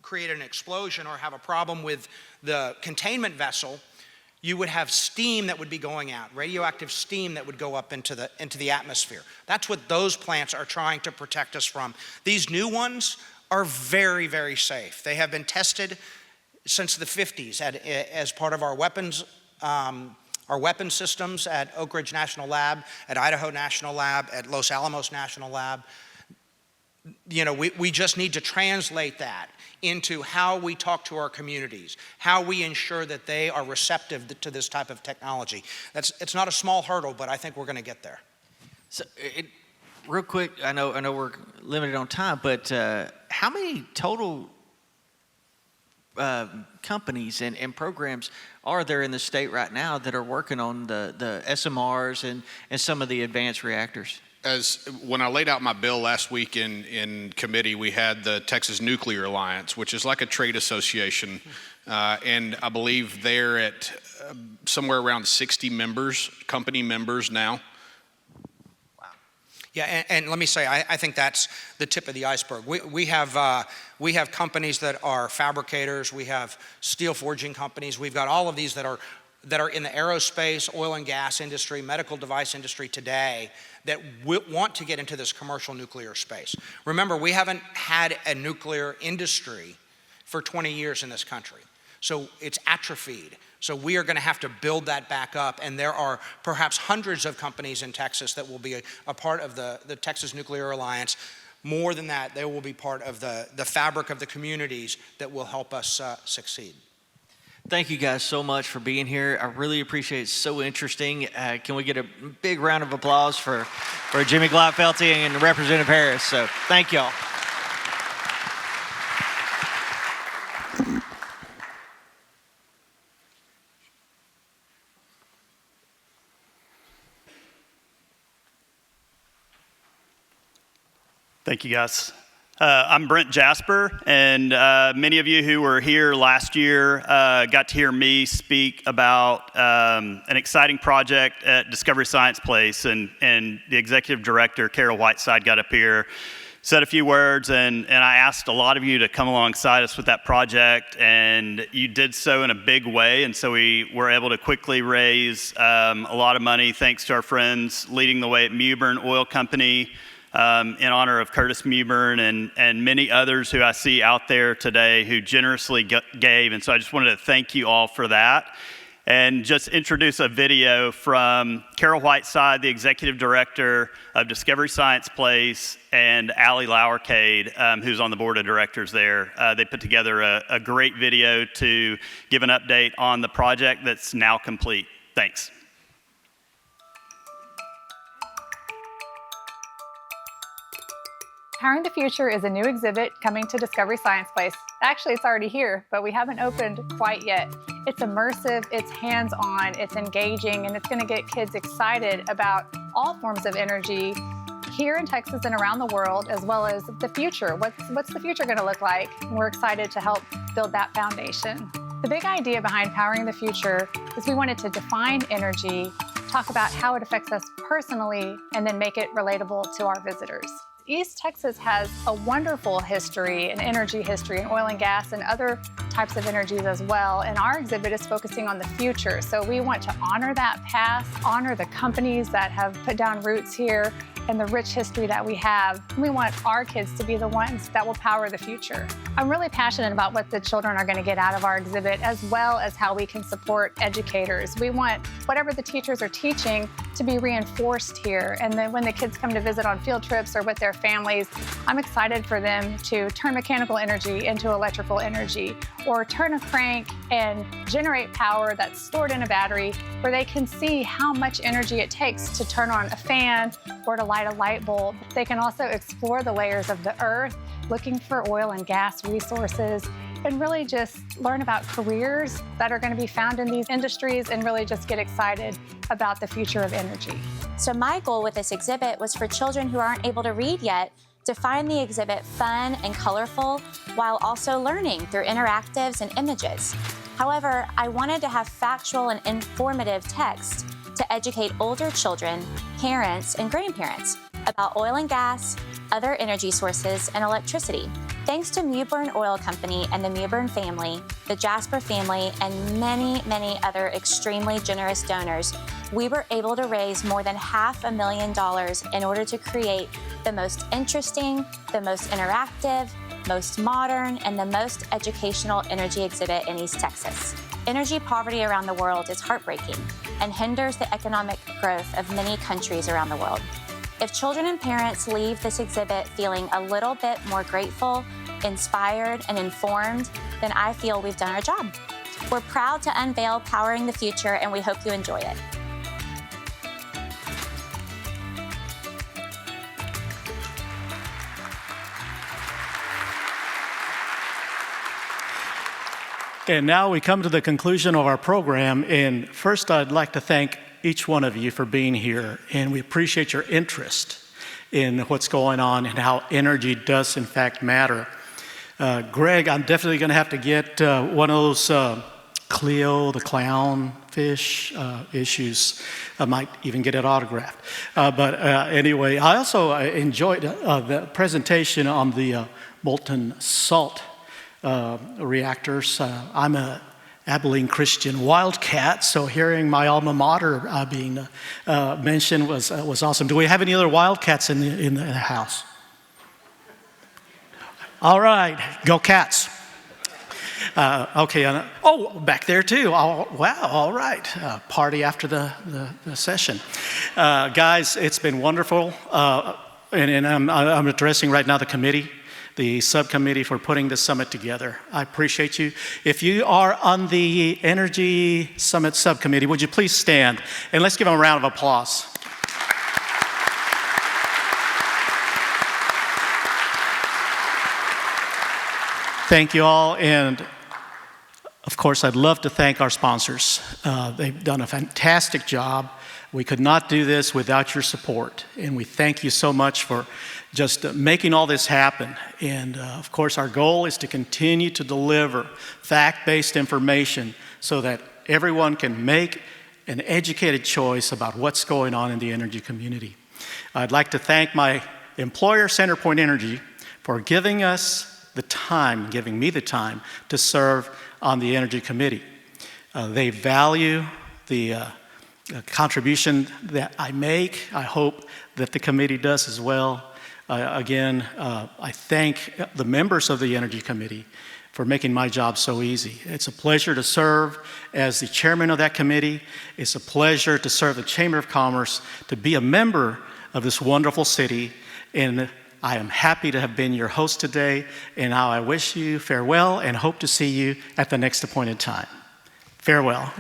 create an explosion or have a problem with the containment vessel, you would have steam that would be going out, radioactive steam that would go up into the atmosphere. That's what those plants are trying to protect us from. These new ones are very, very safe. They have been tested since the 50s as part of our weapons systems at Oak Ridge National Lab, at Idaho National Lab, at Los Alamos National Lab. You know, we just need to translate that into how we talk to our communities, how we ensure that they are receptive to this type of technology. It's not a small hurdle, but I think we're going to get there. So, real quick, I know we're limited on time, but how many total companies and programs are there in the state right now that are working on the SMRs and some of the advanced reactors? When I laid out my bill last week in committee, we had the Texas Nuclear Alliance, which is like a trade association, and I believe they're at somewhere around 60 company members now. Yeah, and let me say, I think that's the tip of the iceberg. We have companies that are fabricators. We have steel forging companies. We've got all of these that are in the aerospace, oil and gas industry, medical device industry today that want to get into this commercial nuclear space. Remember, we haven't had a nuclear industry for 20 years in this country. So it's atrophied. So we are going to have to build that back up, and there are perhaps hundreds of companies in Texas that will be a part of the Texas Nuclear Alliance. More than that, they will be part of the fabric of the communities that will help us succeed. Thank you guys so much for being here. I really appreciate it. It's so interesting. Can we get a big round of applause for Jimmy Glatfelty and Representative Harris? So thank y'all. Thank you, guys. I'm Brent Jasper, and many of you who were here last year got to hear me speak about an exciting project at Discovery Science Place, and the executive director, Carol Whiteside, got up here, said a few words, and I asked a lot of you to come alongside us with that project, and you did so in a big way, and so we were able to quickly raise a lot of money thanks to our friends leading the way at Mewbourne Oil Company, in honor of Curtis Mewbourne and many others who I see out there today who generously gave. And so I just wanted to thank you all for that. And just introduce a video from Carol Whiteside, the executive director of Discovery Science Place, and Allie Lauercade, who's on the board of directors there. They put together a great video to give an update on the project that's now complete. Thanks. Powering the Future is a new exhibit coming to Discovery Science Place. Actually, it's already here, but we haven't opened quite yet. It's immersive, it's hands-on, it's engaging, and it's going to get kids excited about all forms of energy here in Texas and around the world, as well as the future. What's the future going to look like? And we're excited to help build that foundation. The big idea behind Powering the Future is we wanted to define energy, talk about how it affects us personally, and then make it relatable to our visitors. East Texas has a wonderful history, an energy history, in oil and gas and other types of energies as well. And our exhibit is focusing on the future. So we want to honor that past, honor the companies that have put down roots here, and the rich history that we have. We want our kids to be the ones that will power the future. I'm really passionate about what the children are going to get out of our exhibit, as well as how we can support educators. We want whatever the teachers are teaching to be reinforced here. And then when the kids come to visit on field trips or with their families, I'm excited for them to turn mechanical energy into electrical energy, or turn a crank and generate power that's stored in a battery, where they can see how much energy it takes to turn on a fan or to light a light bulb. They can also explore the layers of the earth, looking for oil and gas resources, and really just learn about careers that are going to be found in these industries, and really just get excited about the future of energy. So my goal with this exhibit was for children who aren't able to read yet to find the exhibit fun and colorful, while also learning through interactives and images. However, I wanted to have factual and informative text to educate older children, parents, and grandparents about oil and gas, other energy sources, and electricity. Thanks to Mewbourne Oil Company and the Mewbourne family, the Jasper family, and many, many other extremely generous donors, we were able to raise more than $500,000 in order to create the most interesting, the most interactive, most modern, and the most educational energy exhibit in East Texas. Energy poverty around the world is heartbreaking and hinders the economic growth of many countries around the world. If children and parents leave this exhibit feeling a little bit more grateful, inspired, and informed, then I feel we've done our job. We're proud to unveil Powering the Future, and we hope you enjoy it. And now we come to the conclusion of our program. And first, I'd like to thank each one of you for being here. And we appreciate your interest in what's going on and how energy does, in fact, matter. Greg, I'm definitely going to have to get one of those Cleo the clownfish issues. I might even get it autographed. But anyway, I also enjoyed the presentation on the molten salt reactors. I'm a Abilene Christian Wildcat, so hearing my alma mater being mentioned was awesome. Do we have any other Wildcats in the house? All right, go Cats. Okay. Oh, back there too. Oh, wow. All right. Party after the session. Guys, it's been wonderful. And I'm addressing right now the committee, the subcommittee for putting this summit together. I appreciate you. If you are on the Energy Summit subcommittee, would you please stand and let's give them a round of applause. Thank you all, and of course, I'd love to thank our sponsors. They've done a fantastic job. We could not do this without your support, and we thank you so much for just making all this happen. And of course, our goal is to continue to deliver fact-based information so that everyone can make an educated choice about what's going on in the energy community. I'd like to thank my employer, CenterPoint Energy, for giving me the time to serve on the Energy Committee. They value the contribution that I make. I hope that the committee does as well. Again, I thank the members of the Energy Committee for making my job so easy. It's a pleasure to serve as the chairman of that committee. It's a pleasure to serve the Chamber of Commerce, to be a member of this wonderful city, and I am happy to have been your host today, and now I wish you farewell and hope to see you at the next appointed time. Farewell.